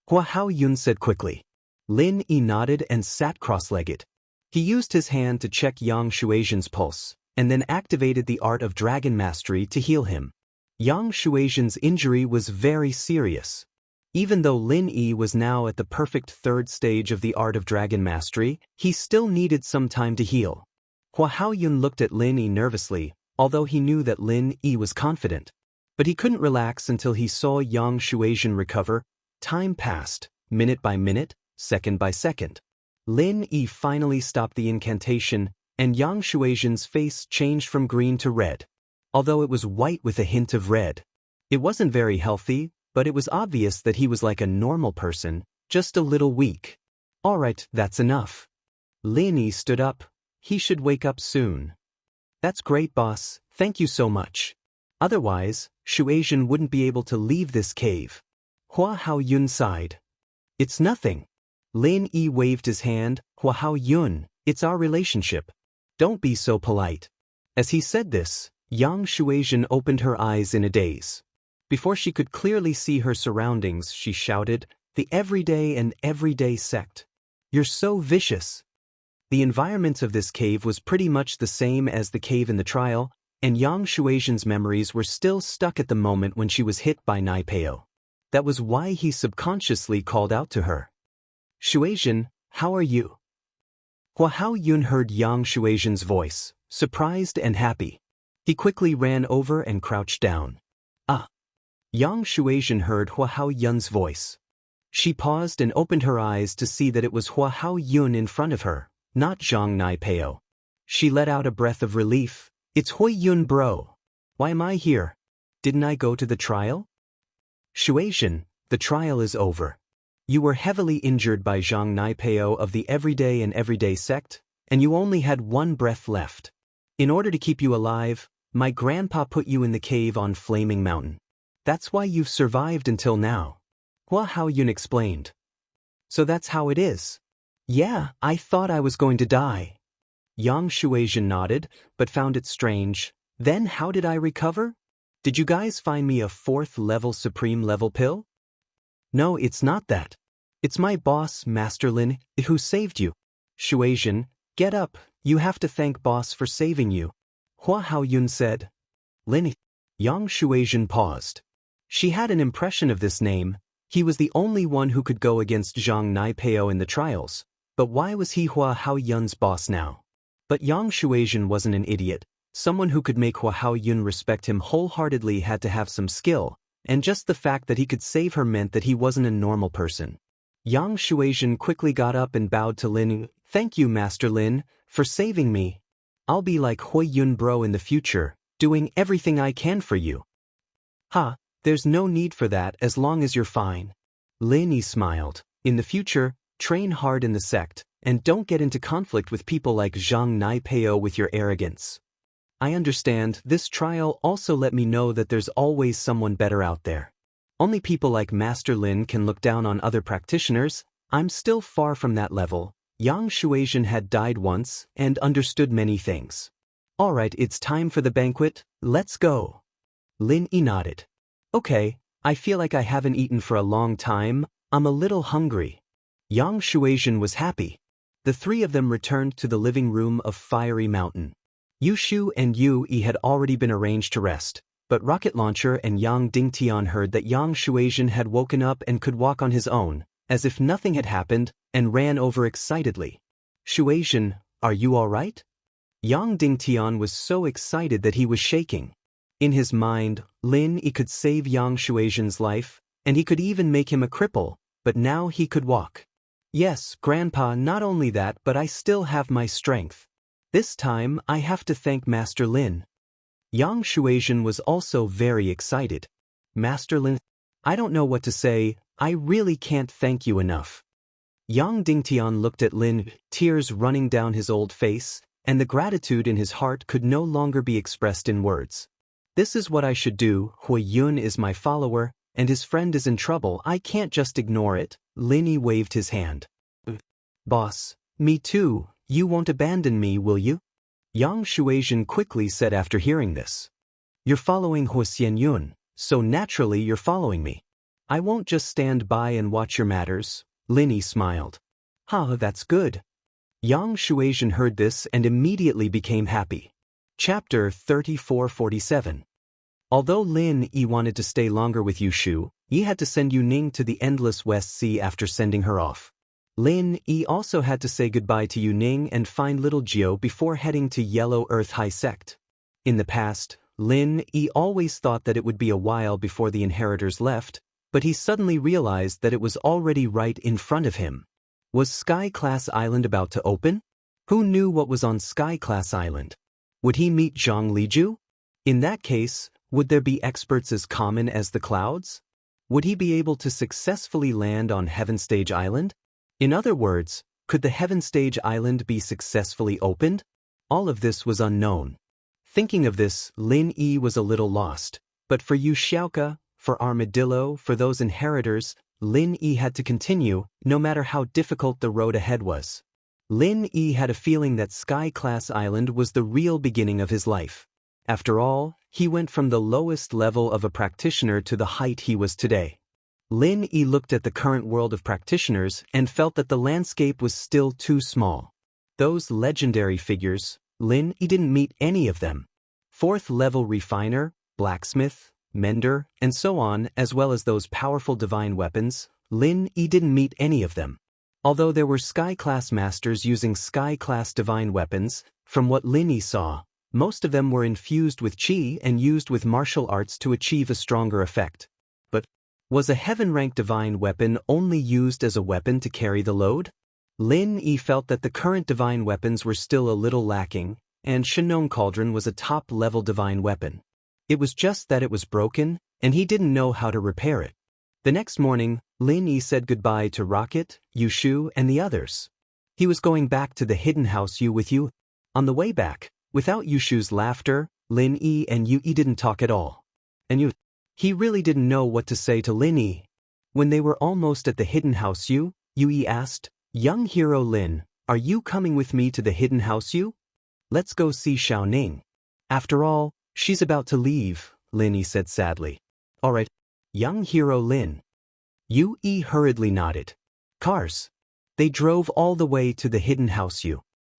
Hua Haoyun said quickly. Lin Yi nodded and sat cross-legged. He used his hand to check Yang Shuaizhen's pulse, and then activated the art of dragon mastery to heal him. Yang Shuaizhen's injury was very serious. Even though Lin Yi was now at the perfect 3rd stage of the art of dragon mastery, he still needed some time to heal. Hua Haoyun looked at Lin Yi nervously, although he knew that Lin Yi was confident. But he couldn't relax until he saw Yang Shuaizhen recover. Time passed, minute by minute, second by second. Lin Yi finally stopped the incantation, and Yang Shuaizhen's face changed from green to red. Although it was white with a hint of red. It wasn't very healthy, but it was obvious that he was like a normal person, just a little weak. Alright, that's enough. Lin Yi stood up. He should wake up soon. That's great, boss, thank you so much. Otherwise, Shuaizhen wouldn't be able to leave this cave. Hua Haoyun sighed. It's nothing. Lin Yi waved his hand. Hua Haoyun, it's our relationship. Don't be so polite. As he said this, Yang Shuaizhen opened her eyes in a daze. Before she could clearly see her surroundings, she shouted, "The everyday and everyday sect. You're so vicious." The environment of this cave was pretty much the same as the cave in the trial, and Yang Shuaizhen's memories were still stuck at the moment when she was hit by Naipeo. That was why he subconsciously called out to her. "Shuaizhen, how are you?" Hua Haoyun heard Yang Shuaizhen's voice, surprised and happy. He quickly ran over and crouched down. Ah! Yang Shuaizhen heard Hua Haoyun's voice. She paused and opened her eyes to see that it was Hua Haoyun in front of her, not Zhang Naipeo. She let out a breath of relief. It's Hui Yun bro. Why am I here? Didn't I go to the trial? Shuaishan, the trial is over. You were heavily injured by Zhang Naipeo of the Everyday sect, and you only had one breath left. In order to keep you alive, my grandpa put you in the cave on Flaming Mountain. That's why you've survived until now. Hua Haoyun explained. So that's how it is. Yeah, I thought I was going to die. Yang Shuaishan nodded, but found it strange. Then how did I recover? Did you guys find me a 4th level supreme level pill? No, it's not that. It's my boss, Master Lin, who saved you. Shuaishan, get up, you have to thank boss for saving you. Hua Haoyun said. Lin. Yang Shuaishan paused. She had an impression of this name. He was the only one who could go against Zhang Naipeo in the trials, but why was he Hua Haoyun's boss now? But Yang Shuaishan wasn't an idiot. Someone who could make Hua Haoyun respect him wholeheartedly had to have some skill, and just the fact that he could save her meant that he wasn't a normal person. Yang Shuaishan quickly got up and bowed to Lin. Thank you, Master Lin, for saving me. I'll be like Haoyun bro in the future, doing everything I can for you. Ha, there's no need for that as long as you're fine. Lin smiled. In the future, train hard in the sect, and don't get into conflict with people like Zhang Naipeo with your arrogance. I understand, this trial also let me know that there's always someone better out there. Only people like Master Lin can look down on other practitioners. I'm still far from that level. Yang Shuaishan had died once and understood many things. Alright, it's time for the banquet, let's go. Lin nodded. Okay, I feel like I haven't eaten for a long time, I'm a little hungry. Yang Shuaishan was happy. The three of them returned to the living room of Fiery Mountain. Yushu and Yu had already been arranged to rest, but Rocket Launcher and Yang Dingtian heard that Yang Shuaishan had woken up and could walk on his own, as if nothing had happened, and ran over excitedly. Shuaishan, are you alright? Yang Dingtian was so excited that he was shaking. In his mind, Lin could save Yang Shuaishan's life, and he could even make him a cripple, but now he could walk. Yes, Grandpa, not only that but I still have my strength. This time I have to thank Master Lin. Yang Shuaishan was also very excited. Master Lin, I don't know what to say, I really can't thank you enough. Yang Dingtian looked at Lin, tears running down his old face, and the gratitude in his heart could no longer be expressed in words. This is what I should do, Haoyun is my follower, and his friend is in trouble, I can't just ignore it. Lin waved his hand. Boss, me too, you won't abandon me, will you? Yang Shuaishan quickly said after hearing this. You're following Hua Xianyun, so naturally you're following me. I won't just stand by and watch your matters. Lin smiled. Ha, that's good. Yang Shuaishan heard this and immediately became happy. Chapter 3447. Although Lin wanted to stay longer with Yushu, he had to send Yuning to the Endless West Sea after sending her off. Lin also had to say goodbye to Yuning and find little Jiao before heading to Yellow Earth High Sect. In the past, Lin always thought that it would be a while before the inheritors left, but he suddenly realized that it was already right in front of him. Was Sky Class Island about to open? Who knew what was on Sky Class Island? Would he meet Zhang Liju? In that case, would there be experts as common as the clouds? Would he be able to successfully land on Heaven Stage Island? In other words, could the Heaven Stage Island be successfully opened? All of this was unknown. Thinking of this, Lin was a little lost. But for Yu Xiaoka, for Armadillo, for those inheritors, Lin had to continue, no matter how difficult the road ahead was. Lin had a feeling that Sky Class Island was the real beginning of his life. After all, he went from the lowest level of a practitioner to the height he was today. Lin looked at the current world of practitioners and felt that the landscape was still too small. Those legendary figures, Lin didn't meet any of them. 4th level refiner, blacksmith, mender, and so on, as well as those powerful divine weapons, Lin didn't meet any of them. Although there were Sky-class masters using Sky-class divine weapons, from what Lin saw, most of them were infused with Qi and used with martial arts to achieve a stronger effect. But was a heaven-ranked divine weapon only used as a weapon to carry the load? Lin felt that the current divine weapons were still a little lacking, and Shenong Cauldron was a top-level divine weapon. It was just that it was broken, and he didn't know how to repair it. The next morning, Lin Yi said goodbye to Rocket, Yushu, and the others. He was going back to the hidden house with you. On the way back, without Yushu's laughter, Lin Yi and Yi didn't talk at all. And he really didn't know what to say to Lin Yi. When they were almost at the hidden house Yi asked, "Young hero Lin, are you coming with me to the hidden house Let's go see Xiao Ning. After all, she's about to leave," Lin Yi said sadly. "All right, young hero Lin." Yi hurriedly nodded. Cars. They drove all the way to the hidden house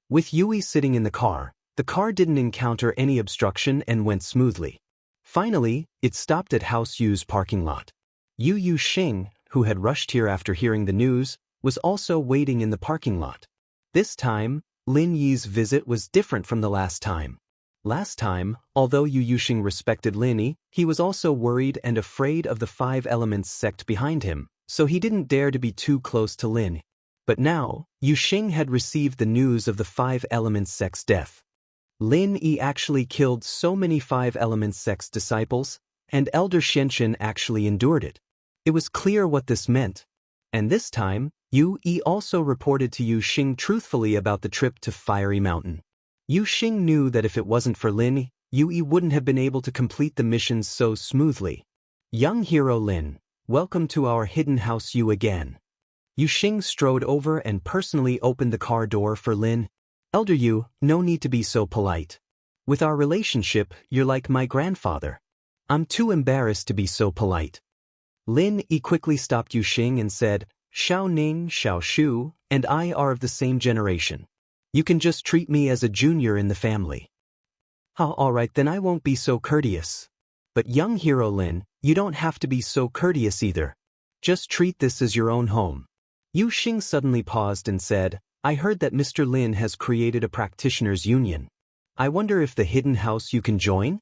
With Yui sitting in the car didn't encounter any obstruction and went smoothly. Finally, it stopped at House Yu's parking lot. Yu Xing, who had rushed here after hearing the news, was also waiting in the parking lot. This time, Lin Yi's visit was different from the last time. Last time, although Yu Xing respected Lin Yi, he was also worried and afraid of the Five Elements sect behind him, so he didn't dare to be too close to Lin. But now, Yu Xing had received the news of the Five Elements sect's death. Lin Yi actually killed so many Five Elements sect's disciples, and Elder Xianxin actually endured it. It was clear what this meant. And this time, Yu Yi also reported to Yu Xing truthfully about the trip to Fiery Mountain. Yu Xing knew that if it wasn't for Lin, Yu Yi wouldn't have been able to complete the missions so smoothly. "Young hero Lin, welcome to our hidden house again." Yu Xing strode over and personally opened the car door for Lin. "Elder Yu, no need to be so polite. With our relationship, you're like my grandfather. I'm too embarrassed to be so polite." Lin Yi quickly stopped Yu Xing and said, "Xiao Ning, Xiao Shu, and I are of the same generation. You can just treat me as a junior in the family." "Oh, all right, then I won't be so courteous. But young hero Lin, you don't have to be so courteous either. Just treat this as your own home." Yu Xing suddenly paused and said, "I heard that Mr. Lin has created a practitioners' union. I wonder if the hidden house you can join?"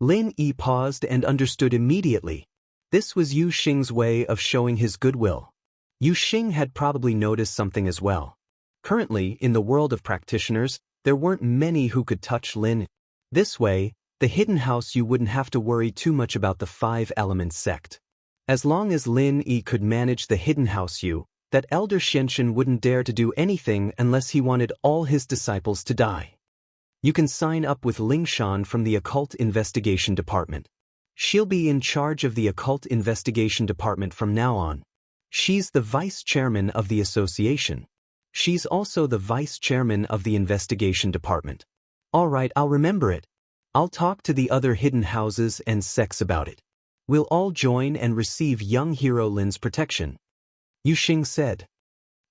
Lin Yi paused and understood immediately. This was Yu Xing's way of showing his goodwill. Yu Xing had probably noticed something as well. Currently, in the world of practitioners, there weren't many who could touch Lin. This way, the hidden house wouldn't have to worry too much about the Five Elements sect. As long as Lin Yi could manage the hidden house that Elder Xianxin wouldn't dare to do anything unless he wanted all his disciples to die. "You can sign up with Ling Shan from the Occult Investigation Department. She'll be in charge of the Occult Investigation Department from now on. She's the vice chairman of the association. She's also the vice chairman of the investigation department." "All right, I'll remember it. I'll talk to the other hidden houses and sects about it. We'll all join and receive young hero Lin's protection," Yu Xing said.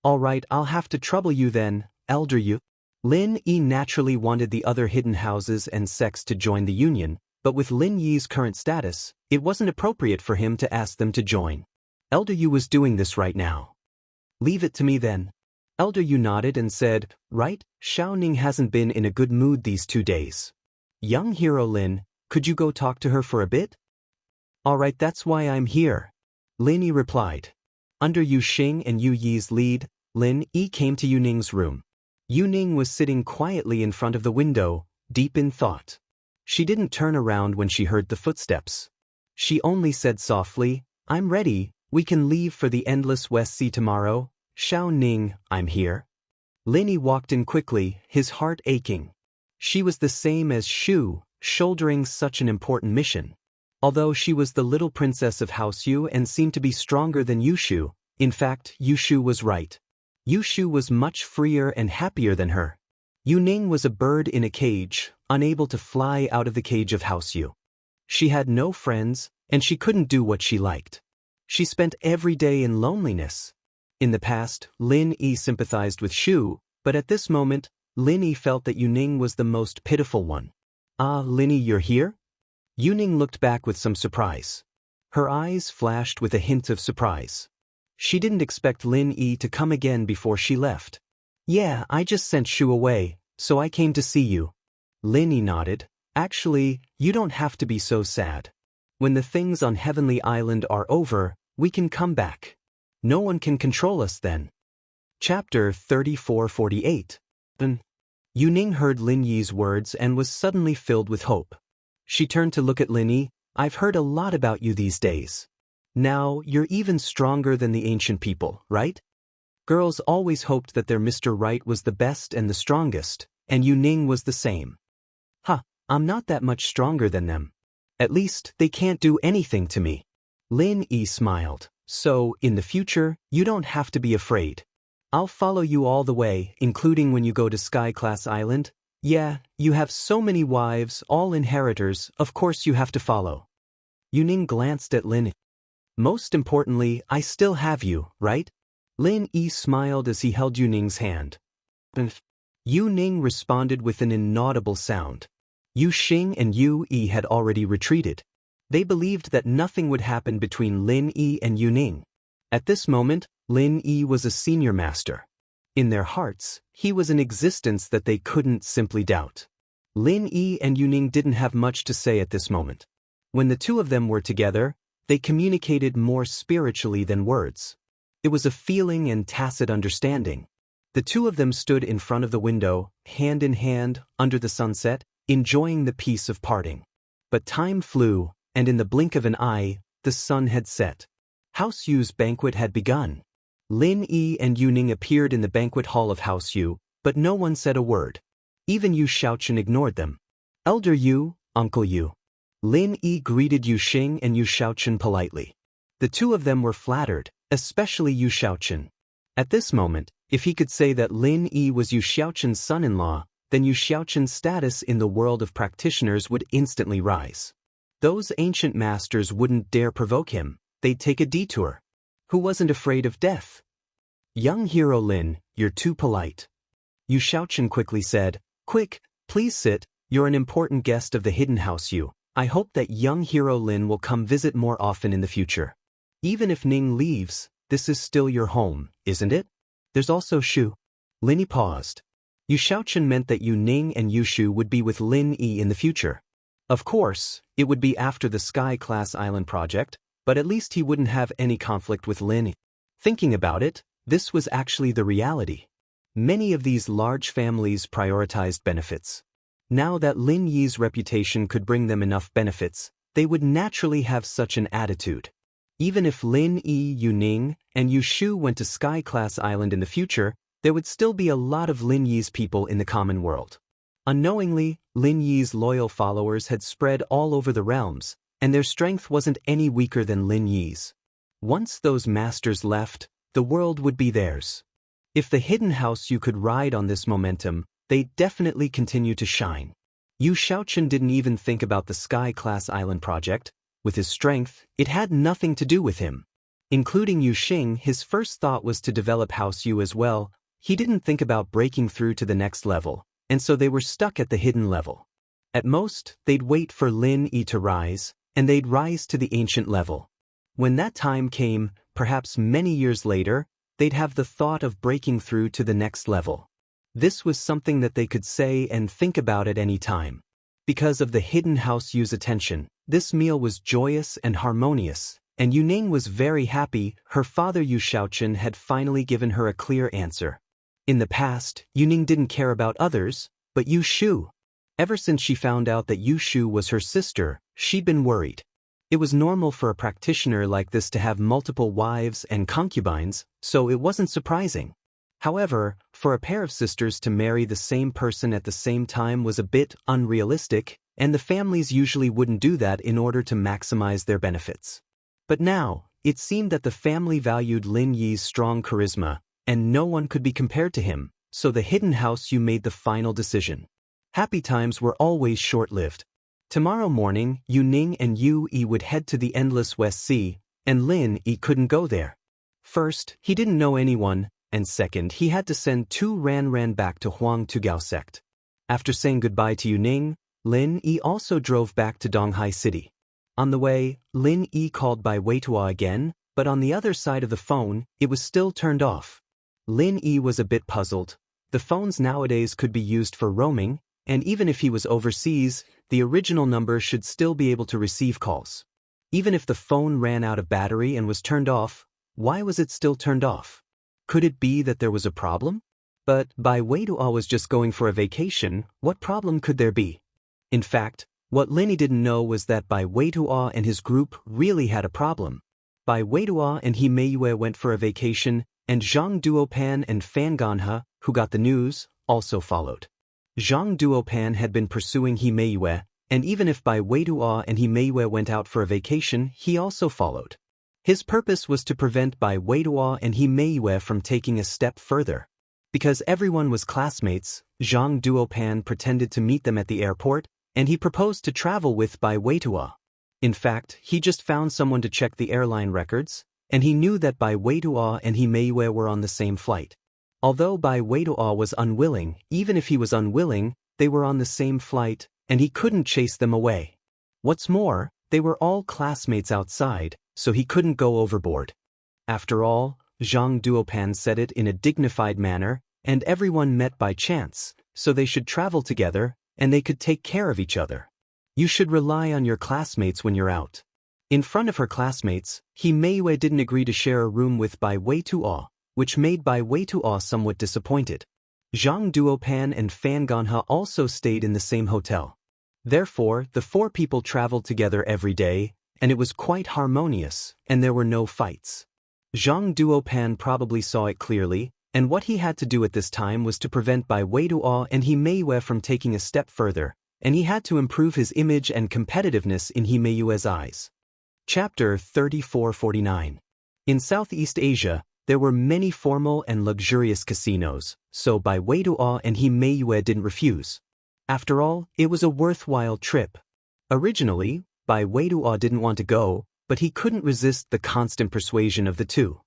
"All right, I'll have to trouble you then, Elder Yu." Lin Yi naturally wanted the other hidden houses and sects to join the union, but with Lin Yi's current status, it wasn't appropriate for him to ask them to join. Elder Yu was doing this right now. "Leave it to me then." Elder Yu nodded and said, "Right, Xiao Ning hasn't been in a good mood these 2 days. Young hero Lin, could you go talk to her for a bit?" "All right, that's why I'm here," Lin Yi replied. Under Yu Xing and Yu Yi's lead, Lin Yi came to Yu Ning's room. Yu Ning was sitting quietly in front of the window, deep in thought. She didn't turn around when she heard the footsteps. She only said softly, "I'm ready, we can leave for the Endless West Sea tomorrow. Xiao Ning, I'm here." Lin Yi walked in quickly, his heart aching. She was the same as Shu, shouldering such an important mission. Although she was the little princess of House Yu and seemed to be stronger than Yushu, in fact, Yushu was right. Yushu was much freer and happier than her. Yu Ning was a bird in a cage, unable to fly out of the cage of House Yu. She had no friends, and she couldn't do what she liked. She spent every day in loneliness. In the past, Lin Yi sympathized with Shu, but at this moment, Lin Yi felt that Yu Ning was the most pitiful one. "Ah, Lin Yi, you're here?" Yu Ning looked back with some surprise. Her eyes flashed with a hint of surprise. She didn't expect Lin Yi to come again before she left. "Yeah, I just sent Shu away, so I came to see you." Lin Yi nodded. "Actually, you don't have to be so sad. When the things on Heavenly Island are over, we can come back. No one can control us then." Chapter 3448. Yu Ning heard Lin Yi's words and was suddenly filled with hope. She turned to look at Lin Yi. I've heard a lot about you these days. Now, you're even stronger than the ancient people, right? Girls always hoped that their Mr. Right was the best and the strongest, and Yu Ning was the same. Huh, I'm not that much stronger than them. At least, they can't do anything to me. Lin Yi smiled. So, in the future, you don't have to be afraid. I'll follow you all the way, including when you go to Sky Class Island. Yeah, you have so many wives, all inheritors, of course you have to follow. Yu Ning glanced at Lin Yi. Most importantly, I still have you, right? Lin Yi smiled as he held Yu Ning's hand. Yu Ning responded with an inaudible sound. Yu Xing and Yu Yi had already retreated. They believed that nothing would happen between Lin Yi and Yu Ning. At this moment, Lin Yi was a senior master. In their hearts, he was an existence that they couldn't simply doubt. Lin Yi and Yu Ning didn't have much to say at this moment. When the two of them were together, they communicated more spiritually than words. It was a feeling and tacit understanding. The two of them stood in front of the window, hand in hand, under the sunset, enjoying the peace of parting. But time flew, and in the blink of an eye, the sun had set. House Yu's banquet had begun. Lin Yi and Yu Ning appeared in the banquet hall of House Yu, but no one said a word. Even Yu Shaochen ignored them. Elder Yu, Uncle Yu. Lin Yi greeted Yu Xing and Yu Shaochen politely. The two of them were flattered, especially Yu Shaochen. At this moment, if he could say that Lin Yi was Yu Shaochen's son-in-law, then Yu Shaochen's status in the world of practitioners would instantly rise. Those ancient masters wouldn't dare provoke him, they'd take a detour. Who wasn't afraid of death? Young hero Lin, you're too polite. Yu Shaochen quickly said, Quick, please sit, you're an important guest of the Hidden House Yu. I hope that young hero Lin will come visit more often in the future. Even if Ning leaves, this is still your home, isn't it? There's also Shu. Lin Yi paused. Yu Shaochen meant that Yu Ning and Yu Shu would be with Lin Yi in the future. Of course, it would be after the Sky Class Island project, but at least he wouldn't have any conflict with Lin Yi. Thinking about it, this was actually the reality. Many of these large families prioritized benefits. Now that Lin Yi's reputation could bring them enough benefits, they would naturally have such an attitude. Even if Lin Yi, Yu Ning, and Yu Shu went to Sky Class Island in the future, there would still be a lot of Lin Yi's people in the common world. Unknowingly, Lin Yi's loyal followers had spread all over the realms, and their strength wasn't any weaker than Lin Yi's. Once those masters left, the world would be theirs. If the Hidden House Yu could ride on this momentum, they'd definitely continue to shine. Yu Shaochen didn't even think about the Sky Class Island project. With his strength, it had nothing to do with him. Including Yu Xing, his first thought was to develop House Yu as well. He didn't think about breaking through to the next level, and so they were stuck at the hidden level. At most, they'd wait for Lin Yi to rise, and they'd rise to the ancient level. When that time came, perhaps many years later, they'd have the thought of breaking through to the next level. This was something that they could say and think about at any time. Because of the Hidden House Yu's attention, this meal was joyous and harmonious, and Yu Ning was very happy. Her father Yu Shaochen had finally given her a clear answer. In the past, Yu Ning didn't care about others, but Yu Shu. Ever since she found out that Yu Shu was her sister, she'd been worried. It was normal for a practitioner like this to have multiple wives and concubines, so it wasn't surprising. However, for a pair of sisters to marry the same person at the same time was a bit unrealistic, and the families usually wouldn't do that in order to maximize their benefits. But now, it seemed that the family valued Lin Yi's strong charisma, and no one could be compared to him, so the Hidden House Yu made the final decision. Happy times were always short-lived. Tomorrow morning, Yu Ning and Yu Yi would head to the Endless West Sea, and Lin Yi couldn't go there. First, he didn't know anyone, and second, he had to send 2 Ran back to Huang Tugao sect. After saying goodbye to Yu Ning, Lin Yi also drove back to Donghai City. On the way, Lin Yi called by Weitua again, but on the other side of the phone, it was still turned off. Lin Yi was a bit puzzled. The phones nowadays could be used for roaming, and even if he was overseas, the original number should still be able to receive calls. Even if the phone ran out of battery and was turned off, why was it still turned off? Could it be that there was a problem? But Bai Weiduo was just going for a vacation, what problem could there be? In fact, What Linny didn't know was that Bai Weitua and his group really had a problem. Bai Weitua and Himeyue went for a vacation, and Zhang Duopan and Fan Ganhe, who got the news, also followed. Zhang Duopan had been pursuing Himeyue, and even if Bai Weitua and Himeyue went out for a vacation, he also followed. His purpose was to prevent Bai Weitua and Himeyue from taking a step further. Because everyone was classmates, Zhang Duopan pretended to meet them at the airport, and he proposed to travel with Bai Weitua. In fact, he just found someone to check the airline records, and he knew that Bai Weitua and Himeyue were on the same flight. Although Bai Weitua was unwilling, even if he was unwilling, they were on the same flight, and he couldn't chase them away. What's more, they were all classmates outside, so he couldn't go overboard. After all, Zhang Duopan said it in a dignified manner, and everyone met by chance, so they should travel together, and they could take care of each other. You should rely on your classmates when you're out. In front of her classmates, Himeyue didn't agree to share a room with Bai Weitua, which made Bai Weitua somewhat disappointed. Zhang Duopan and Fan Ganhe also stayed in the same hotel. Therefore, the four people traveled together every day, and it was quite harmonious, and there were no fights. Zhang Duopan probably saw it clearly, and what he had to do at this time was to prevent Bai Weitua and Himeyue from taking a step further, and he had to improve his image and competitiveness in Himeyue's eyes. Chapter 3449. In Southeast Asia, there were many formal and luxurious casinos, so Bai Weitua and Himeyue didn't refuse. After all, it was a worthwhile trip. Originally, Bai Weitua didn't want to go, but he couldn't resist the constant persuasion of the two.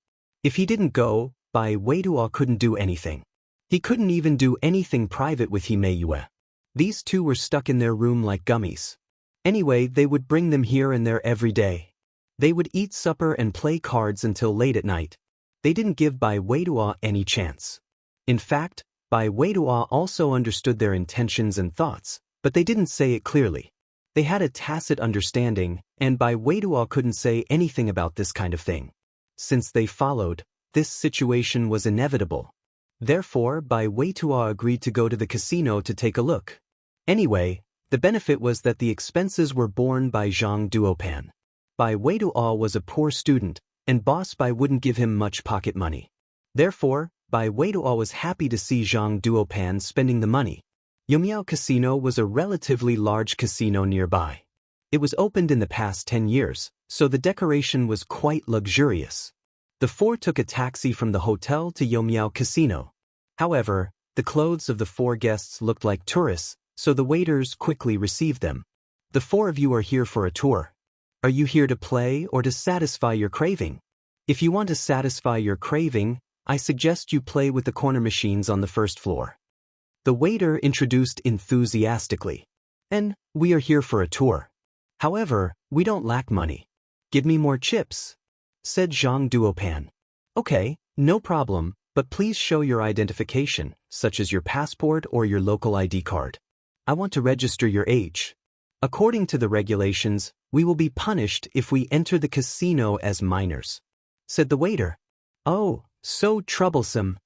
If he didn't go, Bai Weitua couldn't do anything. He couldn't even do anything private with Himeyue. These two were stuck in their room like gummies. Anyway, they would bring them here and there every day. They would eat supper and play cards until late at night. They didn't give Bai Weitua any chance. In fact, Bai Weitua also understood their intentions and thoughts, but they didn't say it clearly. They had a tacit understanding, and Bai Weitua couldn't say anything about this kind of thing. Since they followed, this situation was inevitable. Therefore, Bai Weitua agreed to go to the casino to take a look. Anyway, the benefit was that the expenses were borne by Zhang Duopan. Bai Weitua was a poor student, and Boss Bai wouldn't give him much pocket money. Therefore, Bai Weitua was happy to see Zhang Duopan spending the money. Yomiao Casino was a relatively large casino nearby. It was opened in the past 10 years, so the decoration was quite luxurious. The four took a taxi from the hotel to Yomiao Casino. However, the clothes of the four guests looked like tourists, so the waiters quickly received them. The four of you are here for a tour. Are you here to play or to satisfy your craving? If you want to satisfy your craving, I suggest you play with the corner machines on the first floor. The waiter introduced enthusiastically. And we are here for a tour. However, we don't lack money. Give me more chips, said Zhang Duopan. Okay, no problem, but please show your identification, such as your passport or your local ID card. I want to register your age. According to the regulations, we will be punished if we enter the casino as minors, said the waiter. Oh, so troublesome.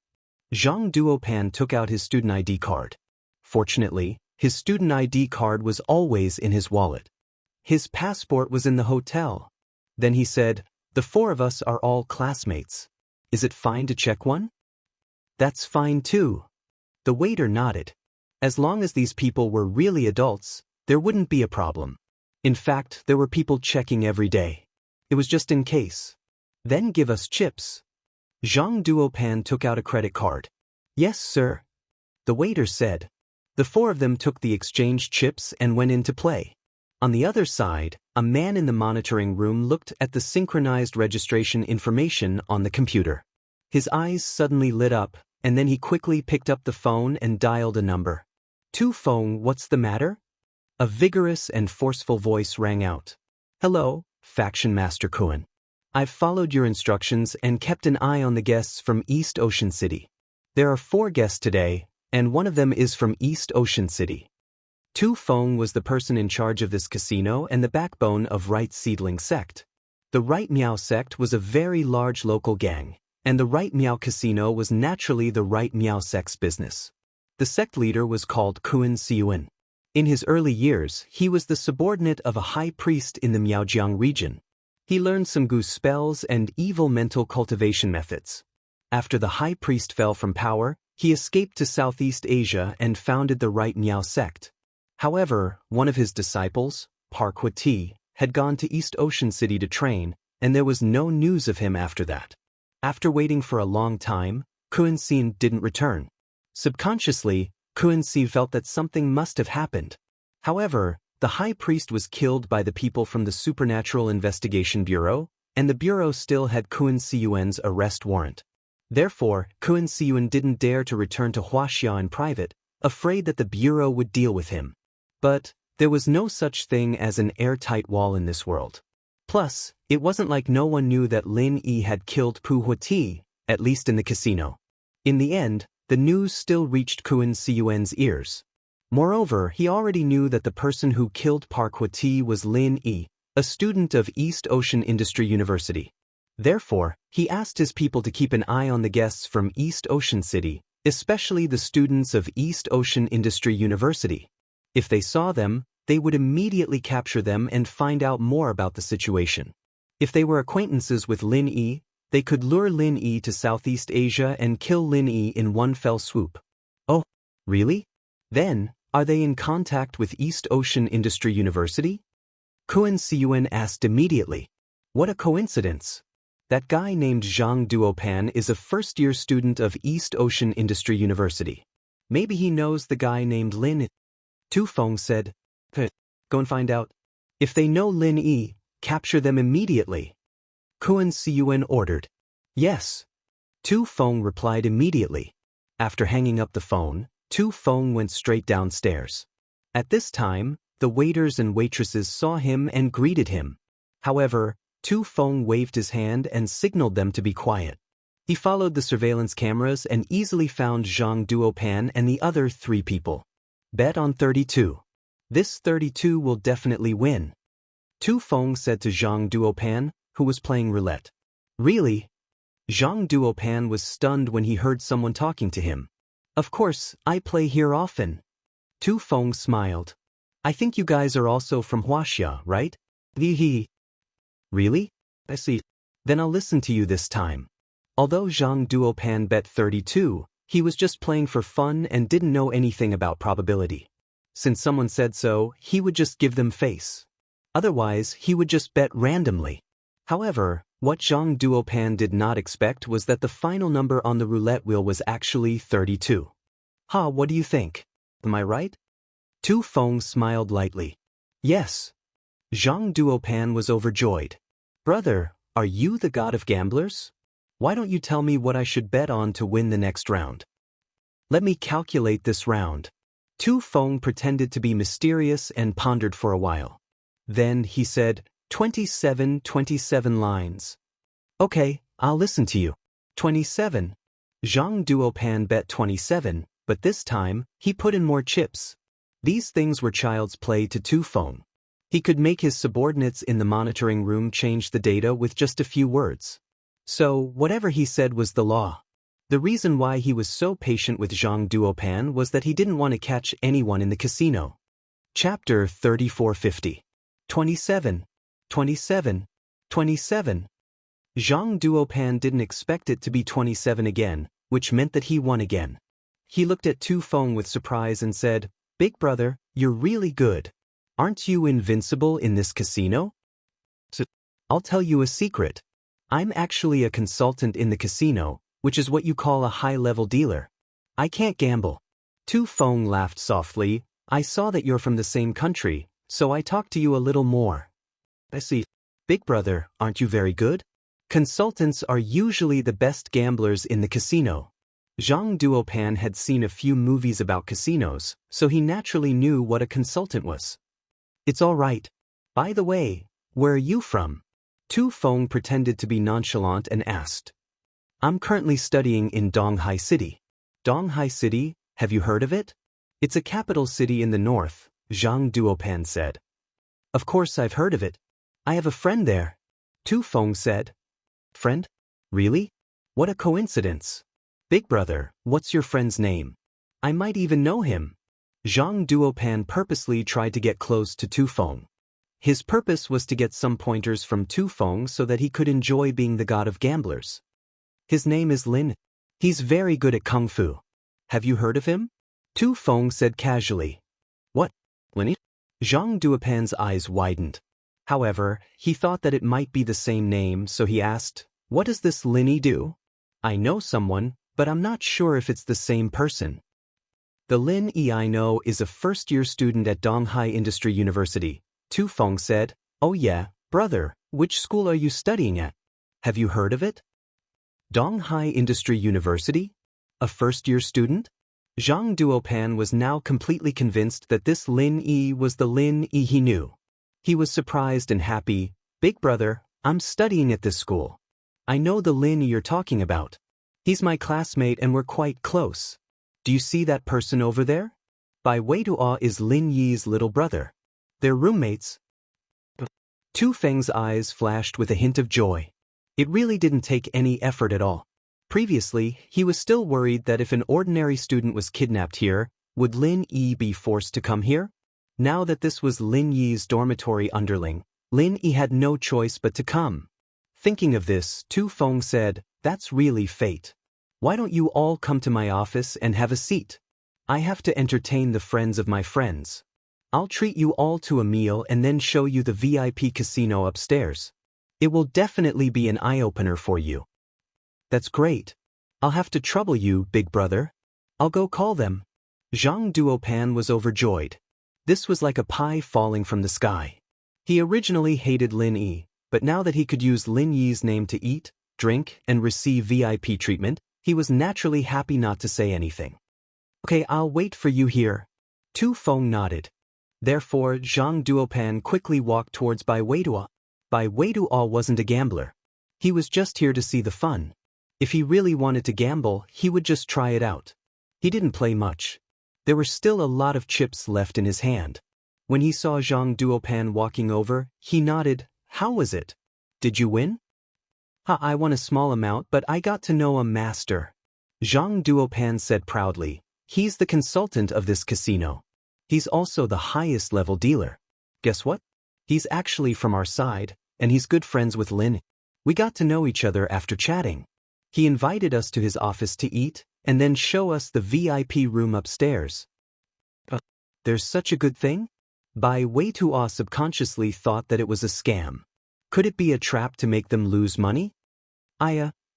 Zhang Duopan took out his student ID card. Fortunately, his student ID card was always in his wallet. His passport was in the hotel. Then he said, "The four of us are all classmates. Is it fine to check one?" "That's fine too." The waiter nodded. As long as these people were really adults, there wouldn't be a problem. In fact, there were people checking every day. It was just in case. Then give us chips. Zhang Duopan took out a credit card. Yes, sir, the waiter said. The four of them took the exchange chips and went in to play. On the other side, a man in the monitoring room looked at the synchronized registration information on the computer. His eyes suddenly lit up, and then he quickly picked up the phone and dialed a number. "Tu phone, what's the matter?" A vigorous and forceful voice rang out. "Hello, Faction Master Kuan. I've followed your instructions and kept an eye on the guests from East Ocean City. There are 4 guests today, and one of them is from East Ocean City." Tu Feng was the person in charge of this casino and the backbone of Right Seedling Sect. The Right Miao Sect was a very large local gang, and the Right Miao Casino was naturally the Right Miao Sect's business. The sect leader was called Kuan Siuan. In his early years, he was the subordinate of a high priest in the Miaojiang region. He learned some goose spells and evil mental cultivation methods. After the high priest fell from power, he escaped to Southeast Asia and founded the Right Miao sect. However, one of his disciples, Park Hua-ti, had gone to East Ocean City to train, and there was no news of him after that. After waiting for a long time, Kuan-sin didn't return. Subconsciously, Kuan-sin felt that something must have happened. However, the high priest was killed by the people from the Supernatural Investigation Bureau, and the bureau still had Kuan-sin's arrest warrant. Therefore, Kuan-sin didn't dare to return to Huaxia in private, afraid that the bureau would deal with him. But there was no such thing as an airtight wall in this world. Plus, it wasn't like no one knew that Lin Yi had killed Pu Hua-ti, at least in the casino. In the end, the news still reached Kuan-sin's ears. Moreover, he already knew that the person who killed Park Hua-ti was Lin Yi, a student of East Ocean Industry University. Therefore, he asked his people to keep an eye on the guests from East Ocean City, especially the students of East Ocean Industry University. If they saw them, they would immediately capture them and find out more about the situation. If they were acquaintances with Lin Yi, they could lure Lin Yi to Southeast Asia and kill Lin Yi in one fell swoop. Oh, really? Then, are they in contact with East Ocean Industry University? Kuan-sin asked immediately. What a coincidence. That guy named Zhang Duopan is a first-year student of East Ocean Industry University. Maybe he knows the guy named Lin. Tu Feng said, go and find out. If they know Lin Yi, capture them immediately. Kuan-sin ordered. Yes. Tu Feng replied immediately. After hanging up the phone, Tu Feng went straight downstairs. At this time, the waiters and waitresses saw him and greeted him. However, Tu Feng waved his hand and signaled them to be quiet. He followed the surveillance cameras and easily found Zhang Duopan and the other 3 people. Bet on 32. This 32 will definitely win. Tu Feng said to Zhang Duopan, who was playing roulette. Really? Zhang Duopan was stunned when he heard someone talking to him. Of course, I play here often. Tu Feng smiled. I think you guys are also from Huaxia, right? He. Really? I see. Then I'll listen to you this time. Although Zhang Duopan bet 32, he was just playing for fun and didn't know anything about probability. Since someone said so, he would just give them face. Otherwise, he would just bet randomly. However, what Zhang Duopan did not expect was that the final number on the roulette wheel was actually 32. What do you think? Am I right? Tu Feng smiled lightly. Yes. Zhang Duopan was overjoyed. Brother, are you the god of gamblers? Why don't you tell me what I should bet on to win the next round? Let me calculate this round. Tu Feng pretended to be mysterious and pondered for a while. Then he said, 27 lines. Okay, I'll listen to you. 27. Zhang Duopan bet 27, but this time, he put in more chips. These things were child's play to Tu Feng. He could make his subordinates in the monitoring room change the data with just a few words. So, whatever he said was the law. The reason why he was so patient with Zhang Duopan was that he didn't want to catch anyone in the casino. Chapter 3450. 27. 27. 27. Zhang Duopan didn't expect it to be 27 again, which meant that he won again. He looked at Tu Feng with surprise and said, Big brother, you're really good. Aren't you invincible in this casino? So, I'll tell you a secret. I'm actually a consultant in the casino, which is what you call a high-level dealer. I can't gamble. Tu Feng laughed softly. I saw that you're from the same country, so I talked to you a little more. I see. Big brother, aren't you very good? Consultants are usually the best gamblers in the casino. Zhang Duopan had seen a few movies about casinos, so he naturally knew what a consultant was. It's all right. By the way, where are you from? Tu Feng pretended to be nonchalant and asked. I'm currently studying in Donghai City. Donghai City, have you heard of it? It's a capital city in the north, Zhang Duopan said. Of course I've heard of it. I have a friend there. Tu Feng said. Friend? Really? What a coincidence. Big brother, what's your friend's name? I might even know him. Zhang Duopan purposely tried to get close to Tu Feng. His purpose was to get some pointers from Tu Feng so that he could enjoy being the god of gamblers. His name is Lin. He's very good at kung fu. Have you heard of him? Tu Feng said casually. What? Lin? Zhang Duopan's eyes widened. However, he thought that it might be the same name, so he asked, what does this Lin do? I know someone, but I'm not sure if it's the same person. The Lin I know is a first-year student at Donghai Industry University. Tu Feng said, oh yeah, brother, which school are you studying at? Have you heard of it? Donghai Industry University? A first-year student? Zhang Duopan was now completely convinced that this Lin I was the Lin I he knew. He was surprised and happy. Big brother, I'm studying at this school. I know the Lin you're talking about. He's my classmate and we're quite close. Do you see that person over there? Bai Weiduo is Lin Yi's little brother. They're roommates. Tu Feng's eyes flashed with a hint of joy. It really didn't take any effort at all. Previously, he was still worried that if an ordinary student was kidnapped here, would Lin Yi be forced to come here? Now that this was Lin Yi's dormitory underling, Lin Yi had no choice but to come. Thinking of this, Tu Feng said, that's really fate. Why don't you all come to my office and have a seat? I have to entertain the friends of my friends. I'll treat you all to a meal and then show you the VIP casino upstairs. It will definitely be an eye-opener for you. That's great. I'll have to trouble you, big brother. I'll go call them. Zhang Duopan was overjoyed. This was like a pie falling from the sky. He originally hated Lin Yi, but now that he could use Lin Yi's name to eat, drink, and receive VIP treatment, he was naturally happy not to say anything. Okay, I'll wait for you here. Tu Feng nodded. Therefore, Zhang Duopan quickly walked towards Bai Weiduo. Bai Weiduo wasn't a gambler. He was just here to see the fun. If he really wanted to gamble, he would just try it out. He didn't play much. There were still a lot of chips left in his hand. When he saw Zhang Duopan walking over, he nodded. How was it? Did you win? I won a small amount, but I got to know a master. Zhang Duopan said proudly. He's the consultant of this casino. He's also the highest level dealer. Guess what? He's actually from our side, and he's good friends with Lin. We got to know each other after chatting. He invited us to his office to eat, and then show us the VIP room upstairs. There's such a good thing? Bai Weiduo subconsciously thought that it was a scam. Could it be a trap to make them lose money?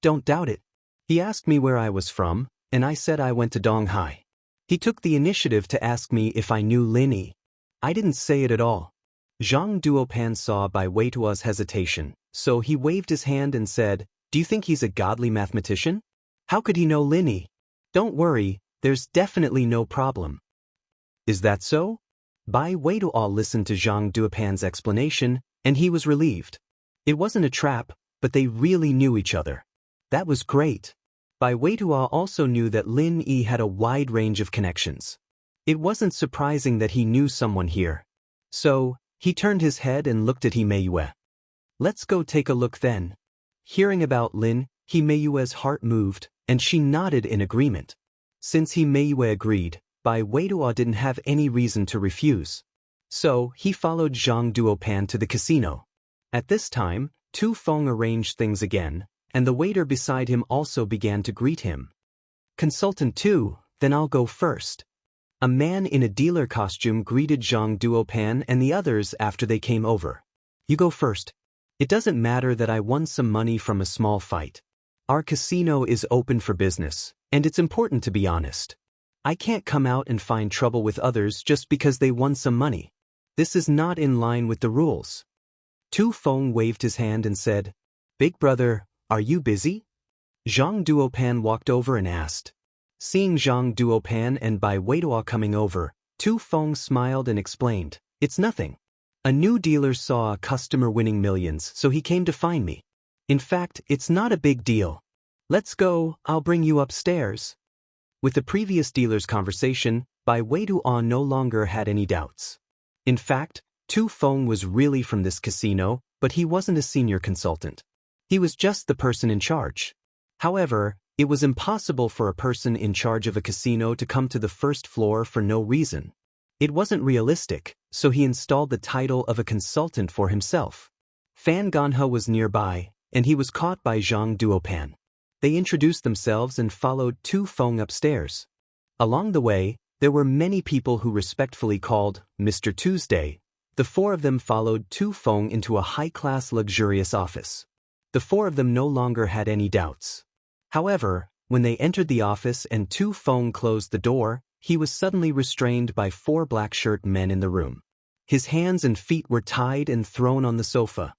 Don't doubt it. He asked me where I was from, and I said I went to Donghai. He took the initiative to ask me if I knew Lin Yi. I didn't say it at all. Zhang Duopan saw Bai Weiduo's hesitation, so he waved his hand and said, do you think he's a godly mathematician? How could he know Lin Yi? Don't worry, there's definitely no problem. Is that so? Bai Weiduo listened to Zhang Duopan's explanation, and he was relieved. It wasn't a trap, but they really knew each other. That was great. Bai Weiduo also knew that Lin Yi had a wide range of connections. It wasn't surprising that he knew someone here. So, he turned his head and looked at Himei. Let's go take a look then. Hearing about Lin, Himei's heart moved, and she nodded in agreement. Since Himei agreed, Bai Weiduo didn't have any reason to refuse. So, he followed Zhang Duopan to the casino. At this time, Tu Feng arranged things again, and the waiter beside him also began to greet him. Consultant 2, then I'll go first. A man in a dealer costume greeted Zhang Duopan and the others after they came over. You go first. It doesn't matter that I won some money from a small fight. Our casino is open for business, and it's important to be honest. I can't come out and find trouble with others just because they won some money. This is not in line with the rules. Tu Feng waved his hand and said, Big brother, are you busy? Zhang Duopan walked over and asked. Seeing Zhang Duopan and Bai Weiduo coming over, Tu Feng smiled and explained, It's nothing. A new dealer saw a customer winning millions, so he came to find me. In fact, it's not a big deal. Let's go, I'll bring you upstairs. With the previous dealer's conversation, Bai Weiduo no longer had any doubts. In fact, Tu Feng was really from this casino, but he wasn't a senior consultant. He was just the person in charge. However, It was impossible for a person in charge of a casino to come to the first floor for no reason. It wasn't realistic, so he installed the title of a consultant for himself. Fan Ganha was nearby, and he was caught by Zhang Duopan. They introduced themselves and followed Tu Feng upstairs. Along the way, there were many people who respectfully called Mr. Tuesday. The four of them followed Tu Feng into a high-class luxurious office. The four of them no longer had any doubts. However, when they entered the office and Tu Feng closed the door, he was suddenly restrained by four black-shirt men in the room. His hands and feet were tied and thrown on the sofa.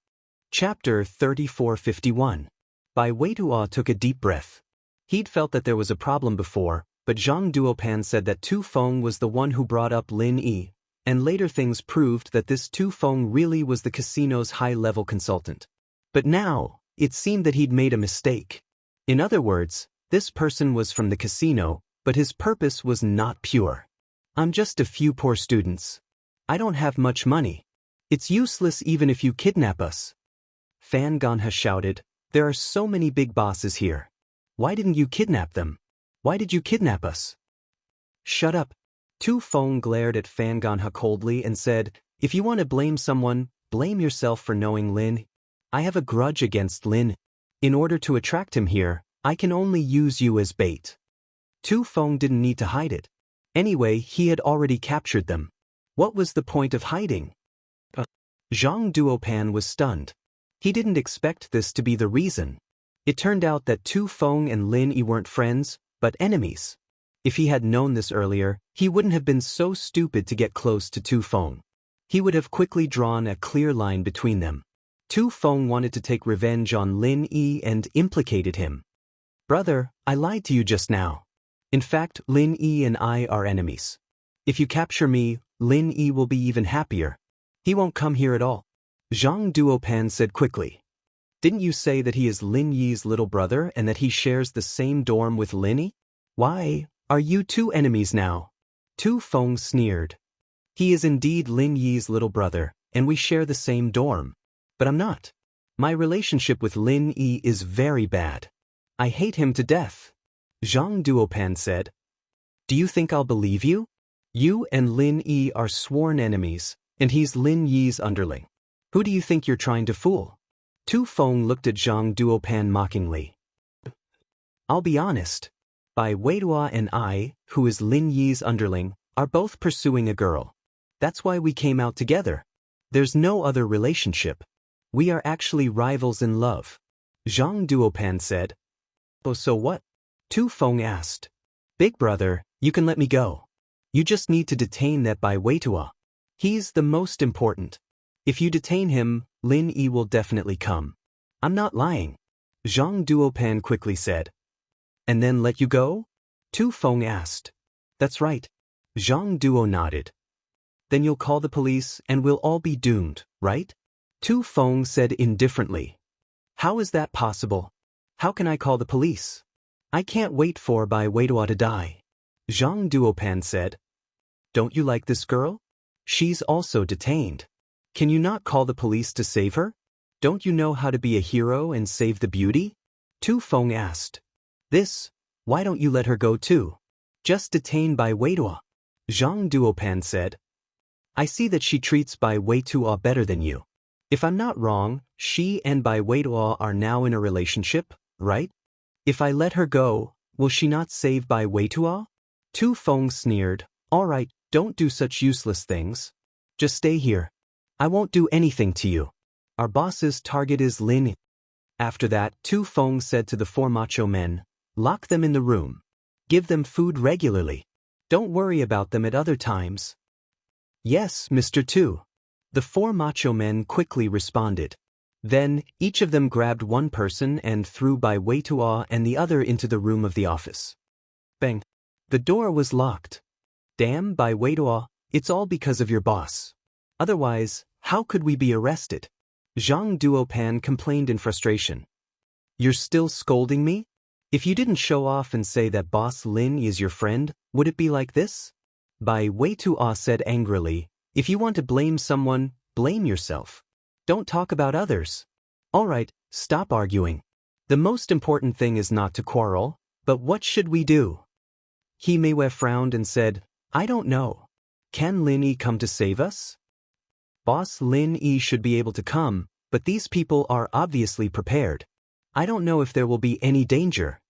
Chapter 3451. Bai Weituo took a deep breath. He'd felt that there was a problem before, but Zhang Duopan said that Tu Feng was the one who brought up Lin Yi, and later things proved that this Tu Feng really was the casino's high-level consultant. But now, it seemed that he'd made a mistake. In other words, this person was from the casino, but his purpose was not pure. I'm just a few poor students. I don't have much money. It's useless even if you kidnap us. Fan Ganha shouted, there are so many big bosses here. Why didn't you kidnap them? Why did you kidnap us? Shut up. Tu Feng glared at Fan Ganha coldly and said, if you want to blame someone, blame yourself for knowing Lin. I have a grudge against Lin. In order to attract him here, I can only use you as bait. Tu Feng didn't need to hide it. Anyway, he had already captured them. What was the point of hiding? Zhang Duopan was stunned. He didn't expect this to be the reason. It turned out that Tu Feng and Lin Yi weren't friends, but enemies. If he had known this earlier, he wouldn't have been so stupid to get close to Tu Feng. He would have quickly drawn a clear line between them. Tu Feng wanted to take revenge on Lin Yi and implicated him. Brother, I lied to you just now. In fact, Lin Yi and I are enemies. If you capture me, Lin Yi will be even happier. He won't come here at all. Zhang Duopan said quickly. Didn't you say that he is Lin Yi's little brother and that he shares the same dorm with Lin Yi? Why, are you two enemies now? Tu Feng sneered. He is indeed Lin Yi's little brother, and we share the same dorm. But I'm not. My relationship with Lin Yi is very bad. I hate him to death. Zhang Duopan said. Do you think I'll believe you? You and Lin Yi are sworn enemies, and he's Lin Yi's underling. Who do you think you're trying to fool? Tu Feng looked at Zhang Duopan mockingly. I'll be honest. Bai Weituo and I, who is Lin Yi's underling, are both pursuing a girl. That's why we came out together. There's no other relationship. We are actually rivals in love. Zhang Duopan said. Oh, so what? Tu Feng asked. Big brother, you can let me go. You just need to detain that Bai Weituo. He's the most important. If you detain him, Lin Yi will definitely come. I'm not lying. Zhang Duopan quickly said. And then let you go? Tu Feng asked. That's right. Zhang Duo nodded. Then you'll call the police and we'll all be doomed, right? Tu Feng said indifferently. How is that possible? How can I call the police? I can't wait for Bai Weituo to die. Zhang Duopan said. Don't you like this girl? She's also detained. Can you not call the police to save her? Don't you know how to be a hero and save the beauty? Tu Feng asked. Why don't you let her go too? Just detain Bai Weituo. Zhang Duopan said. I see that she treats Bai Weituo better than you. If I'm not wrong, she and Bai Weituo are now in a relationship, right? If I let her go, will she not save Bai Weituo? Tu Feng sneered. All right, don't do such useless things. Just stay here. I won't do anything to you. Our boss's target is Lin. After that, Tu Feng said to the four macho men, lock them in the room. Give them food regularly. Don't worry about them at other times. Yes, Mr. Tu. The four macho men quickly responded. Then, each of them grabbed one person and threw Bai Weituo and the other into the room of the office. Bang. The door was locked. Damn, Bai Weituo, it's all because of your boss. Otherwise, how could we be arrested? Zhang Duopan complained in frustration. You're still scolding me? If you didn't show off and say that Boss Lin is your friend, would it be like this? Bai Weituo said angrily, if you want to blame someone, blame yourself. Don't talk about others. All right, stop arguing. The most important thing is not to quarrel. But what should we do? He Meiwei frowned and said, I don't know. Can Lin Yi come to save us? Boss Lin Yi should be able to come, but these people are obviously prepared. I don't know if there will be any danger.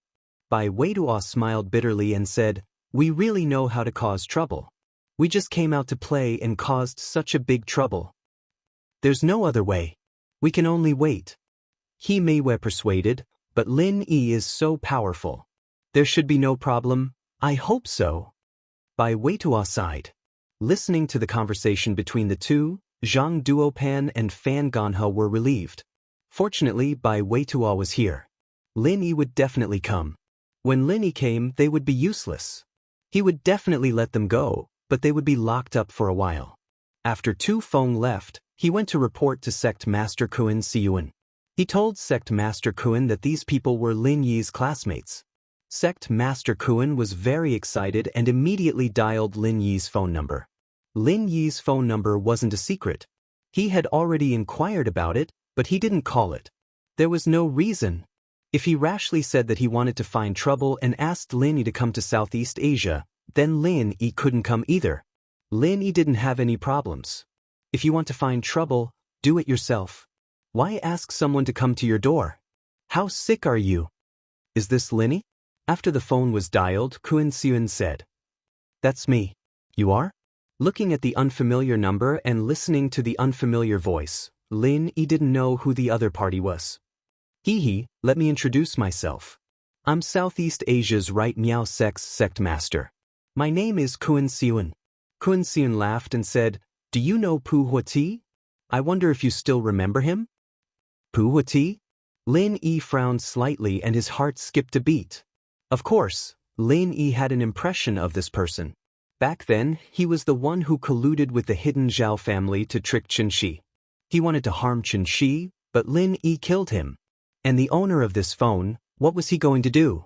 Bai Weiduo smiled bitterly and said, we really know how to cause trouble. We just came out to play and caused such a big trouble. There's no other way. We can only wait. He Meiwei persuaded, but Lin Yi is so powerful. There should be no problem. I hope so. Bai Weiduo sighed. Listening to the conversation between the two, Zhang Duopan and Fan Ganhe were relieved. Fortunately, Bai Weiduo was here. Lin Yi would definitely come. When Lin Yi came, they would be useless. He would definitely let them go, but they would be locked up for a while. After Tu Feng left, he went to report to Sect Master Kuan Siyuan. He told Sect Master Kuan that these people were Lin Yi's classmates. Sect Master Kuan was very excited and immediately dialed Lin Yi's phone number. Lin Yi's phone number wasn't a secret. He had already inquired about it, but he didn't call it. There was no reason. If he rashly said that he wanted to find trouble and asked Lin Yi to come to Southeast Asia, then Lin Yi couldn't come either. Lin Yi didn't have any problems. If you want to find trouble, do it yourself. Why ask someone to come to your door? How sick are you? Is this Lin Yi? After the phone was dialed, Kuan Siyuan said, That's me. You are? Looking at the unfamiliar number and listening to the unfamiliar voice, Lin Yi didn't know who the other party was. Let me introduce myself. I'm Southeast Asia's Right Miao Sect Master. My name is Kuan Siyuan. Kuan Siyuan laughed and said, Do you know Pu Huati? I wonder if you still remember him? Pu Huati? Lin Yi frowned slightly and his heart skipped a beat. Of course, Lin Yi had an impression of this person. Back then, he was the one who colluded with the hidden Zhao family to trick Chen Shi. He wanted to harm Chen Shi, but Lin Yi killed him. And the owner of this phone, what was he going to do?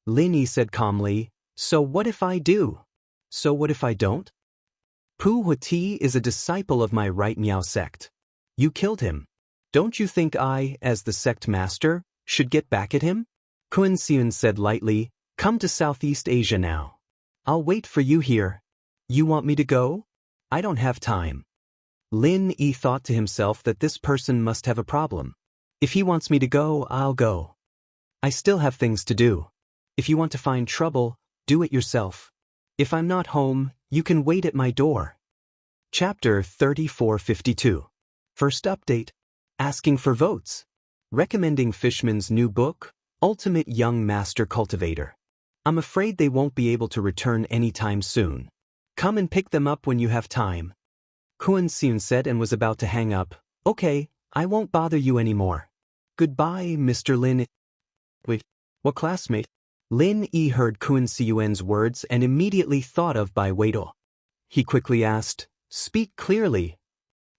Lin Yi said calmly, So what if I do? So what if I don't? Pu Huati is a disciple of my Right Miao sect. You killed him. Don't you think I, as the sect master, should get back at him? Kuan Siyuan said lightly, Come to Southeast Asia now. I'll wait for you here. You want me to go? I don't have time. Lin Yi thought to himself that this person must have a problem. If he wants me to go, I'll go. I still have things to do. If you want to find trouble, do it yourself. If I'm not home, you can wait at my door. Chapter 3452. First update. Asking for votes. Recommending Fishman's new book, Ultimate Young Master Cultivator. I'm afraid they won't be able to return anytime soon. Come and pick them up when you have time. Kuan Siyuan said and was about to hang up. Okay, I won't bother you anymore. Goodbye, Mr. Lin. Wait, what classmate? Lin Yi heard Kuan Siyuan's words and immediately thought of Bai Weiduo. He quickly asked, Speak clearly.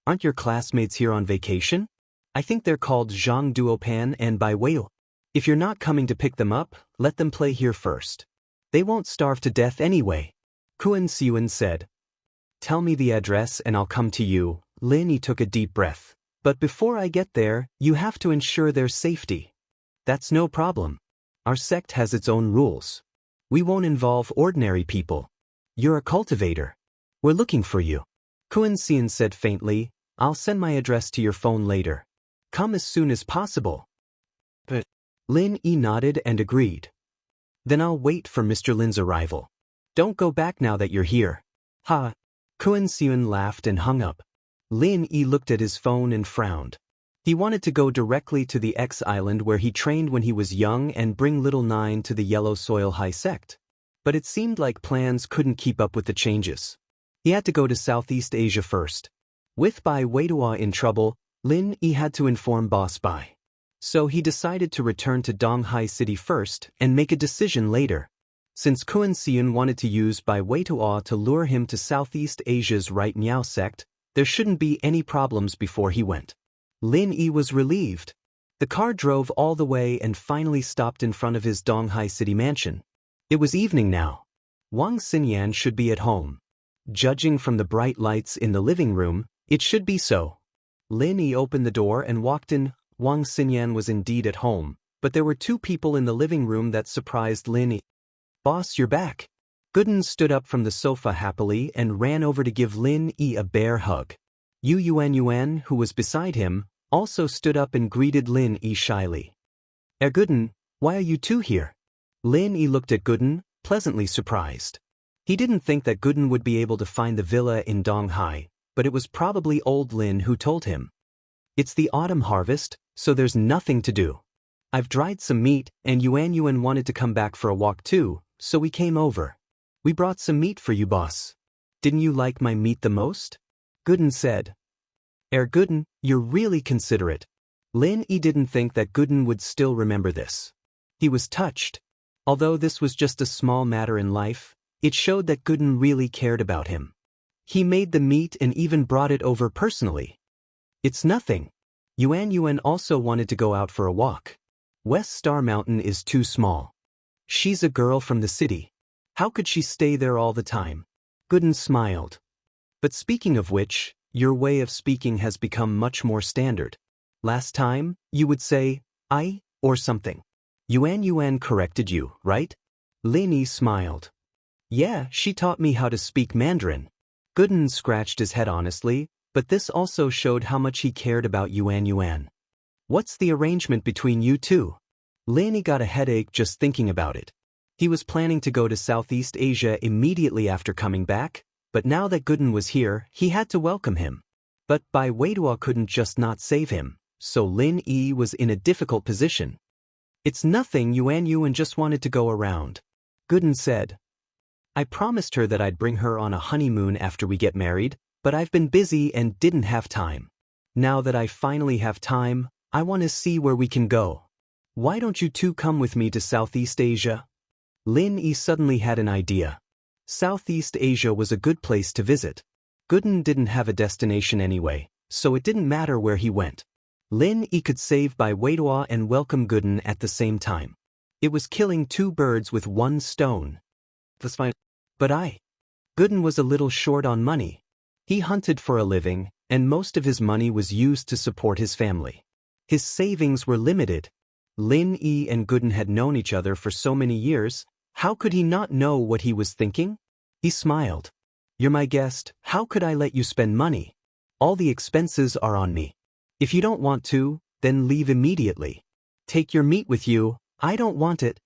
Aren't your classmates here on vacation? I think they're called Zhang Duopan and Bai Weiduo. If you're not coming to pick them up, let them play here first. They won't starve to death anyway. Kuan Siyuan said. Tell me the address and I'll come to you. Lin Yi took a deep breath. But before I get there, you have to ensure their safety. That's no problem. Our sect has its own rules. We won't involve ordinary people. You're a cultivator. We're looking for you. Kuan Siyuan said faintly, I'll send my address to your phone later. Come as soon as possible. But Lin Yi nodded and agreed. Then I'll wait for Mr. Lin's arrival. Don't go back now that you're here. Ha! Kuan Siyuan laughed and hung up. Lin Yi looked at his phone and frowned. He wanted to go directly to the X island where he trained when he was young and bring Little Nine to the Yellow Soil High Sect. But it seemed like plans couldn't keep up with the changes. He had to go to Southeast Asia first. With Bai Weiduo in trouble, Lin Yi had to inform Boss Bai. So he decided to return to Donghai City first and make a decision later. Since Kuan Siyuan wanted to use Bai Weiduo to lure him to Southeast Asia's Right Miao sect, there shouldn't be any problems before he went. Lin Yi was relieved. The car drove all the way and finally stopped in front of his Donghai City mansion. It was evening now. Wang Xinyan should be at home. Judging from the bright lights in the living room, it should be so. Lin Yi opened the door and walked in. Wang Xinyan was indeed at home, but there were two people in the living room that surprised Lin Yi. "Boss, you're back." Gooden stood up from the sofa happily and ran over to give Lin Yi a bear hug. Yuan, who was beside him, also stood up and greeted Lin Yi shyly. Gooden, why are you two here?" Lin Yi looked at Gooden, pleasantly surprised. He didn't think that Gooden would be able to find the villa in Donghai, but it was probably old Lin who told him. "It's the autumn harvest, so there's nothing to do. I've dried some meat, and Yuan wanted to come back for a walk too, so we came over. We brought some meat for you, boss. Didn't you like my meat the most?" Gooden said. Gooden, you're really considerate." Lin Yi didn't think that Gooden would still remember this. He was touched. Although this was just a small matter in life, it showed that Gooden really cared about him. He made the meat and even brought it over personally. "It's nothing." Yuan also wanted to go out for a walk. West Star Mountain is too small. She's a girl from the city. How could she stay there all the time? Gooden smiled. "But speaking of which, your way of speaking has become much more standard. Last time, you would say, I, or something. Yuan corrected you, right?" Lin Yi smiled. "Yeah, she taught me how to speak Mandarin." Gooden scratched his head honestly, but this also showed how much he cared about Yuan. "What's the arrangement between you two?" Lin Yi got a headache just thinking about it. He was planning to go to Southeast Asia immediately after coming back, but now that Gooden was here, he had to welcome him. But Bai Weidua couldn't just not save him, so Lin Yi was in a difficult position. "It's nothing, Yuan just wanted to go around." Gooden said. "I promised her that I'd bring her on a honeymoon after we get married, but I've been busy and didn't have time. Now that I finally have time, I want to see where we can go. Why don't you two come with me to Southeast Asia?" Lin Yi suddenly had an idea. Southeast Asia was a good place to visit. Gooden didn't have a destination anyway, so it didn't matter where he went. Lin Yi could save Bai Weidua and welcome Gooden at the same time. It was killing two birds with one stone. That's fine. But Gooden was a little short on money. He hunted for a living, and most of his money was used to support his family. His savings were limited. Lin Yi and Gooden had known each other for so many years, how could he not know what he was thinking? He smiled. "You're my guest, how could I let you spend money? All the expenses are on me. If you don't want to, then leave immediately. Take your meat with you, I don't want it."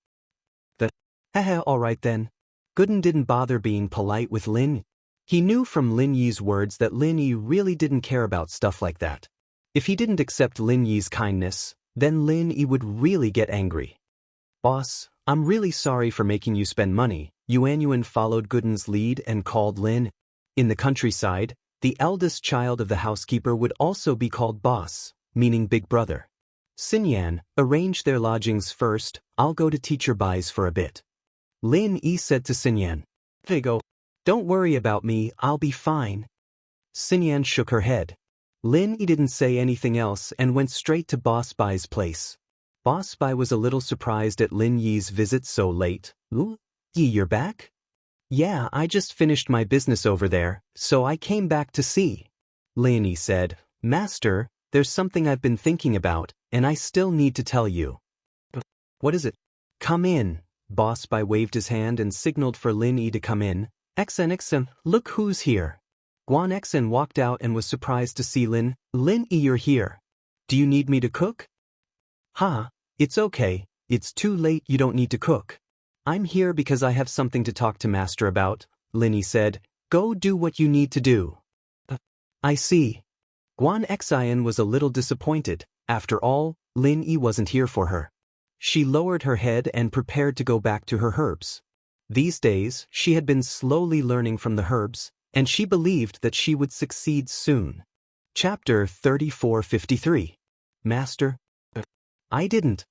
Haha, alright then. Gooden didn't bother being polite with Lin. He knew from Lin Yi's words that Lin Yi really didn't care about stuff like that. If he didn't accept Lin Yi's kindness, then Lin Yi would really get angry. "Boss, I'm really sorry for making you spend money." Yuan followed Gooden's lead and called Lin. In the countryside, the eldest child of the housekeeper would also be called boss, meaning big brother. "Xinyan, arrange their lodgings first, I'll go to teacher Bai's for a bit." Lin Yi said to Xinyan. "They go. Don't worry about me, I'll be fine." Xinyan shook her head. Lin Yi didn't say anything else and went straight to Boss Bai's place. Boss Bai was a little surprised at Lin Yi's visit so late. "Ooh, Yi, you're back?" "Yeah, I just finished my business over there, so I came back to see." Lin Yi said, "Master, there's something I've been thinking about, and I still need to tell you." "What is it?" "Come in." Boss Bai waved his hand and signaled for Lin Yi to come in. Xen, look who's here." Guan Xen walked out and was surprised to see Lin Yi, you're here. Do you need me to cook? "Ha, it's okay, it's too late, you don't need to cook. I'm here because I have something to talk to Master about," Lin Yi said. "Go do what you need to do." "I see." Guan Xen was a little disappointed. After all, Lin Yi wasn't here for her. She lowered her head and prepared to go back to her herbs. These days, she had been slowly learning from the herbs, and she believed that she would succeed soon. Chapter 3453. Master? I didn't.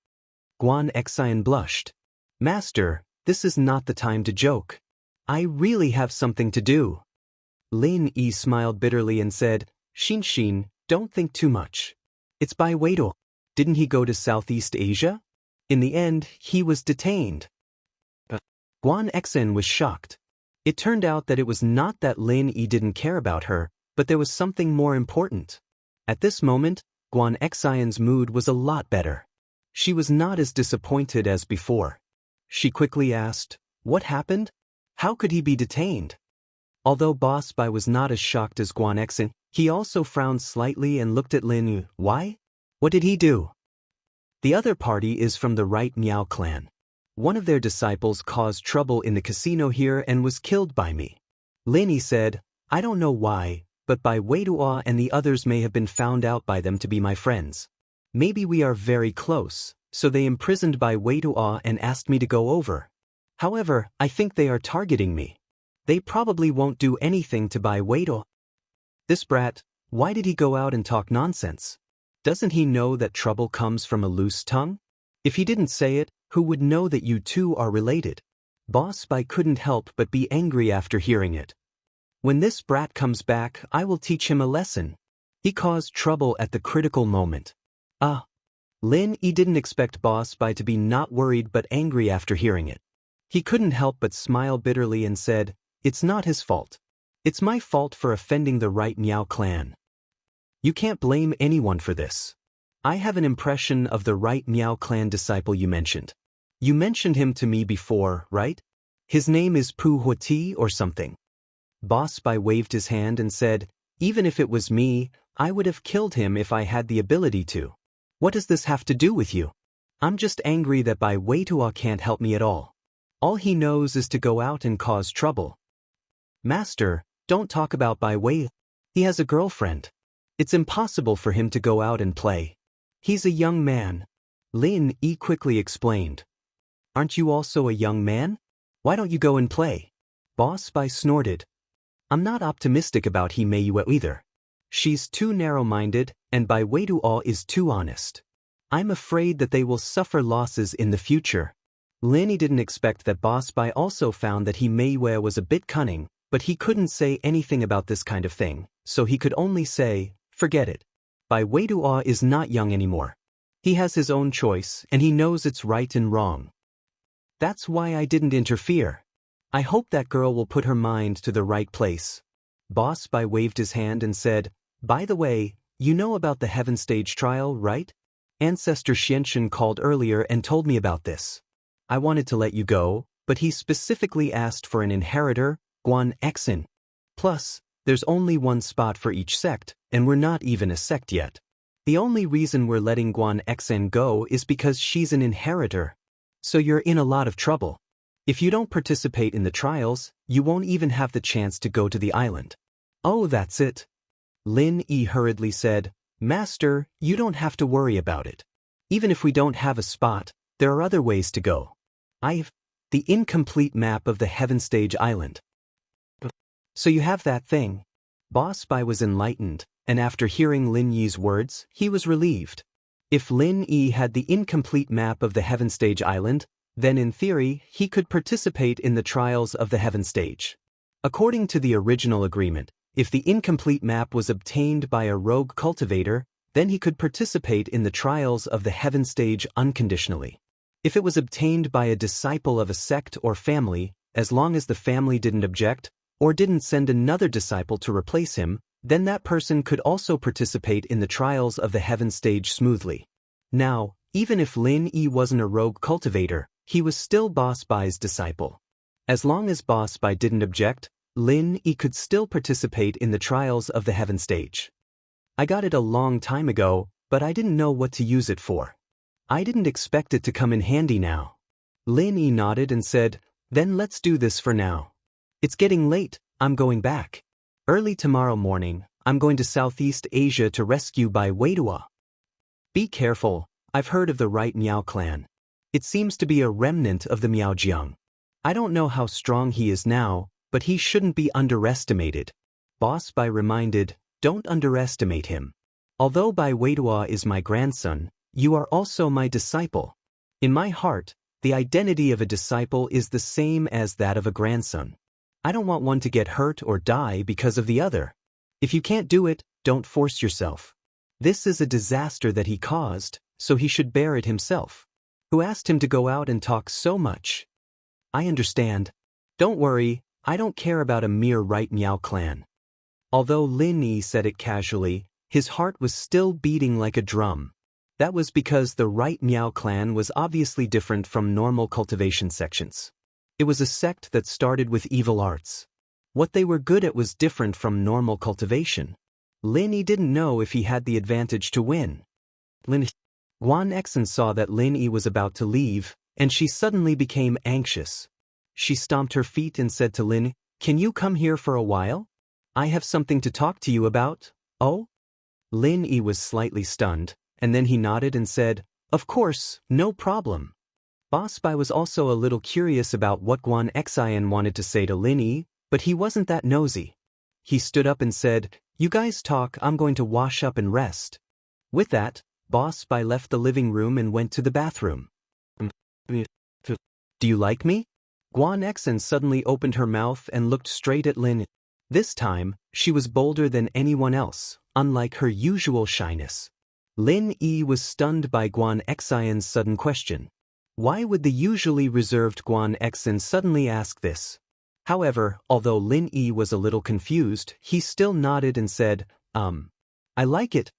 Guan Xen blushed. "Master, this is not the time to joke. I really have something to do." Lin Yi smiled bitterly and said, Xin, don't think too much. It's Bai Weidou. Didn't he go to Southeast Asia? In the end, he was detained. Guan Xen was shocked. It turned out that it was not that Lin Yi didn't care about her, but there was something more important. At this moment, Guan Xen's mood was a lot better. She was not as disappointed as before. She quickly asked, "What happened? How could he be detained?" Although Boss Bai was not as shocked as Guan Xing, he also frowned slightly and looked at Lin Yu. "Why? What did he do?" "The other party is from the Right Miao clan. One of their disciples caused trouble in the casino here and was killed by me." Lin Yi said, "I don't know why, but Bai Weidua and the others may have been found out by them to be my friends. Maybe we are very close, so they imprisoned Bai Weidua and asked me to go over. However, I think they are targeting me. They probably won't do anything to Bai Weidua. This brat, why did he go out and talk nonsense? Doesn't he know that trouble comes from a loose tongue? If he didn't say it, who would know that you two are related?" Boss Bai couldn't help but be angry after hearing it. "When this brat comes back, I will teach him a lesson. He caused trouble at the critical moment." Lin Yi didn't expect Boss Bai to be not worried but angry after hearing it. He couldn't help but smile bitterly and said, "It's not his fault. It's my fault for offending the Right Miao clan. You can't blame anyone for this. I have an impression of the Right Miao clan disciple you mentioned. You mentioned him to me before, right? His name is Pu Huati or something." Boss Bai waved his hand and said, "Even if it was me, I would have killed him if I had the ability to. What does this have to do with you? I'm just angry that Bai Weitua can't help me at all. All he knows is to go out and cause trouble." "Master, don't talk about Bai Wei. He has a girlfriend. It's impossible for him to go out and play. He's a young man," Lin Yi quickly explained. "Aren't you also a young man? Why don't you go and play?" Boss Bai snorted. "I'm not optimistic about He Mei Yue either. She's too narrow-minded, and Bai Weiduo is too honest. I'm afraid that they will suffer losses in the future." Lin Yi didn't expect that Boss Bai also found that He Mei Yue was a bit cunning, but he couldn't say anything about this kind of thing, so he could only say, "Forget it. Bai Weiduo is not young anymore. He has his own choice and he knows it's right and wrong. That's why I didn't interfere. I hope that girl will put her mind to the right place." Boss Bai waved his hand and said, "By the way, you know about the Heaven Stage trial, right? Ancestor Xianxun called earlier and told me about this. I wanted to let you go, but he specifically asked for an inheritor, Guan Xing. Plus, there's only one spot for each sect, and we're not even a sect yet. The only reason we're letting Guan Xing go is because she's an inheritor. So you're in a lot of trouble. If you don't participate in the trials, you won't even have the chance to go to the island." "Oh, that's it." Lin Yi hurriedly said, "Master, you don't have to worry about it. Even if we don't have a spot, there are other ways to go. I've the incomplete map of the Heaven Stage Island." "So you have that thing?" Boss Bai was enlightened, and after hearing Lin Yi's words, he was relieved. If Lin Yi had the incomplete map of the Heaven Stage Island, then in theory, he could participate in the trials of the Heaven Stage. According to the original agreement, if the incomplete map was obtained by a rogue cultivator, then he could participate in the trials of the Heaven Stage unconditionally. If it was obtained by a disciple of a sect or family, as long as the family didn't object, or didn't send another disciple to replace him, then that person could also participate in the trials of the Heaven Stage smoothly. Now, even if Lin Yi wasn't a rogue cultivator, he was still Boss Bai's disciple. As long as Boss Bai didn't object, Lin Yi could still participate in the trials of the Heaven Stage. "I got it a long time ago, but I didn't know what to use it for. I didn't expect it to come in handy now." Lin Yi nodded and said, "Then let's do this for now. It's getting late, I'm going back. Early tomorrow morning, I'm going to Southeast Asia to rescue Bai Weidua. Be careful, I've heard of the Right Miao clan. It seems to be a remnant of the Miaojiang. I don't know how strong he is now, but he shouldn't be underestimated." Boss Bai reminded, "Don't underestimate him. Although Bai Weidua is my grandson, you are also my disciple. In my heart, the identity of a disciple is the same as that of a grandson. I don't want one to get hurt or die because of the other. If you can't do it, don't force yourself. This is a disaster that he caused, so he should bear it himself. Who asked him to go out and talk so much?" "I understand. Don't worry, I don't care about a mere Right Miao clan." Although Lin Yi said it casually, his heart was still beating like a drum. That was because the right Miao clan was obviously different from normal cultivation sections. It was a sect that started with evil arts. What they were good at was different from normal cultivation. Lin Yi didn't know if he had the advantage to win. Guan Exen saw that Lin Yi was about to leave, and she suddenly became anxious. She stomped her feet and said to Lin, "Can you come here for a while? I have something to talk to you about." "Oh?" Lin Yi was slightly stunned, and then he nodded and said, "Of course, no problem." Boss Bai was also a little curious about what Guan Xian wanted to say to Lin Yi, but he wasn't that nosy. He stood up and said, "You guys talk, I'm going to wash up and rest." With that, Boss Bai left the living room and went to the bathroom. "Do you like me?" Guan Exen suddenly opened her mouth and looked straight at Lin. This time, she was bolder than anyone else, unlike her usual shyness. Lin Yi was stunned by Guan Xian's sudden question. Why would the usually reserved Guan Exen suddenly ask this? However, although Lin Yi was a little confused, he still nodded and said, I like it.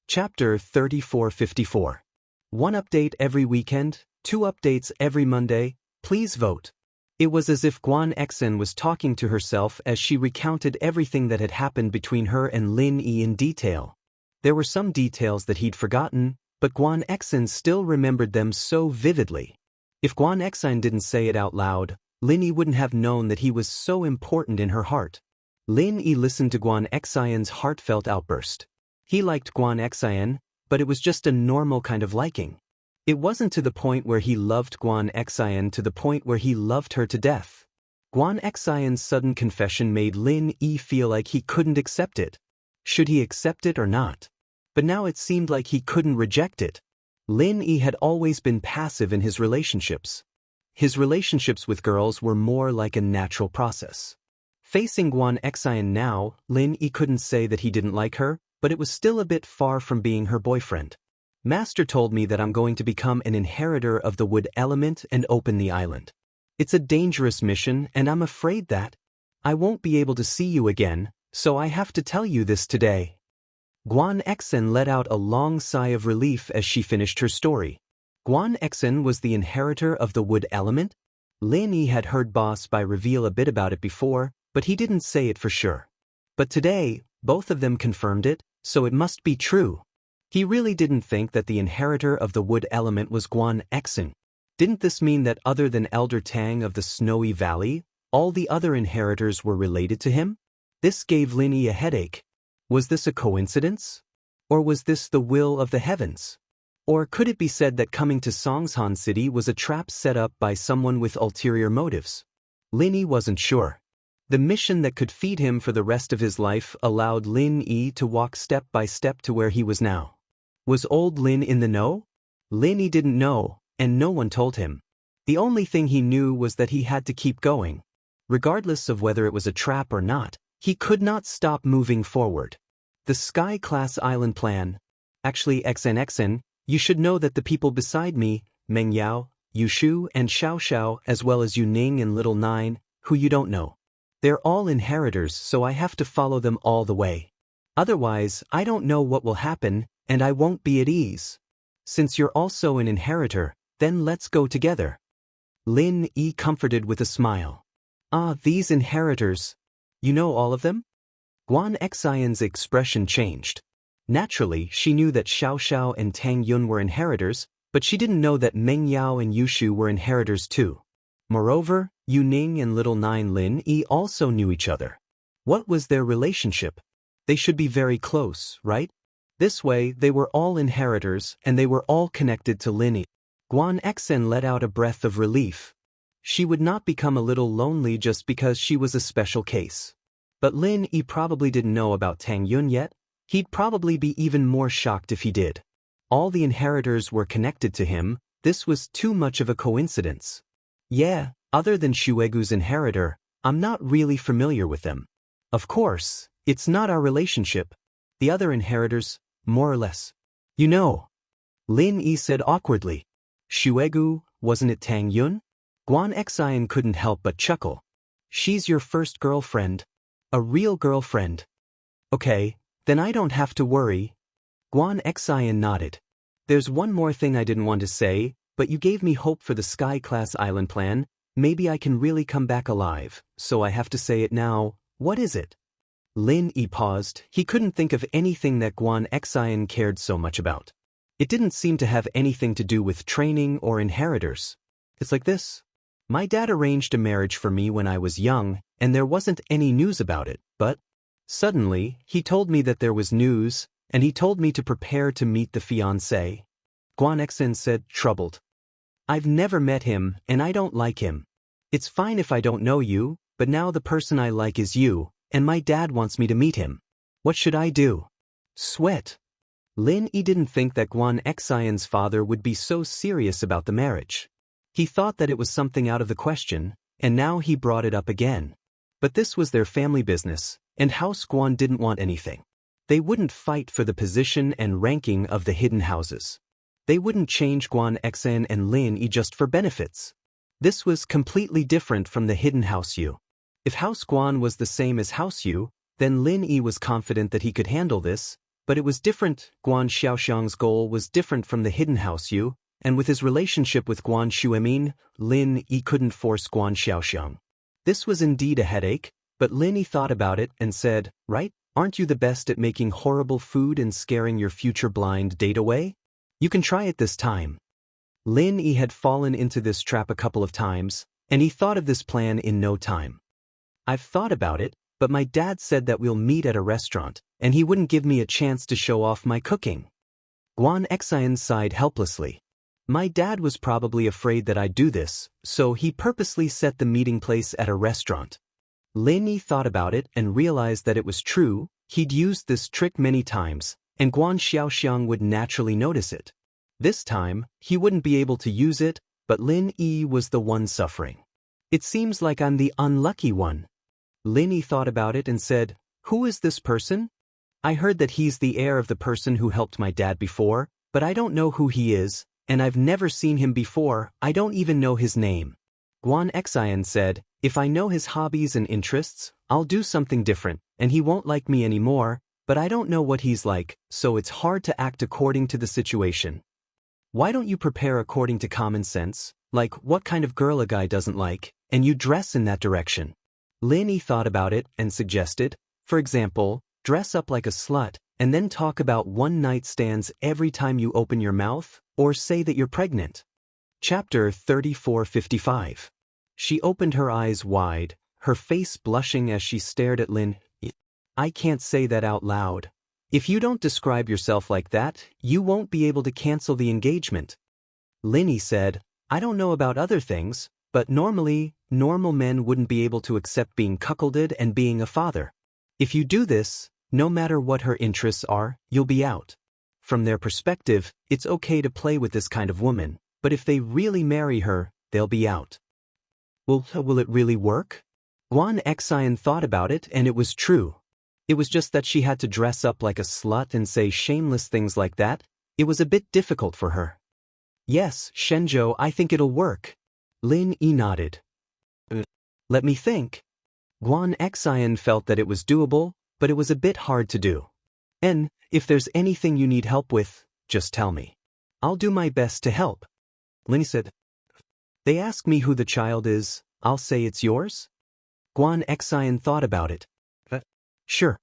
Chapter 3454. 1 update every weekend, 2 updates every Monday, please vote. It was as if Guan Exen was talking to herself as she recounted everything that had happened between her and Lin Yi in detail. There were some details that he'd forgotten, but Guan Exen still remembered them so vividly. If Guan Exen didn't say it out loud, Lin Yi wouldn't have known that he was so important in her heart. Lin Yi listened to Guan Xian's heartfelt outburst. He liked Guan Xian, but it was just a normal kind of liking. It wasn't to the point where he loved Guan Xian to the point where he loved her to death. Guan Xian's sudden confession made Lin Yi feel like he couldn't accept it. Should he accept it or not? But now it seemed like he couldn't reject it. Lin Yi had always been passive in his relationships. His relationships with girls were more like a natural process. Facing Guan Xian now, Lin Yi couldn't say that he didn't like her, but it was still a bit far from being her boyfriend. Master told me that I'm going to become an inheritor of the wood element and open the island. It's a dangerous mission, and I'm afraid that I won't be able to see you again, so I have to tell you this today. Guan Exen let out a long sigh of relief as she finished her story. Guan Exen was the inheritor of the wood element? Lin Yi had heard Boss Bai reveal a bit about it before, but he didn't say it for sure. But today, both of them confirmed it, so it must be true. He really didn't think that the inheritor of the wood element was Guan Exen. Didn't this mean that other than Elder Tang of the Snowy Valley, all the other inheritors were related to him? This gave Lin Yi a headache. Was this a coincidence? Or was this the will of the heavens? Or could it be said that coming to Songshan City was a trap set up by someone with ulterior motives? Lin Yi wasn't sure. The mission that could feed him for the rest of his life allowed Lin Yi to walk step by step to where he was now. Was old Lin in the know? Lin Yi didn't know, and no one told him. The only thing he knew was that he had to keep going. Regardless of whether it was a trap or not, he could not stop moving forward. The Sky-class island plan. Actually, XNXN, you should know that the people beside me, Meng Yao, Yushu, and Xiao Xiao, as well as Yu Ning and Little Nine, who you don't know. They're all inheritors, so I have to follow them all the way. Otherwise, I don't know what will happen, and I won't be at ease. Since you're also an inheritor, then let's go together. Lin Yi comforted with a smile. Ah, these inheritors. You know all of them? Guan Xian's expression changed. Naturally, she knew that Xiao Xiao and Tang Yun were inheritors, but she didn't know that Meng Yao and Yushu were inheritors too. Moreover, Yu Ning and Little Nine Lin Yi also knew each other. What was their relationship? They should be very close, right? This way, they were all inheritors, and they were all connected to Lin Yi. Guan Exen let out a breath of relief. She would not become a little lonely just because she was a special case. But Lin Yi probably didn't know about Tang Yun yet. He'd probably be even more shocked if he did. All the inheritors were connected to him. This was too much of a coincidence. Yeah, other than Shuegu's inheritor, I'm not really familiar with them. Of course, it's not our relationship. The other inheritors, more or less. You know. Lin Yi said awkwardly. Shuegu, wasn't it Tang Yun? Guan Xian couldn't help but chuckle. She's your first girlfriend. A real girlfriend. Okay, then I don't have to worry. Guan Xian nodded. There's one more thing I didn't want to say, but you gave me hope for the Sky-class island plan. Maybe I can really come back alive, so I have to say it now. What is it? Lin Yi paused. He couldn't think of anything that Guan Xian cared so much about. It didn't seem to have anything to do with training or inheritors. It's like this. My dad arranged a marriage for me when I was young, and there wasn't any news about it, but suddenly, he told me that there was news, and he told me to prepare to meet the fiancé. Guan Xian said, troubled. I've never met him, and I don't like him. It's fine if I don't know you, but now the person I like is you, and my dad wants me to meet him. What should I do? Sweat. Lin Yi didn't think that Guan Xian's father would be so serious about the marriage. He thought that it was something out of the question, and now he brought it up again. But this was their family business, and House Guan didn't want anything. They wouldn't fight for the position and ranking of the hidden houses. They wouldn't change Guan Xian and Lin Yi just for benefits. This was completely different from the hidden House Yu. If House Guan was the same as House Yu, then Lin Yi was confident that he could handle this, but it was different. Guan Xiaoxiang's goal was different from the hidden House Yu, and with his relationship with Guan Xuemin, Lin Yi couldn't force Guan Xiaoxiang. This was indeed a headache, but Lin Yi thought about it and said, right, aren't you the best at making horrible food and scaring your future blind date away? You can try it this time. Lin Yi had fallen into this trap a couple of times, and he thought of this plan in no time. I've thought about it, but my dad said that we'll meet at a restaurant, and he wouldn't give me a chance to show off my cooking. Guan Xian sighed helplessly. My dad was probably afraid that I'd do this, so he purposely set the meeting place at a restaurant. Lin Yi thought about it and realized that it was true. He'd used this trick many times, and Guan Xiaoxiang would naturally notice it. This time, he wouldn't be able to use it, but Lin Yi was the one suffering. It seems like I'm the unlucky one. Lin Yi thought about it and said, who is this person? I heard that he's the heir of the person who helped my dad before, but I don't know who he is, and I've never seen him before. I don't even know his name. Guan Xian said, if I know his hobbies and interests, I'll do something different, and he won't like me anymore, but I don't know what he's like, so it's hard to act according to the situation. Why don't you prepare according to common sense, like what kind of girl a guy doesn't like, and you dress in that direction? Lin Yi thought about it and suggested, for example, dress up like a slut, and then talk about one-night stands every time you open your mouth, or say that you're pregnant. Chapter 3455. She opened her eyes wide, her face blushing as she stared at Lin Yi. I can't say that out loud. If you don't describe yourself like that, you won't be able to cancel the engagement. Lin Yi said, I don't know about other things, but normally, normal men wouldn't be able to accept being cuckolded and being a father. If you do this, no matter what her interests are, you'll be out. From their perspective, it's okay to play with this kind of woman, but if they really marry her, they'll be out. Will it really work? Guan Xian thought about it and it was true. It was just that she had to dress up like a slut and say shameless things like that. It was a bit difficult for her. Yes, Shenzhou, I think it'll work. Lin Yi nodded. Let me think. Guan Xian felt that it was doable, but it was a bit hard to do. And, if there's anything you need help with, just tell me. I'll do my best to help. Lin said. They ask me who the child is, I'll say it's yours? Guan Xian thought about it. Sure.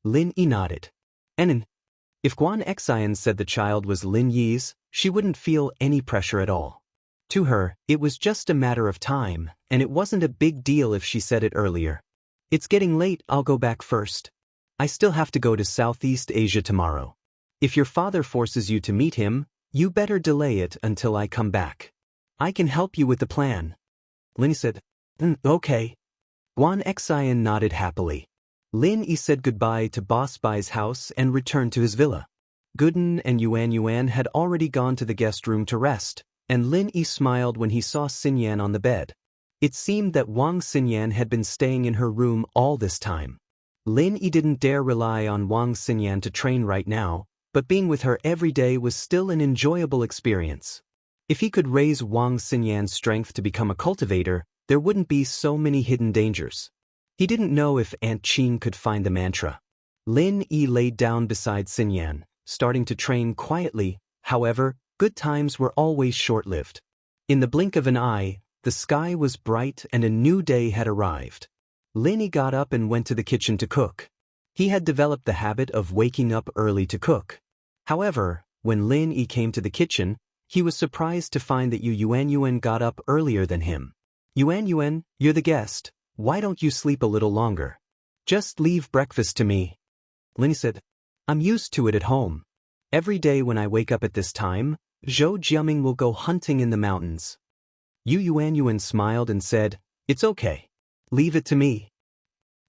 Lin Yi nodded. And if Guan Xian said the child was Lin Yi's, she wouldn't feel any pressure at all. To her, it was just a matter of time, and it wasn't a big deal if she said it earlier. It's getting late, I'll go back first. I still have to go to Southeast Asia tomorrow. If your father forces you to meet him, you better delay it until I come back. I can help you with the plan. Lin said, okay. Guan Xian nodded happily. Lin Yi said goodbye to Boss Bai's house and returned to his villa. Gooden and Yuan had already gone to the guest room to rest, and Lin Yi smiled when he saw Xinyan on the bed. It seemed that Wang Xinyan had been staying in her room all this time. Lin Yi didn't dare rely on Wang Xinyan to train right now, but being with her every day was still an enjoyable experience. If he could raise Wang Xinyan's strength to become a cultivator, there wouldn't be so many hidden dangers. He didn't know if Aunt Qing could find the mantra. Lin Yi laid down beside Xinyan, starting to train quietly. However, good times were always short-lived. In the blink of an eye, the sky was bright and a new day had arrived. Lin Yi got up and went to the kitchen to cook. He had developed the habit of waking up early to cook. However, when Lin Yi came to the kitchen, he was surprised to find that Yuan got up earlier than him. Yuan, you're the guest. Why don't you sleep a little longer? Just leave breakfast to me. Lin Yi said, I'm used to it at home. Every day when I wake up at this time, Zhou Jiaming will go hunting in the mountains. Yuan smiled and said, It's okay. Leave it to me.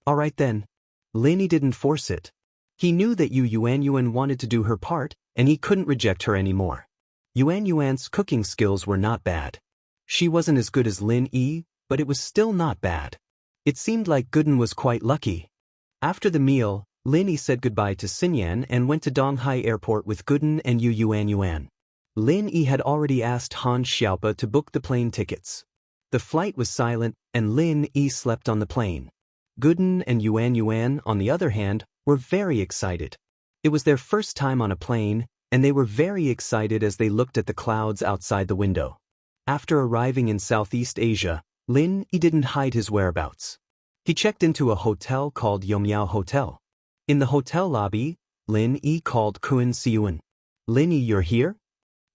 All right then. Lin Yi didn't force it. He knew that Yuan wanted to do her part, and he couldn't reject her anymore. Yuan's cooking skills were not bad. She wasn't as good as Lin Yi, but it was still not bad. It seemed like Gooden was quite lucky. After the meal, Lin Yi said goodbye to Xinyan and went to Donghai Airport with Gooden and Yuan. Lin Yi had already asked Han Xiaopa to book the plane tickets. The flight was silent, and Lin Yi slept on the plane. Gooden and Yuan, on the other hand, were very excited. It was their first time on a plane, and they were very excited as they looked at the clouds outside the window. After arriving in Southeast Asia, Lin Yi didn't hide his whereabouts. He checked into a hotel called Yomiao Hotel. In the hotel lobby, Lin Yi called Kuan Siyuan. Lin Yi, you're here?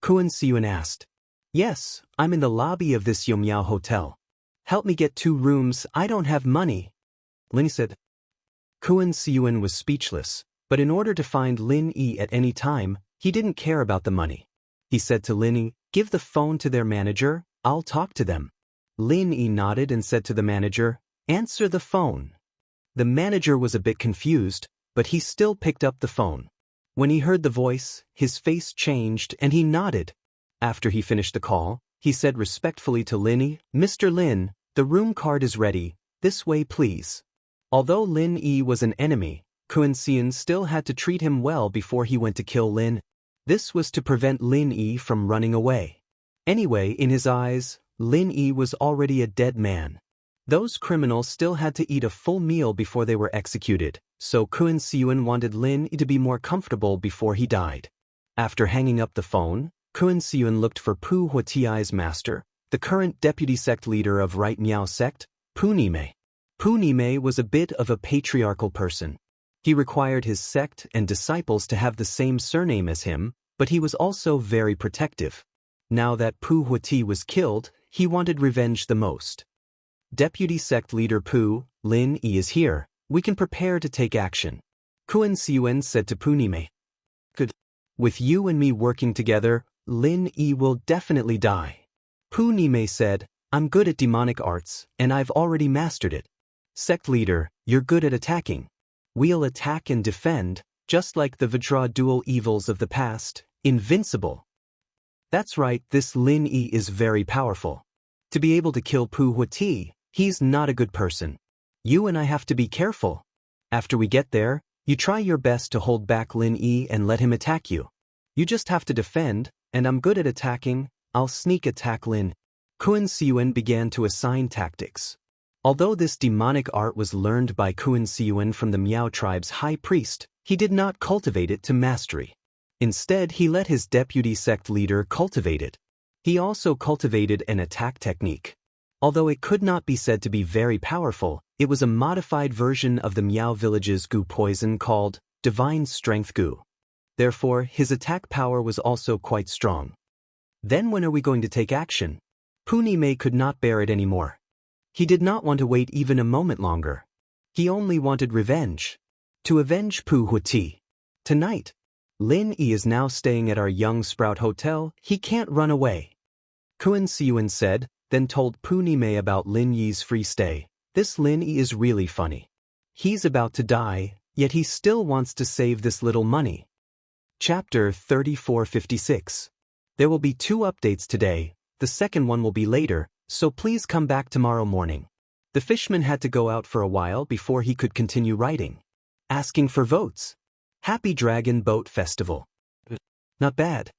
Kuan Siyuan asked. Yes, I'm in the lobby of this Yomiao Hotel. Help me get 2 rooms, I don't have money. Lin Yi said. Kuan Siyuan was speechless, but in order to find Lin Yi at any time, he didn't care about the money. He said to Lin Yi, Give the phone to their manager, I'll talk to them. Lin Yi nodded and said to the manager, Answer the phone. The manager was a bit confused, but he still picked up the phone. When he heard the voice, his face changed and he nodded. After he finished the call, he said respectfully to Lin Yi, Mr. Lin, the room card is ready, this way please. Although Lin Yi was an enemy, Kuan Siyuan still had to treat him well before he went to kill Lin. This was to prevent Lin Yi from running away. Anyway, in his eyes, Lin Yi was already a dead man. Those criminals still had to eat a full meal before they were executed, so Kuan Siyuan wanted Lin Yi to be more comfortable before he died. After hanging up the phone, Kuan Siyuan looked for Pu Huatiai's master, the current deputy sect leader of Right Miao sect, Pu Nime. Pu Nime was a bit of a patriarchal person. He required his sect and disciples to have the same surname as him, but he was also very protective. Now that Pu Huati was killed, he wanted revenge the most. Deputy sect leader Pu, Lin Yi is here, we can prepare to take action. Kuan Siyuan said to Pu Nime. Good. With you and me working together, Lin Yi will definitely die. Pu Nime said, I'm good at demonic arts, and I've already mastered it. Sect leader, you're good at attacking. We'll attack and defend, just like the Vajra dual evils of the past, invincible. That's right, this Lin Yi is very powerful. To be able to kill Pu Huati, he's not a good person. You and I have to be careful. After we get there, you try your best to hold back Lin Yi and let him attack you. You just have to defend, and I'm good at attacking, I'll sneak attack Lin. Kuan Siyuan began to assign tactics. Although this demonic art was learned by Kuan Siyuan from the Miao tribe's high priest, he did not cultivate it to mastery. Instead, he let his deputy sect leader cultivate it. He also cultivated an attack technique. Although it could not be said to be very powerful, it was a modified version of the Miao village's Gu poison called Divine Strength Gu. Therefore, his attack power was also quite strong. Then when are we going to take action? Pu Nime could not bear it anymore. He did not want to wait even a moment longer. He only wanted revenge. To avenge Pu Huati. Tonight. Lin Yi is now staying at our Young Sprout Hotel, he can't run away. Kuan Siyuan said, then told Pu Nime about Lin Yi's free stay. This Lin Yi is really funny. He's about to die, yet he still wants to save this little money. Chapter 3456. There will be 2 updates today, the second one will be later, so please come back tomorrow morning. The fishman had to go out for a while before he could continue writing. Asking for votes. Happy Dragon Boat Festival. Not bad.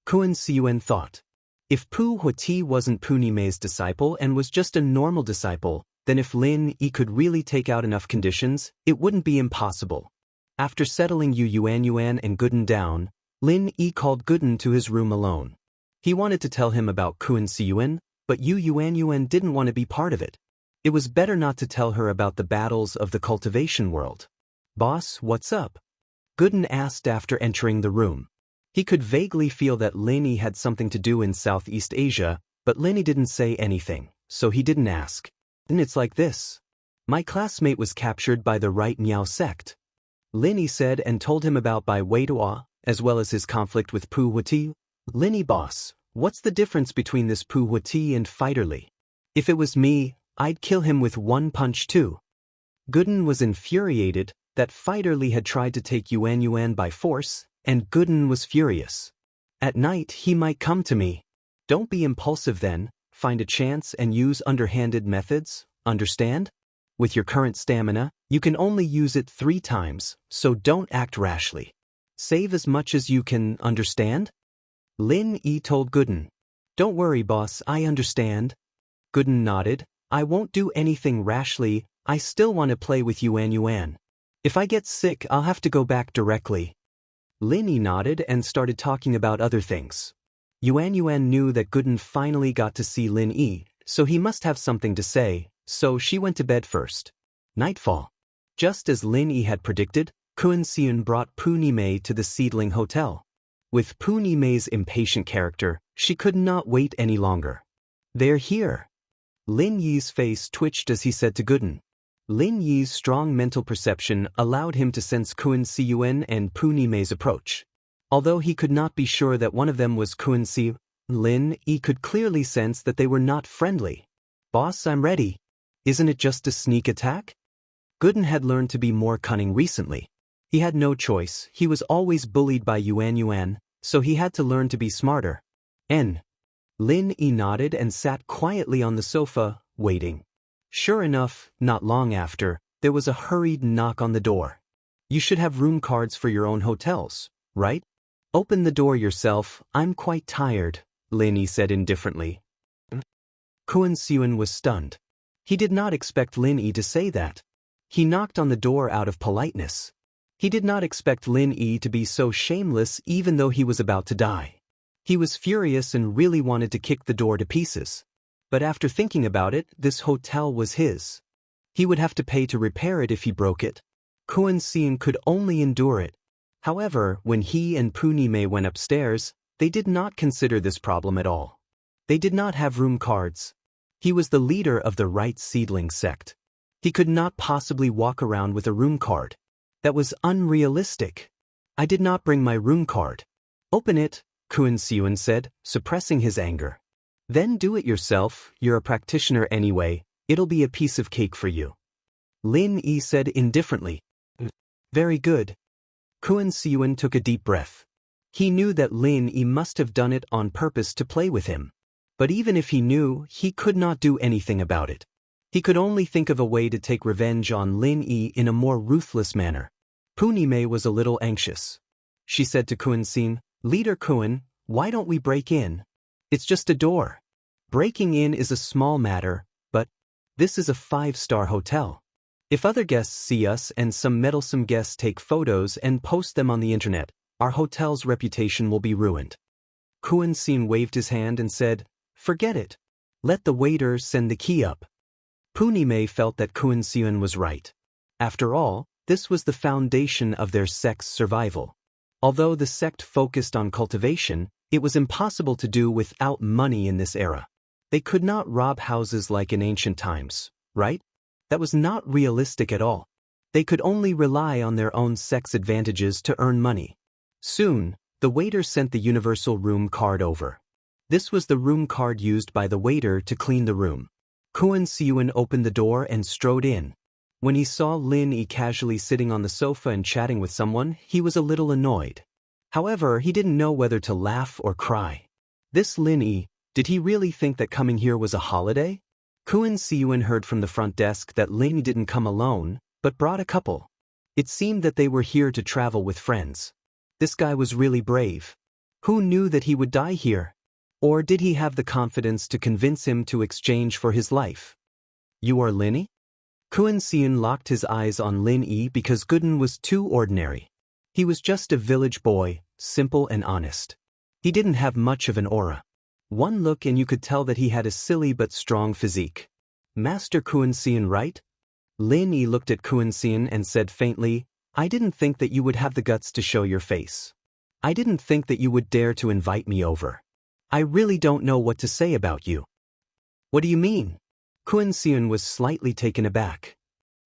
Kuan Siyuan thought. If Pu Huati wasn't Pu Nime's disciple and was just a normal disciple, then if Lin Yi could really take out enough conditions, it wouldn't be impossible. After settling Yuan and Gooden down, Lin Yi called Gooden to his room alone. He wanted to tell him about Kun Siyuan, but Yu Yuanyuan didn't want to be part of it. It was better not to tell her about the battles of the cultivation world. "Boss, what's up?" Gooden asked after entering the room. He could vaguely feel that Lin Yi had something to do in Southeast Asia, but Lin Yi didn't say anything, so he didn't ask. "And it's like this. My classmate was captured by the Right Miao sect." Lin Yi said and told him about Bai Weidua, as well as his conflict with Pu Huati. "Lin Yi, boss, what's the difference between this Pu Huati and Fighterly? If it was me, I'd kill him with one punch too." Gooden was infuriated that Fighterly had tried to take Yuan by force, and Gooden was furious. "At night he might come to me. Don't be impulsive then, find a chance and use underhanded methods, understand? With your current stamina, you can only use it 3 times, so don't act rashly. Save as much as you can, understand?" Lin Yi told Gooden. "Don't worry, boss, I understand." Gooden nodded. "I won't do anything rashly, I still want to play with Yuan. If I get sick, I'll have to go back directly." Lin Yi nodded and started talking about other things. Yuan knew that Gooden finally got to see Lin Yi, so he must have something to say, so she went to bed first. Nightfall. Just as Lin Yi had predicted, Kun Seun brought Puni Mei to the Seedling Hotel. With Puni Mei's impatient character, she could not wait any longer. "They're here." Lin Yi's face twitched as he said to Gooden. Lin Yi's strong mental perception allowed him to sense Kun Siyuan and Puni Mei's approach. Although he could not be sure that one of them was Kun Si, Lin Yi could clearly sense that they were not friendly. "Boss, I'm ready. Isn't it just a sneak attack?" Gooden had learned to be more cunning recently. He had no choice, he was always bullied by Yuan, so he had to learn to be smarter. Lin Yi nodded and sat quietly on the sofa, waiting. Sure enough, not long after, there was a hurried knock on the door. "You should have room cards for your own hotels, right? Open the door yourself, I'm quite tired," Lin Yi said indifferently. Kun Seun was stunned. He did not expect Lin Yi to say that. He knocked on the door out of politeness. He did not expect Lin Yi to be so shameless even though he was about to die. He was furious and really wanted to kick the door to pieces. But after thinking about it, this hotel was his. He would have to pay to repair it if he broke it. Kun Seun could only endure it. However, when he and Puni Mei went upstairs, they did not consider this problem at all. They did not have room cards. He was the leader of the Right Seedling sect. He could not possibly walk around with a room card. That was unrealistic. "I did not bring my room card." "Open it," Kun Seun said, suppressing his anger. "Then do it yourself, you're a practitioner anyway, it'll be a piece of cake for you." Lin Yi said indifferently. "Very good." Kun Seun took a deep breath. He knew that Lin Yi must have done it on purpose to play with him. But even if he knew, he could not do anything about it. He could only think of a way to take revenge on Lin Yi in a more ruthless manner. Puni Mei was a little anxious. She said to Kun Seun, "Leader Kun, why don't we break in? It's just a door. Breaking in is a small matter, but this is a 5-star hotel. If other guests see us and some meddlesome guests take photos and post them on the internet, our hotel's reputation will be ruined." Kun Seun waved his hand and said, "Forget it. Let the waiter send the key up." Puni Mei felt that Kun Seun was right. After all, this was the foundation of their sect's survival. Although the sect focused on cultivation, it was impossible to do without money in this era. They could not rob houses like in ancient times, right? That was not realistic at all. They could only rely on their own sect's advantages to earn money. Soon, the waiter sent the universal room card over. This was the room card used by the waiter to clean the room. Kun Seun opened the door and strode in. When he saw Lin Yi casually sitting on the sofa and chatting with someone, he was a little annoyed. However, he didn't know whether to laugh or cry. This Lin Yi, did he really think that coming here was a holiday? Kun Seun heard from the front desk that Lin Yi didn't come alone, but brought a couple. It seemed that they were here to travel with friends. This guy was really brave. Who knew that he would die here? Or did he have the confidence to convince him to exchange for his life? "You are Lin Yi?" Kun Seun locked his eyes on Lin Yi because Gooden was too ordinary. He was just a village boy, simple and honest. He didn't have much of an aura. One look and you could tell that he had a silly but strong physique. Master Kuan-Xian, right? Lin Yi looked at Kuan-Xian and said faintly, I didn't think that you would have the guts to show your face. I didn't think that you would dare to invite me over. I really don't know what to say about you. What do you mean? Kuan-Xian was slightly taken aback.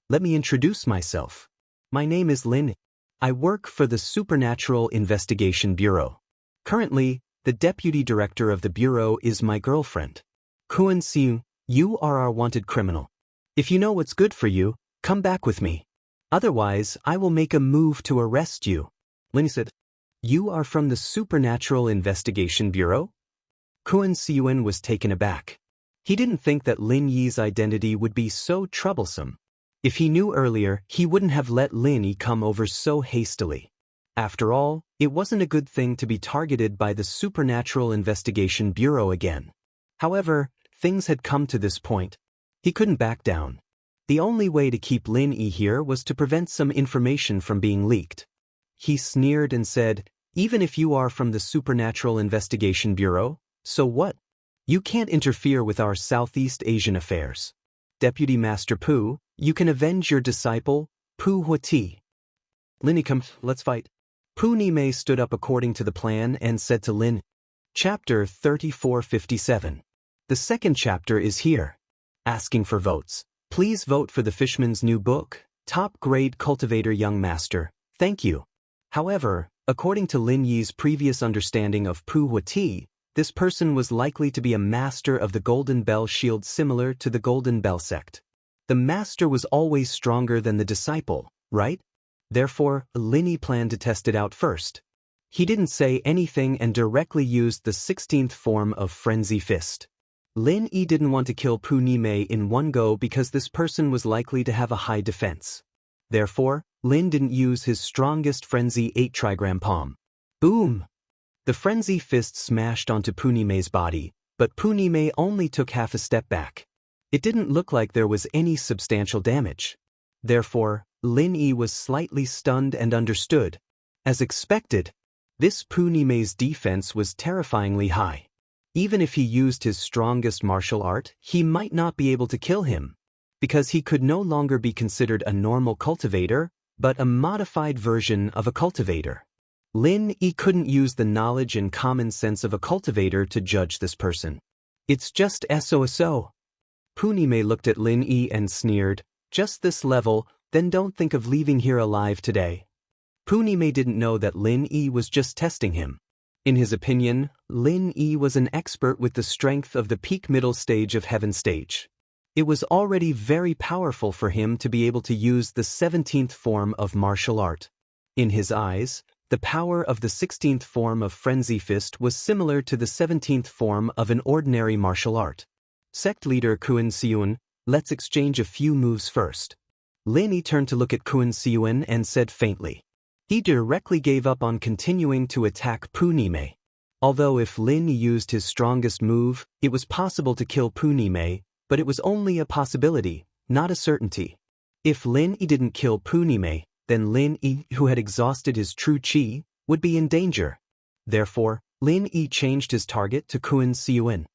Let me introduce myself. My name is Lin. I work for the Supernatural Investigation Bureau. Currently, the deputy director of the bureau is my girlfriend. Kuan-Xian, you are our wanted criminal. If you know what's good for you, come back with me. Otherwise, I will make a move to arrest you. Lin said, You are from the Supernatural Investigation Bureau? Kuan-Xian was taken aback. He didn't think that Lin Yi's identity would be so troublesome. If he knew earlier, he wouldn't have let Lin Yi come over so hastily. After all, it wasn't a good thing to be targeted by the Supernatural Investigation Bureau again. However, things had come to this point. He couldn't back down. The only way to keep Lin Yi here was to prevent some information from being leaked. He sneered and said, Even if you are from the Supernatural Investigation Bureau, so what? You can't interfere with our Southeast Asian affairs. Deputy Master Pu, you can avenge your disciple, Pu Huati. Lin Yi, come, let's fight. Pu Nimei stood up according to the plan and said to Lin, Chapter 3457. The second chapter is here. Asking for votes. Please vote for the Fishman's new book, Top Grade Cultivator Young Master. Thank you. However, according to Lin Yi's previous understanding of Pu Huati, this person was likely to be a master of the Golden Bell Shield similar to the Golden Bell sect. The master was always stronger than the disciple, right? Therefore, Lin Yi planned to test it out first. He didn't say anything and directly used the 16th form of Frenzy Fist. Lin Yi didn't want to kill Pu Nimei in one go because this person was likely to have a high defense. Therefore, Lin didn't use his strongest Frenzy 8 trigram palm. Boom! The Frenzy Fist smashed onto Pu Nimei's body, but Pu Nimei only took half a step back. It didn't look like there was any substantial damage. Therefore, Lin Yi was slightly stunned and understood. As expected, this Pu Nimei's defense was terrifyingly high. Even if he used his strongest martial art, he might not be able to kill him, because he could no longer be considered a normal cultivator, but a modified version of a cultivator. Lin Yi couldn't use the knowledge and common sense of a cultivator to judge this person. It's just so. Pu Nimei looked at Lin Yi and sneered, Just this level, then don't think of leaving here alive today. Pu Nimei didn't know that Lin Yi was just testing him. In his opinion, Lin Yi was an expert with the strength of the peak middle stage of Heaven Stage. It was already very powerful for him to be able to use the 17th form of martial art. In his eyes, the power of the 16th form of Frenzy Fist was similar to the 17th form of an ordinary martial art. Sect leader Kuan-Xian, let's exchange a few moves first. Lin Yi turned to look at Kuan-Xian and said faintly. He directly gave up on continuing to attack Pu Nimei. Although if Lin Yi used his strongest move, it was possible to kill Pu Nimei, but it was only a possibility, not a certainty. If Lin Yi didn't kill Pu Nimei, then Lin Yi, who had exhausted his true chi, would be in danger. Therefore, Lin Yi changed his target to Kuan-Xian.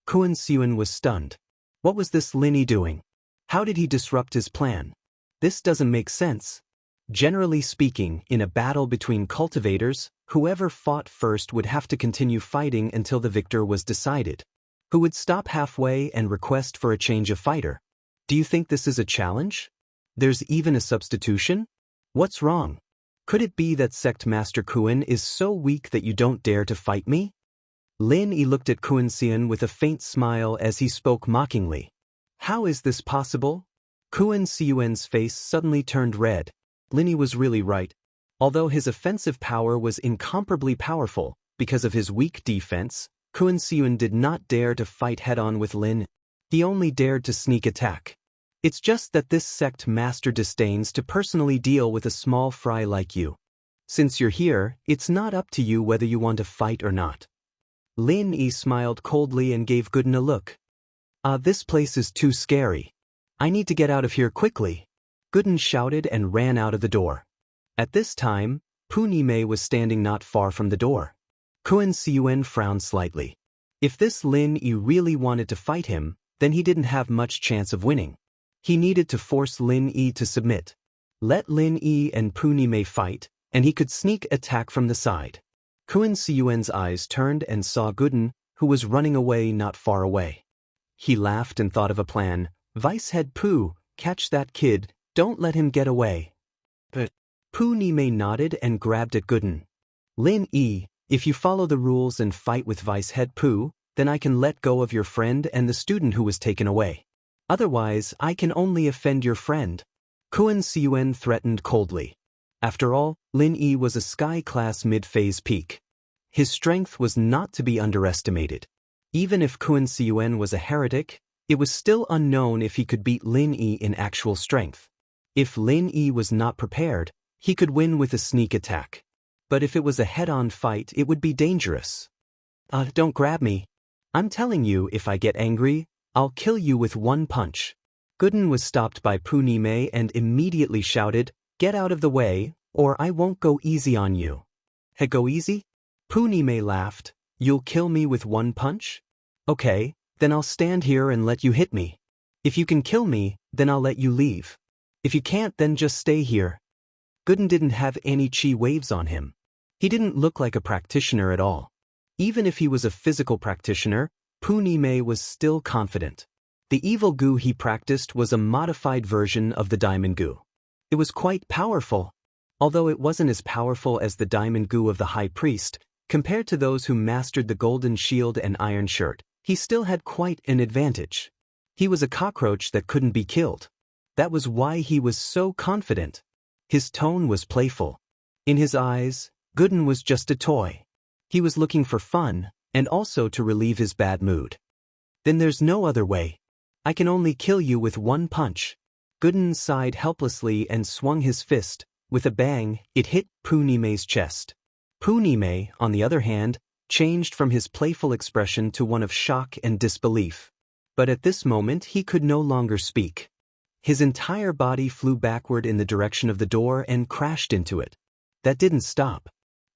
Kuan-Xian was stunned. What was this Lin Yi doing? How did he disrupt his plan? This doesn't make sense. Generally speaking, in a battle between cultivators, whoever fought first would have to continue fighting until the victor was decided. Who would stop halfway and request for a change of fighter? Do you think this is a challenge? There's even a substitution? What's wrong? Could it be that Sect Master Kuan is so weak that you don't dare to fight me? Lin Yi looked at Kuan-Xian with a faint smile as he spoke mockingly. How is this possible? Kuan-Xian's face suddenly turned red. Lin Yi was really right. Although his offensive power was incomparably powerful, because of his weak defense, Kuan-Xian did not dare to fight head-on with Lin. He only dared to sneak attack. It's just that this sect master disdains to personally deal with a small fry like you. Since you're here, it's not up to you whether you want to fight or not. Lin Yi smiled coldly and gave Gooden a look. This place is too scary. I need to get out of here quickly. Gooden shouted and ran out of the door. At this time, Pu Nime was standing not far from the door. Kun Siuen frowned slightly. If this Lin Yi really wanted to fight him, then he didn't have much chance of winning. He needed to force Lin Yi to submit. Let Lin Yi and Pu Nime fight, and he could sneak attack from the side. Kun Siuen's eyes turned and saw Gooden, who was running away not far away. He laughed and thought of a plan. Vice head Pu, catch that kid, don't let him get away. But Pu Nime nodded and grabbed at Gooden. Lin Yi, if you follow the rules and fight with Vice head Pu, then I can let go of your friend and the student who was taken away. Otherwise, I can only offend your friend. Kun Siuen threatened coldly. After all, Lin Yi was a sky-class mid-phase peak. His strength was not to be underestimated. Even if Kun Siuen was a heretic, it was still unknown if he could beat Lin Yi in actual strength. If Lin Yi was not prepared, he could win with a sneak attack. But if it was a head-on fight, it would be dangerous. Don't grab me. I'm telling you, if I get angry, I'll kill you with one punch. Gooden was stopped by Pu Nime and immediately shouted, "Get out of the way, or I won't go easy on you." Hey, go easy? Pu Nime laughed. You'll kill me with one punch? Okay, then I'll stand here and let you hit me. If you can kill me, then I'll let you leave. If you can't, then just stay here. Gooden didn't have any chi waves on him. He didn't look like a practitioner at all. Even if he was a physical practitioner, Pu Nime was still confident. The evil goo he practiced was a modified version of the diamond goo. It was quite powerful. Although it wasn't as powerful as the diamond goo of the high priest, compared to those who mastered the golden shield and iron shirt, he still had quite an advantage. He was a cockroach that couldn't be killed. That was why he was so confident. His tone was playful. In his eyes, Gooden was just a toy. He was looking for fun, and also to relieve his bad mood. Then there's no other way. I can only kill you with one punch. Gooden sighed helplessly and swung his fist. With a bang, it hit Pu Nime's chest. Pu Nime, on the other hand, changed from his playful expression to one of shock and disbelief. But at this moment he could no longer speak. His entire body flew backward in the direction of the door and crashed into it. That didn't stop.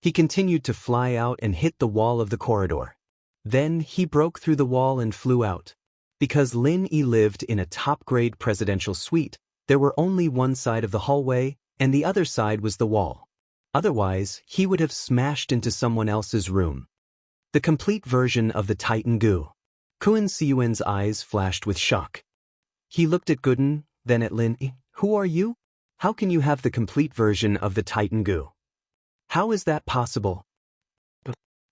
He continued to fly out and hit the wall of the corridor. Then he broke through the wall and flew out. Because Lin Yi lived in a top-grade presidential suite, there were only one side of the hallway, and the other side was the wall. Otherwise, he would have smashed into someone else's room. The complete version of the Titan Goo. Kun Siuen's eyes flashed with shock. He looked at Gooden, then at Lin Yi. Who are you? How can you have the complete version of the Titan Goo? How is that possible?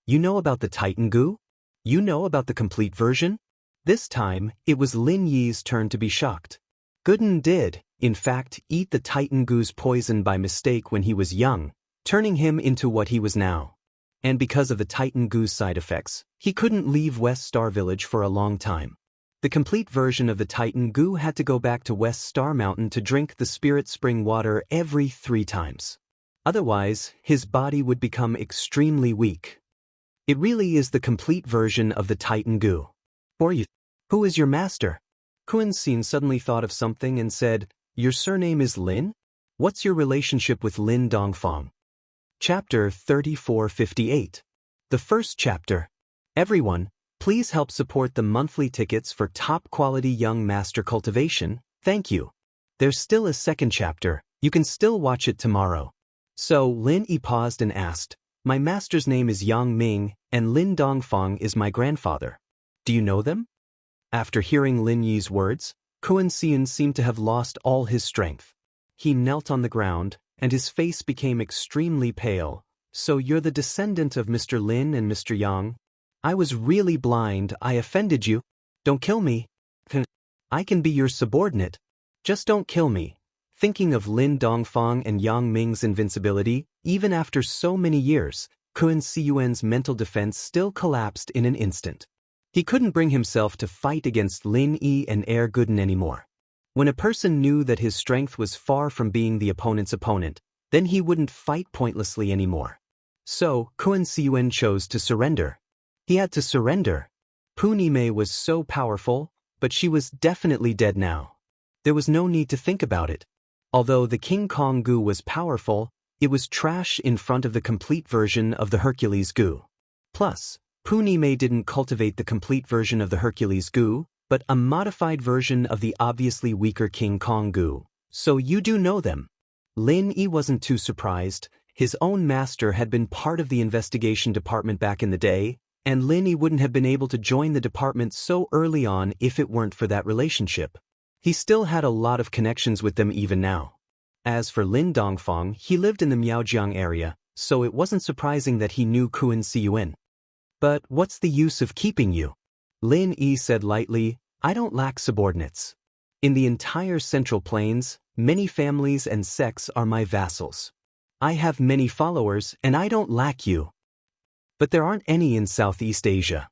You know about the Titan Goo? You know about the complete version? This time, it was Lin Yi's turn to be shocked. Gooden did, in fact, eat the Titan Goo's poison by mistake when he was young, turning him into what he was now. And because of the Titan Goo's side effects, he couldn't leave West Star Village for a long time. The complete version of the Titan Goo had to go back to West Star Mountain to drink the spirit spring water every 3 times. Otherwise, his body would become extremely weak. It really is the complete version of the Titan Goo. Or you. Who is your master? Kun Sin suddenly thought of something and said, Your surname is Lin? What's your relationship with Lin Dongfang? Chapter 3458. The first chapter. Everyone, please help support the monthly tickets for top-quality young master cultivation, thank you. There's still a second chapter, you can still watch it tomorrow. So Lin Yi paused and asked, My master's name is Yang Ming, and Lin Dongfang is my grandfather. Do you know them? After hearing Lin Yi's words, Kun Sin seemed to have lost all his strength. He knelt on the ground, and his face became extremely pale. So you're the descendant of Mr. Lin and Mr. Yang? I was really blind, I offended you. Don't kill me. I can be your subordinate. Just don't kill me. Thinking of Lin Dongfang and Yang Ming's invincibility, even after so many years, Kun Siuen's mental defense still collapsed in an instant. He couldn't bring himself to fight against Lin Yi and Air Gooden anymore. When a person knew that his strength was far from being the opponent's opponent, then he wouldn't fight pointlessly anymore. So, Kun Siuen chose to surrender. He had to surrender. Pu Nime was so powerful, but she was definitely dead now. There was no need to think about it. Although the King Kong Gu was powerful, It was trash in front of the complete version of the Hercules goo. Plus, Punime didn't cultivate the complete version of the Hercules goo, but a modified version of the obviously weaker King Kong goo. So you do know them. Lin Yi wasn't too surprised. His own master had been part of the investigation department back in the day, and Lin Yi wouldn't have been able to join the department so early on if it weren't for that relationship. He still had a lot of connections with them even now. As for Lin Dongfang, he lived in the Miaojiang area, so it wasn't surprising that he knew Kun Siyuan. But what's the use of keeping you? Lin Yi said lightly, I don't lack subordinates. In the entire Central Plains, many families and sects are my vassals. I have many followers and I don't lack you. But there aren't any in Southeast Asia.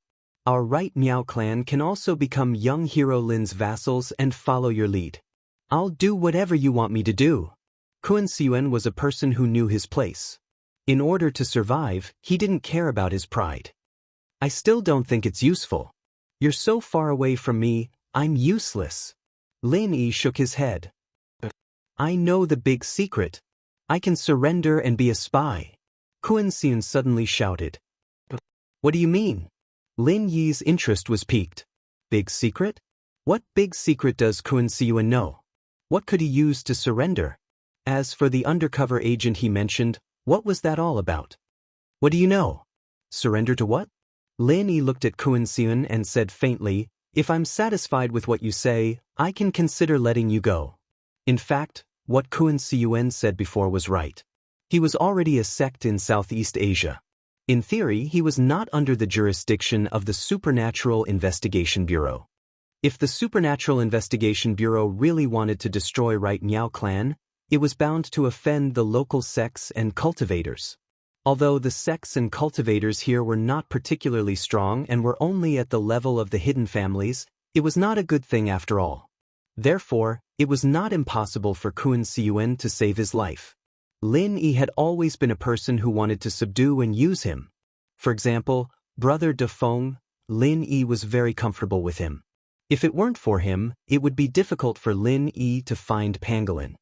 Our right Miao clan can also become young hero Lin's vassals and follow your lead. I'll do whatever you want me to do. Kun Siyuan was a person who knew his place. In order to survive, he didn't care about his pride. I still don't think it's useful. You're so far away from me, I'm useless. Lin Yi shook his head. I know the big secret. I can surrender and be a spy. Kun Siyuan suddenly shouted. What do you mean? Lin Yi's interest was piqued. Big secret? What big secret does Kun Siyuan know? What could he use to surrender? As for the undercover agent he mentioned, what was that all about? What do you know? Surrender to what? Lin Yi looked at Kun Siyuan and said faintly, if I'm satisfied with what you say, I can consider letting you go. In fact, what Kun Siyuan said before was right. He was already a sect in Southeast Asia. In theory, he was not under the jurisdiction of the Supernatural Investigation Bureau. If the Supernatural Investigation Bureau really wanted to destroy Right Miao clan, it was bound to offend the local sects and cultivators. Although the sects and cultivators here were not particularly strong and were only at the level of the hidden families, it was not a good thing after all. Therefore, it was not impossible for Kun Siyuan to save his life. Lin Yi had always been a person who wanted to subdue and use him. For example, Brother De Feng, Lin Yi was very comfortable with him. If it weren't for him, it would be difficult for Lin Yi to find Pangolin.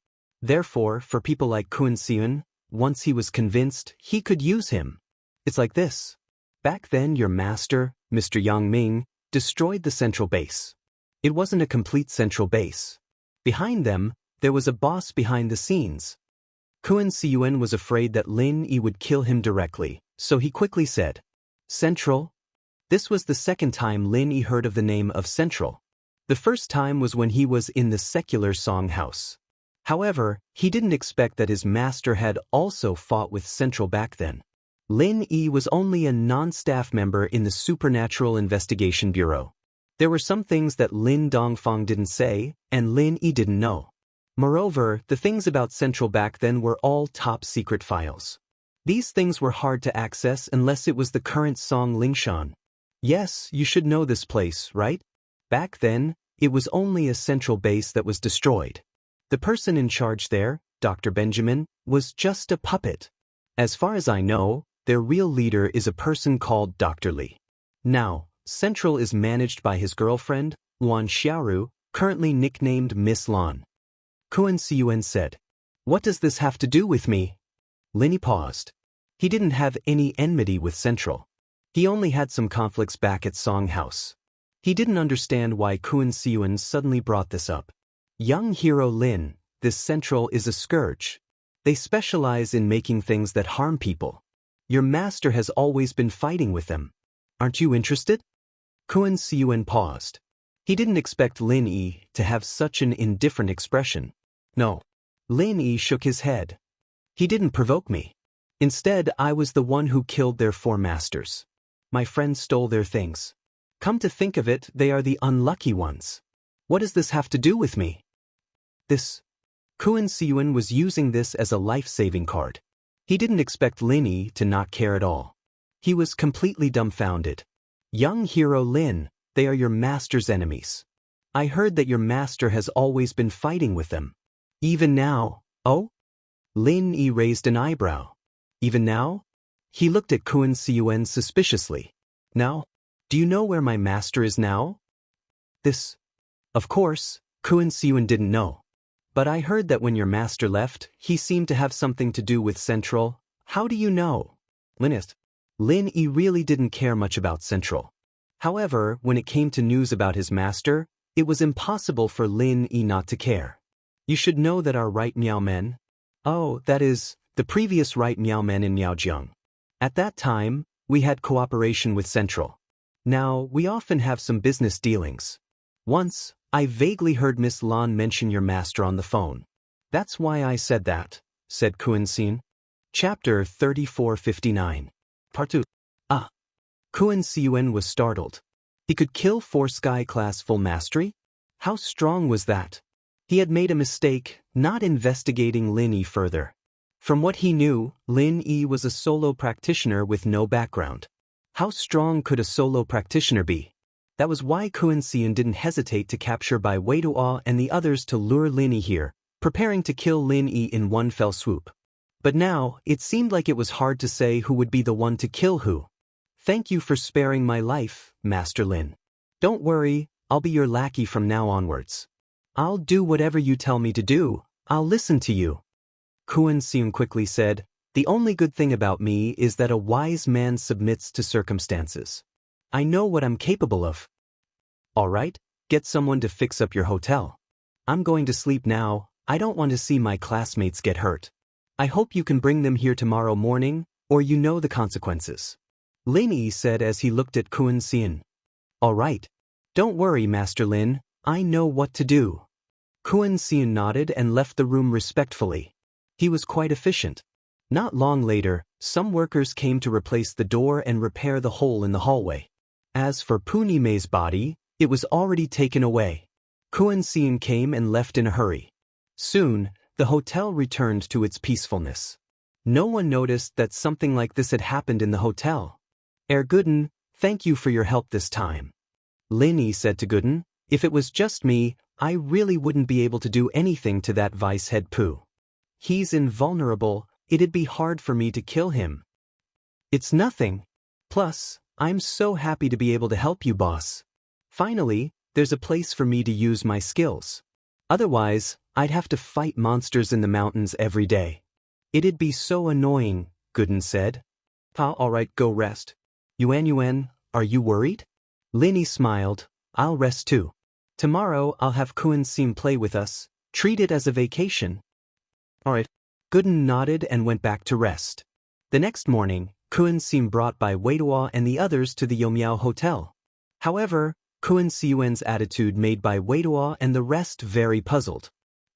Therefore, for people like Kun Siyuan, once he was convinced, he could use him. It's like this. Back then your master, Mr. Yang Ming, destroyed the central base. It wasn't a complete central base. Behind them, there was a boss behind the scenes. Kun Siyuan was afraid that Lin Yi would kill him directly, so he quickly said, Central? This was the second time Lin Yi heard of the name of Central. The first time was when he was in the secular song house. However, he didn't expect that his master had also fought with Central back then. Lin Yi was only a non-staff member in the Supernatural Investigation Bureau. There were some things that Lin Dongfang didn't say, and Lin Yi didn't know. Moreover, the things about Central back then were all top-secret files. These things were hard to access unless it was the current Song Lingshan. Yes, you should know this place, right? Back then, it was only a central base that was destroyed. The person in charge there, Dr. Benjamin, was just a puppet. As far as I know, their real leader is a person called Dr. Li. Now, Central is managed by his girlfriend, Luan Xiaoru, currently nicknamed Miss Lan. Kun Siyuan said, What does this have to do with me? Lin Yi paused. He didn't have any enmity with Central. He only had some conflicts back at Song House. He didn't understand why Kun Siyuan suddenly brought this up. Young hero Lin, this Central is a scourge. They specialize in making things that harm people. Your master has always been fighting with them. Aren't you interested? Kun Siyuan paused. He didn't expect Lin Yi to have such an indifferent expression. No. Lin Yi shook his head. He didn't provoke me. Instead, I was the one who killed their four masters. My friends stole their things. Come to think of it, they are the unlucky ones. What does this have to do with me? This. Kun Siyuan was using this as a life-saving card. He didn't expect Lin Yi to not care at all. He was completely dumbfounded. Young hero Lin, they are your master's enemies. I heard that your master has always been fighting with them. Even now, oh? Lin Yi raised an eyebrow. Even now? He looked at Kun Siyuan suspiciously. Now? Do you know where my master is now? This. Of course, Kun Siyuan didn't know. But I heard that when your master left, he seemed to have something to do with Central. How do you know? Lin Yi really didn't care much about Central. However, when it came to news about his master, it was impossible for Lin Yi not to care. You should know that our right Miao Men. Oh, that is, the previous right Miao Men in Miaojiang. At that time, we had cooperation with Central. Now, we often have some business dealings. Once, I vaguely heard Miss Lan mention your master on the phone. That's why I said that, said Kuan-sin. Chapter 3459. Part 2. Kuan-sin was startled. He could kill 4 Sky-class full mastery? How strong was that? He had made a mistake, not investigating Lin Yi further. From what he knew, Lin Yi was a solo practitioner with no background. How strong could a solo practitioner be? That was why Kuan-sin didn't hesitate to capture Bai Weiduo and the others to lure Lin Yi here, preparing to kill Lin Yi in one fell swoop. But now, it seemed like it was hard to say who would be the one to kill who. Thank you for sparing my life, Master Lin. Don't worry, I'll be your lackey from now onwards. I'll do whatever you tell me to do, I'll listen to you. Kuan-sin quickly said, the only good thing about me is that a wise man submits to circumstances. I know what I'm capable of. All right, get someone to fix up your hotel. I'm going to sleep now, I don't want to see my classmates get hurt. I hope you can bring them here tomorrow morning, or you know the consequences. Lin Yi said as he looked at Kuan-sin. All right. Don't worry, Master Lin, I know what to do. Kuan-sin nodded and left the room respectfully. He was quite efficient. Not long later, some workers came to replace the door and repair the hole in the hallway. As for Punime's body, it was already taken away. Kuan-sin came and left in a hurry. Soon, the hotel returned to its peacefulness. No one noticed that something like this had happened in the hotel. Gooden, thank you for your help this time. Lin Yi said to Gooden, if it was just me, I really wouldn't be able to do anything to that vice head Pu. He's invulnerable, it'd be hard for me to kill him. It's nothing. Plus, I'm so happy to be able to help you, boss. Finally, there's a place for me to use my skills. Otherwise, I'd have to fight monsters in the mountains every day. It'd be so annoying, Gooden said. All right, go rest. Yuan, are you worried? Lin Yi smiled, I'll rest too. Tomorrow I'll have Kuan-sin play with us, treat it as a vacation. All right. Gooden nodded and went back to rest. The next morning, Kuan-sin brought Bai Weiduo and the others to the Yomiao Hotel. However, Kuan-sin's attitude made Bai Weiduo and the rest very puzzled.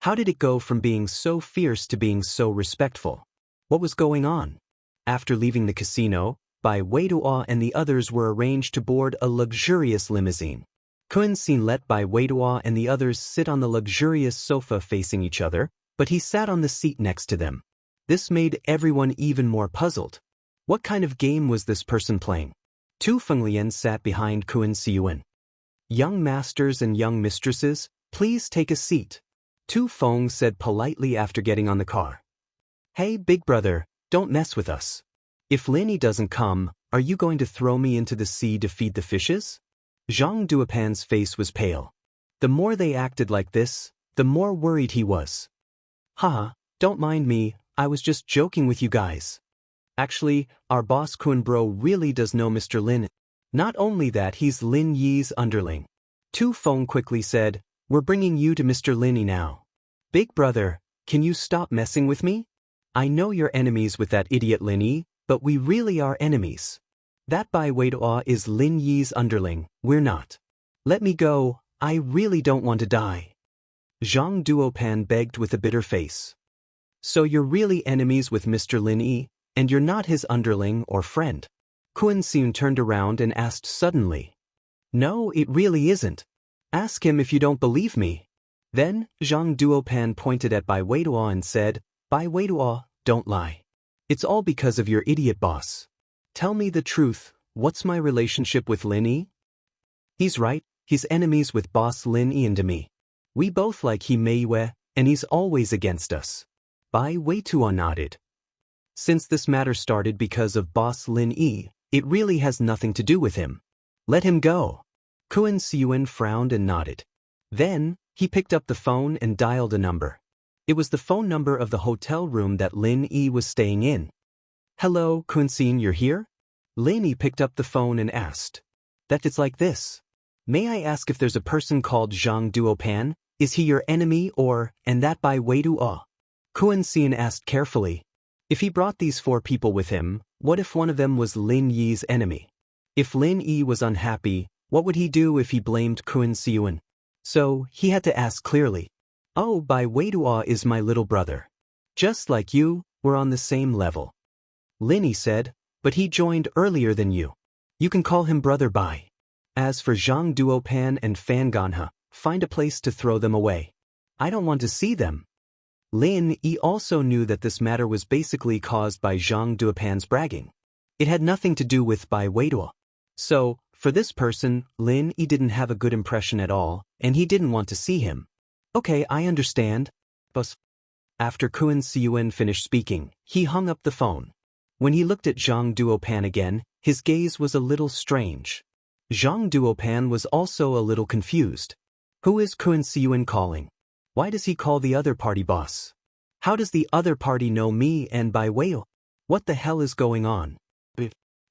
How did it go from being so fierce to being so respectful? What was going on? After leaving the casino, Bai Weiduo and the others were arranged to board a luxurious limousine. Kuan-sin let Bai Weiduo and the others sit on the luxurious sofa facing each other, but he sat on the seat next to them. This made everyone even more puzzled. What kind of game was this person playing? Tu Fenglian sat behind Kuan-sin. Young masters and young mistresses, please take a seat. Tu Feng said politely after getting on the car. Hey, big brother, don't mess with us. If Lin Yi doesn't come, are you going to throw me into the sea to feed the fishes? Zhang Duopan's face was pale. The more they acted like this, the more worried he was. Haha, don't mind me, I was just joking with you guys. Actually, our boss Kun Bro really does know Mr. Lin. Not only that, he's Lin Yi's underling. Tu Feng quickly said, we're bringing you to Mr. Lin Yi now. Big brother, can you stop messing with me? I know you're enemies with that idiot Lin Yi, but we really are enemies. That Bai Weiduo is Lin Yi's underling, we're not. Let me go, I really don't want to die. Zhang Duopan begged with a bitter face. So you're really enemies with Mr. Lin Yi, and you're not his underling or friend? Kuan-sin turned around and asked suddenly. No, it really isn't. Ask him if you don't believe me. Then, Zhang Duopan pointed at Bai Weiduo and said, Bai Weiduo, don't lie. It's all because of your idiot boss. Tell me the truth, what's my relationship with Lin Yi? He's right, he's enemies with boss Lin Yi and me. We both like He Meiyue, and he's always against us. Bai Weiduo nodded. Since this matter started because of boss Lin Yi, it really has nothing to do with him. Let him go. Kuan-sin frowned and nodded. Then, he picked up the phone and dialed a number. It was the phone number of the hotel room that Lin Yi was staying in. Hello, Kun-sin, you're here? Lin Yi picked up the phone and asked. That it's like this. May I ask if there's a person called Zhang Duopan? Is he your enemy or, and that by Wei Duo? Kun-sin asked carefully. If he brought these 4 people with him, what if one of them was Lin Yi's enemy? If Lin Yi was unhappy, what would he do if he blamed Kun-sin? So, he had to ask clearly. Oh, Bai Weiduo is my little brother. Just like you, we're on the same level. Lin Yi said, but he joined earlier than you. You can call him Brother Bai. As for Zhang Duopan and Fan Ganha, find a place to throw them away. I don't want to see them. Lin Yi also knew that this matter was basically caused by Zhang Duopan's bragging. It had nothing to do with Bai Weiduo. So, for this person, Lin Yi didn't have a good impression at all, and he didn't want to see him. Okay, I understand. But after Kun-sin finished speaking, he hung up the phone. When he looked at Zhang Duopan again, his gaze was a little strange. Zhang Duopan was also a little confused. Who is Kun-sin calling? Why does he call the other party boss? How does the other party know me and Bai Weiduo? What the hell is going on?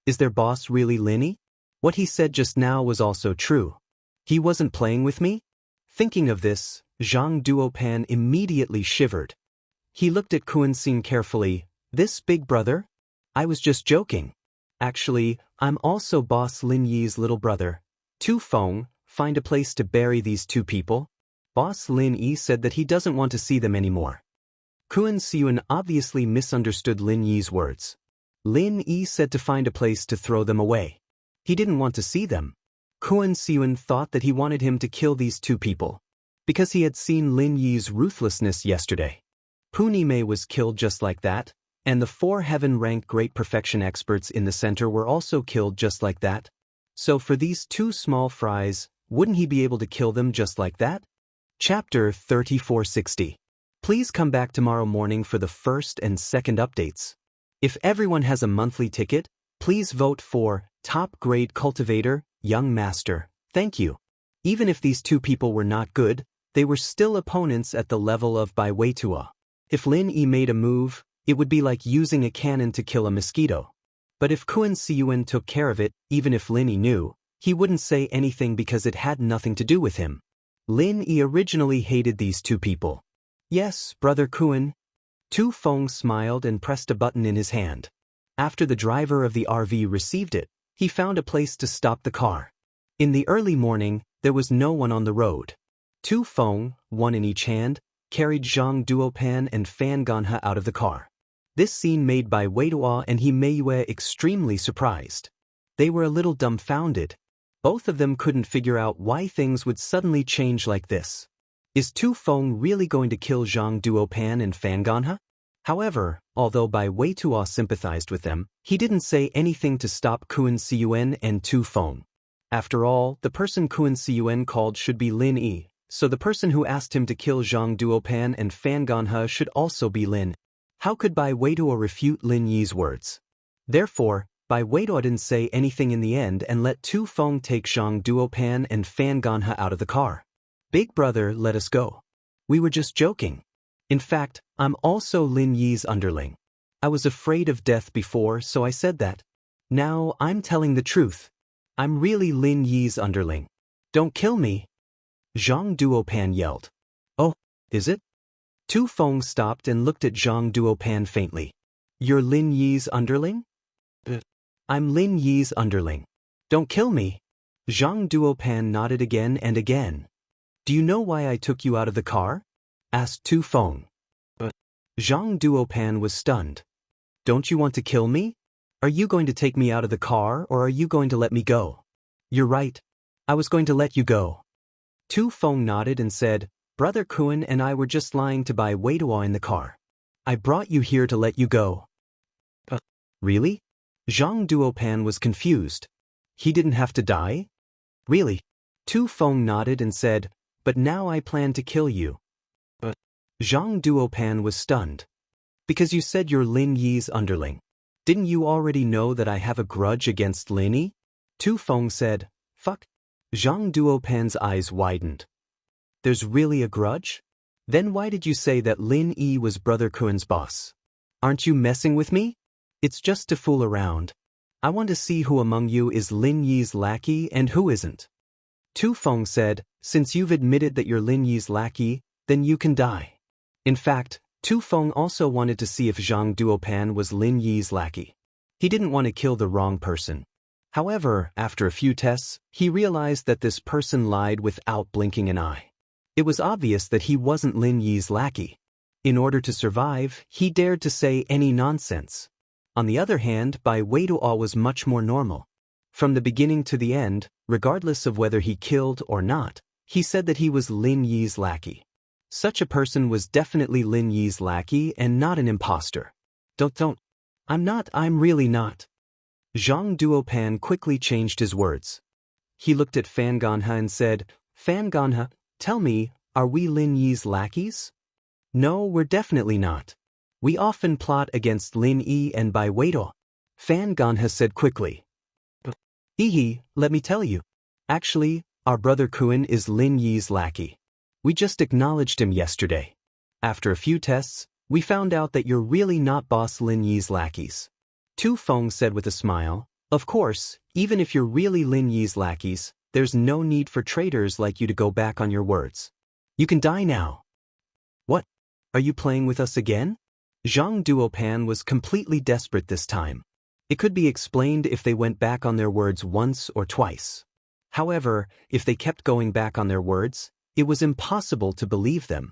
Is their boss really Lin Yi? What he said just now was also true. He wasn't playing with me? Thinking of this, Zhang Duopan immediately shivered. He looked at Kun-sin carefully. This big brother? I was just joking. Actually, I'm also boss Lin Yi's little brother. Tu Feng, find a place to bury these 2 people. Boss Lin Yi said that he doesn't want to see them anymore. Kun-sin obviously misunderstood Lin Yi's words. Lin Yi said to find a place to throw them away. He didn't want to see them. Kun-sin thought that he wanted him to kill these 2 people. Because he had seen Lin Yi's ruthlessness yesterday. Punime was killed just like that, and the 4 heaven-ranked great perfection experts in the center were also killed just like that. So for these 2 small fries, wouldn't he be able to kill them just like that? Chapter 3460. Please come back tomorrow morning for the first and second updates. If everyone has a monthly ticket, please vote for Top Grade Cultivator, Young Master. Thank you. Even if these 2 people were not good, they were still opponents at the level of Bai Weiduo. If Lin Yi made a move, it would be like using a cannon to kill a mosquito. But if Kun-sin took care of it, even if Lin Yi knew, he wouldn't say anything because it had nothing to do with him. Lin Yi originally hated these 2 people. Yes, Brother Kun. Tu Feng smiled and pressed a button in his hand. After the driver of the RV received it, he found a place to stop the car. In the early morning, there was no one on the road. Tu Feng, 1 in each hand, carried Zhang Duopan and Fan Ganha out of the car. This scene made Bai Weiduo and He Meiyue extremely surprised. They were a little dumbfounded. Both of them couldn't figure out why things would suddenly change like this. Is Tu Feng really going to kill Zhang Duopan and Fan Ganha? However, although Bai Weiduo sympathized with them, he didn't say anything to stop Kun-sin and Tu Feng. After all, the person Kun-sin called should be Lin Yi, so the person who asked him to kill Zhang Duopan and Fan Ganha should also be Lin. How could Bai Weiduo refute Lin Yi's words? Therefore, Bai Weiduo didn't say anything in the end and let Tu Feng take Zhang Duopan and Fan Ganha out of the car. Big brother, let us go. We were just joking. In fact, I'm also Lin Yi's underling. I was afraid of death before, so I said that. Now, I'm telling the truth. I'm really Lin Yi's underling. Don't kill me. Zhang Duopan yelled. Oh, is it? Tu Feng stopped and looked at Zhang Duopan faintly. You're Lin Yi's underling? I'm Lin Yi's underling. Don't kill me. Zhang Duopan nodded again and again. Do you know why I took you out of the car? Asked Tu Feng. Zhang Duopan was stunned. Don't you want to kill me? Are you going to take me out of the car or are you going to let me go? You're right. I was going to let you go. Tu Feng nodded and said, Brother Kun and I were just lying to Bai Weiduo in the car. I brought you here to let you go. Really? Zhang Duopan was confused. He didn't have to die? Really? Tu Feng nodded and said, But now I plan to kill you. Zhang Duopan was stunned. Because you said you're Lin Yi's underling. Didn't you already know that I have a grudge against Lin Yi? Tu Feng said, Fuck. Zhang Duopan's eyes widened. There's really a grudge? Then why did you say that Lin Yi was Brother Kuen's boss? Aren't you messing with me? It's just to fool around. I want to see who among you is Lin Yi's lackey and who isn't. Tu Feng said, since you've admitted that you're Lin Yi's lackey, then you can die. In fact, Tu Feng also wanted to see if Zhang Duopan was Lin Yi's lackey. He didn't want to kill the wrong person. However, after a few tests, he realized that this person lied without blinking an eye. It was obvious that he wasn't Lin Yi's lackey. In order to survive, he dared to say any nonsense. On the other hand, Bai Weiduo was much more normal. From the beginning to the end, regardless of whether he killed or not, he said that he was Lin Yi's lackey. Such a person was definitely Lin Yi's lackey and not an imposter. Don't. I'm really not. Zhang Duopan quickly changed his words. He looked at Fan Ganhe and said, Fan Ganhe, tell me, are we Lin Yi's lackeys? No, we're definitely not. We often plot against Lin Yi and Bai Weiduo. Fan Ganhe said quickly. Hehe, let me tell you. Actually, our brother Kuen is Lin Yi's lackey. We just acknowledged him yesterday. After a few tests, we found out that you're really not boss Lin Yi's lackeys. Tu Feng said with a smile, of course, even if you're really Lin Yi's lackeys, there's no need for traitors like you to go back on your words. You can die now. What? Are you playing with us again? Zhang Duopan was completely desperate this time. It could be explained if they went back on their words once or twice. However, if they kept going back on their words, it was impossible to believe them.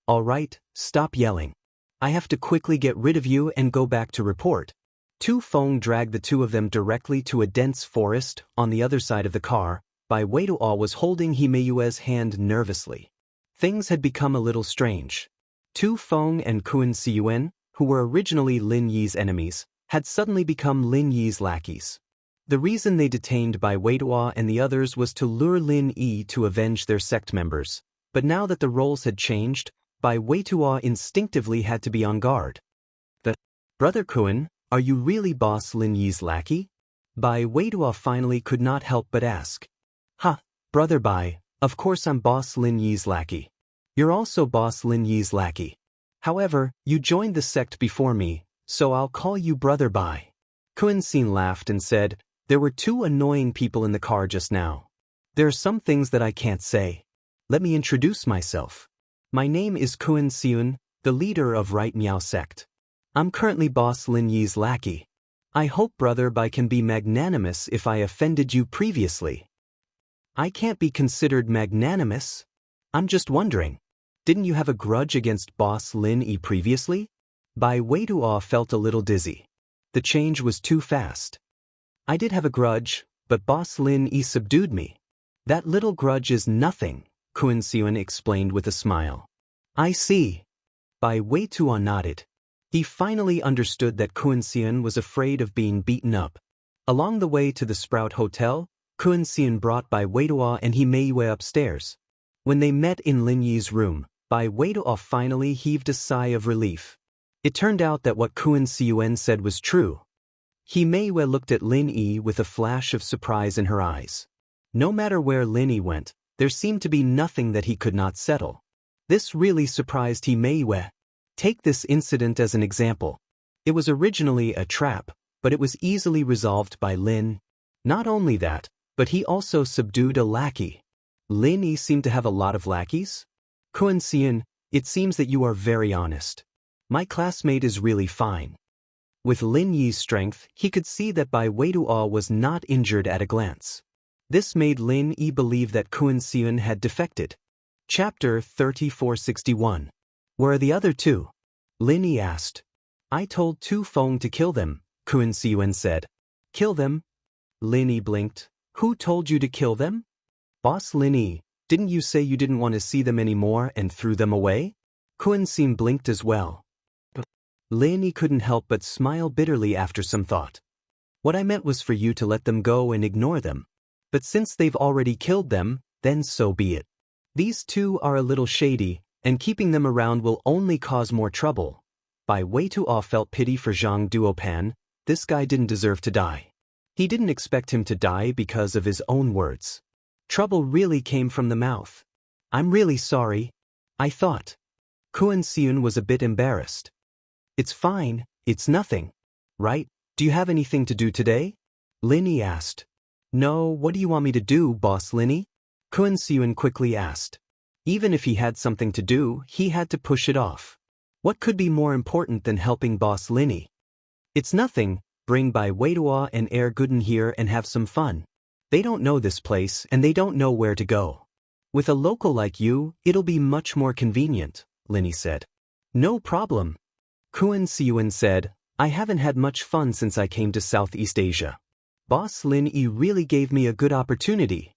All right, stop yelling. I have to quickly get rid of you and go back to report. Tu Feng dragged the two of them directly to a dense forest on the other side of the car. Bai Weiduo was holding Himeyue's hand nervously. Things had become a little strange. Tu Feng and Kuen Siyuan, who were originally Lin Yi's enemies, had suddenly become Lin Yi's lackeys. The reason they detained Bai Weiduo and the others was to lure Lin Yi to avenge their sect members, but now that the roles had changed, Bai Weiduo instinctively had to be on guard. Brother Kuen, are you really boss Lin Yi's lackey? Bai Weiduo finally could not help but ask. Brother Bai, of course I'm boss Lin Yi's lackey. You're also boss Lin Yi's lackey. However, you joined the sect before me, so I'll call you Brother Bai. Kuen Xin laughed and said, there were two annoying people in the car just now. There are some things that I can't say. Let me introduce myself. My name is Kuen Xiun, the leader of Right Miao sect. I'm currently boss Lin Yi's lackey. I hope Brother Bai can be magnanimous if I offended you previously. I can't be considered magnanimous. I'm just wondering. Didn't you have a grudge against boss Lin Yi previously? Bai Weiduo felt a little dizzy. The change was too fast. I did have a grudge, but boss Lin Yi subdued me. That little grudge is nothing, Kuen Xiun explained with a smile. I see. Bai Weiduo nodded. He finally understood that Kuen Xiun was afraid of being beaten up. Along the way to the Sprout Hotel, Kuen Xiun brought Bai Weiduo and Himeyue upstairs. When they met in Lin Yi's room, Bai Weiduo finally heaved a sigh of relief. It turned out that what Kuen Siyuan said was true. Himeyue looked at Lin Yi with a flash of surprise in her eyes. No matter where Lin Yi went, there seemed to be nothing that he could not settle. This really surprised Himeyue. Take this incident as an example. It was originally a trap, but it was easily resolved by Lin. Not only that, but he also subdued a lackey. Lin Yi seemed to have a lot of lackeys? Kuen Xian, it seems that you are very honest. My classmate is really fine. With Lin Yi's strength, he could see that Bai Weiduo was not injured at a glance. This made Lin Yi believe that Kuen Xian had defected. Chapter 3461. Where are the other two? Lin Yi asked. I told Tu Feng to kill them, Kuen Xian said. Kill them? Lin Yi blinked. Who told you to kill them? Boss Lin Yi, didn't you say you didn't want to see them anymore and threw them away? Kuen Xian blinked as well. Lin Yi couldn't help but smile bitterly after some thought. What I meant was for you to let them go and ignore them. But since they've already killed them, then so be it. These two are a little shady, and keeping them around will only cause more trouble. Bai Weiduo felt pity for Zhang Duopan. This guy didn't deserve to die. He didn't expect him to die because of his own words. Trouble really came from the mouth. I'm really sorry. I thought. Kuan Seun was a bit embarrassed. It's fine, it's nothing. Right? Do you have anything to do today? Linny asked. No, what do you want me to do, Boss Linny? Kuan Seun quickly asked. Even if he had something to do, he had to push it off. What could be more important than helping Boss Linny? It's nothing, bring by Weidua and Air Gooden here and have some fun. They don't know this place and they don't know where to go. With a local like you, it'll be much more convenient, Linny said. No problem. Kuan Seun said, I haven't had much fun since I came to Southeast Asia. Boss Lin Yi really gave me a good opportunity.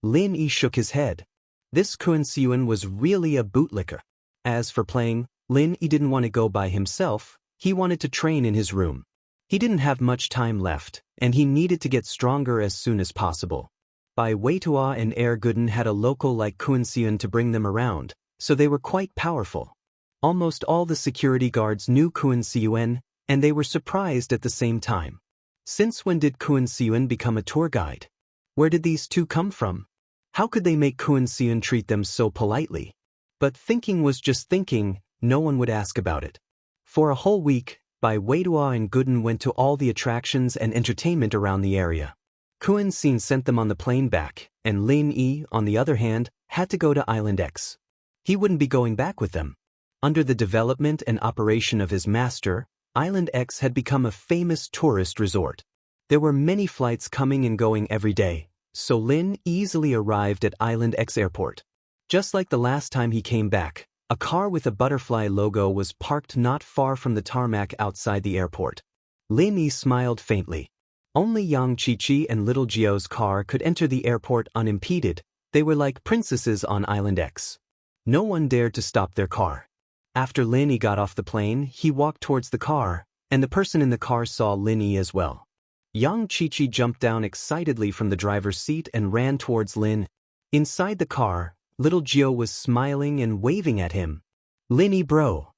Lin Yi shook his head. This Kuan Seun was really a bootlicker. As for playing, Lin Yi didn't want to go by himself, he wanted to train in his room. He didn't have much time left, and he needed to get stronger as soon as possible. Bai Weitua and Air Gooden had a local like Kuan Seun to bring them around, so they were quite powerful. Almost all the security guards knew Kuan Seun, and they were surprised at the same time. Since when did Kuan Seun become a tour guide? Where did these two come from? How could they make Kuan Seun treat them so politely? But thinking was just thinking, no one would ask about it. For a whole week, Bai Weitua and Gooden went to all the attractions and entertainment around the area. Kuan Seun sent them on the plane back, and Lin Yi, on the other hand, had to go to Island X. He wouldn't be going back with them. Under the development and operation of his master, Island X had become a famous tourist resort. There were many flights coming and going every day, so Lin easily arrived at Island X airport. Just like the last time he came back, a car with a butterfly logo was parked not far from the tarmac outside the airport. Lin Yi smiled faintly. Only Yang Chi-Chi and Little Jio's car could enter the airport unimpeded. They were like princesses on Island X. No one dared to stop their car. After Lin Yi got off the plane, he walked towards the car, and the person in the car saw Lin Yi as well. Yang Chi-Chi jumped down excitedly from the driver's seat and ran towards Lin. Inside the car, Little Jio was smiling and waving at him. Lin Yi bro.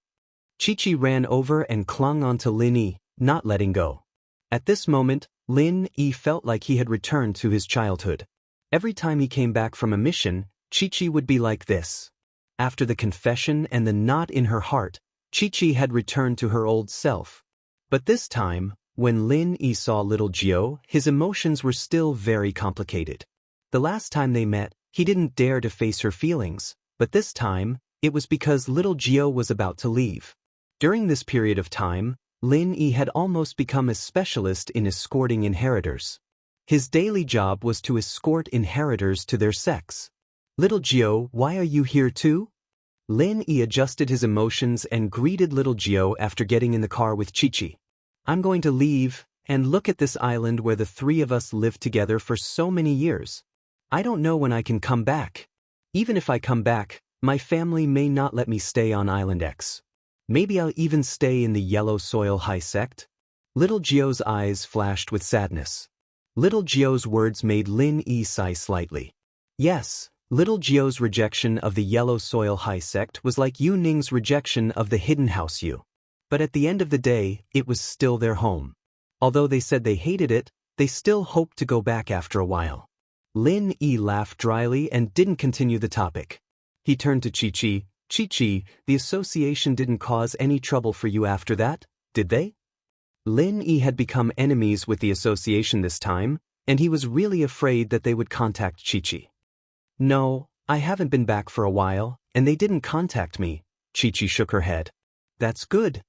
Chi-Chi ran over and clung onto Lin Yi, not letting go. At this moment, Lin Yi felt like he had returned to his childhood. Every time he came back from a mission, Chi-Chi would be like this. After the confession and the knot in her heart, Chi-Chi had returned to her old self. But this time, when Lin Yi saw Little Jio, his emotions were still very complicated. The last time they met, he didn't dare to face her feelings, but this time, it was because Little Jio was about to leave. During this period of time, Lin Yi had almost become a specialist in escorting inheritors. His daily job was to escort inheritors to their sex. Little Jio, why are you here too? Lin Yi adjusted his emotions and greeted Little Jio after getting in the car with Chi-Chi. I'm going to leave, and look at this island where the three of us lived together for so many years. I don't know when I can come back. Even if I come back, my family may not let me stay on Island X. Maybe I'll even stay in the Yellow Soil High Sect. Little Jio's eyes flashed with sadness. Little Jio's words made Lin Yi sigh slightly. Yes, Little Jio's rejection of the Yellow Soil High Sect was like Yu Ning's rejection of the Hidden House Yu. But at the end of the day, it was still their home. Although they said they hated it, they still hoped to go back after a while. Lin Yi laughed dryly and didn't continue the topic. He turned to Chi-Chi. Chi-Chi, the association didn't cause any trouble for you after that, did they? Lin Yi had become enemies with the association this time, and he was really afraid that they would contact Chi-Chi. No, I haven't been back for a while, and they didn't contact me. Chi-Chi shook her head. That's good.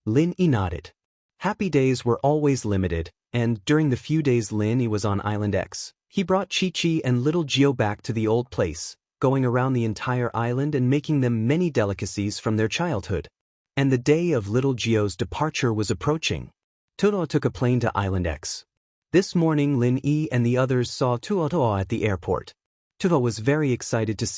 Lin Yi nodded. Happy days were always limited, and during the few days Lin Yi was on Island X, he brought Chi-Chi and Little Jio back to the old place, going around the entire island and making them many delicacies from their childhood. And the day of Little Jio's departure was approaching. Tuo took a plane to Island X. This morning Lin Yi and the others saw Tuo at the airport. Tuo was very excited to see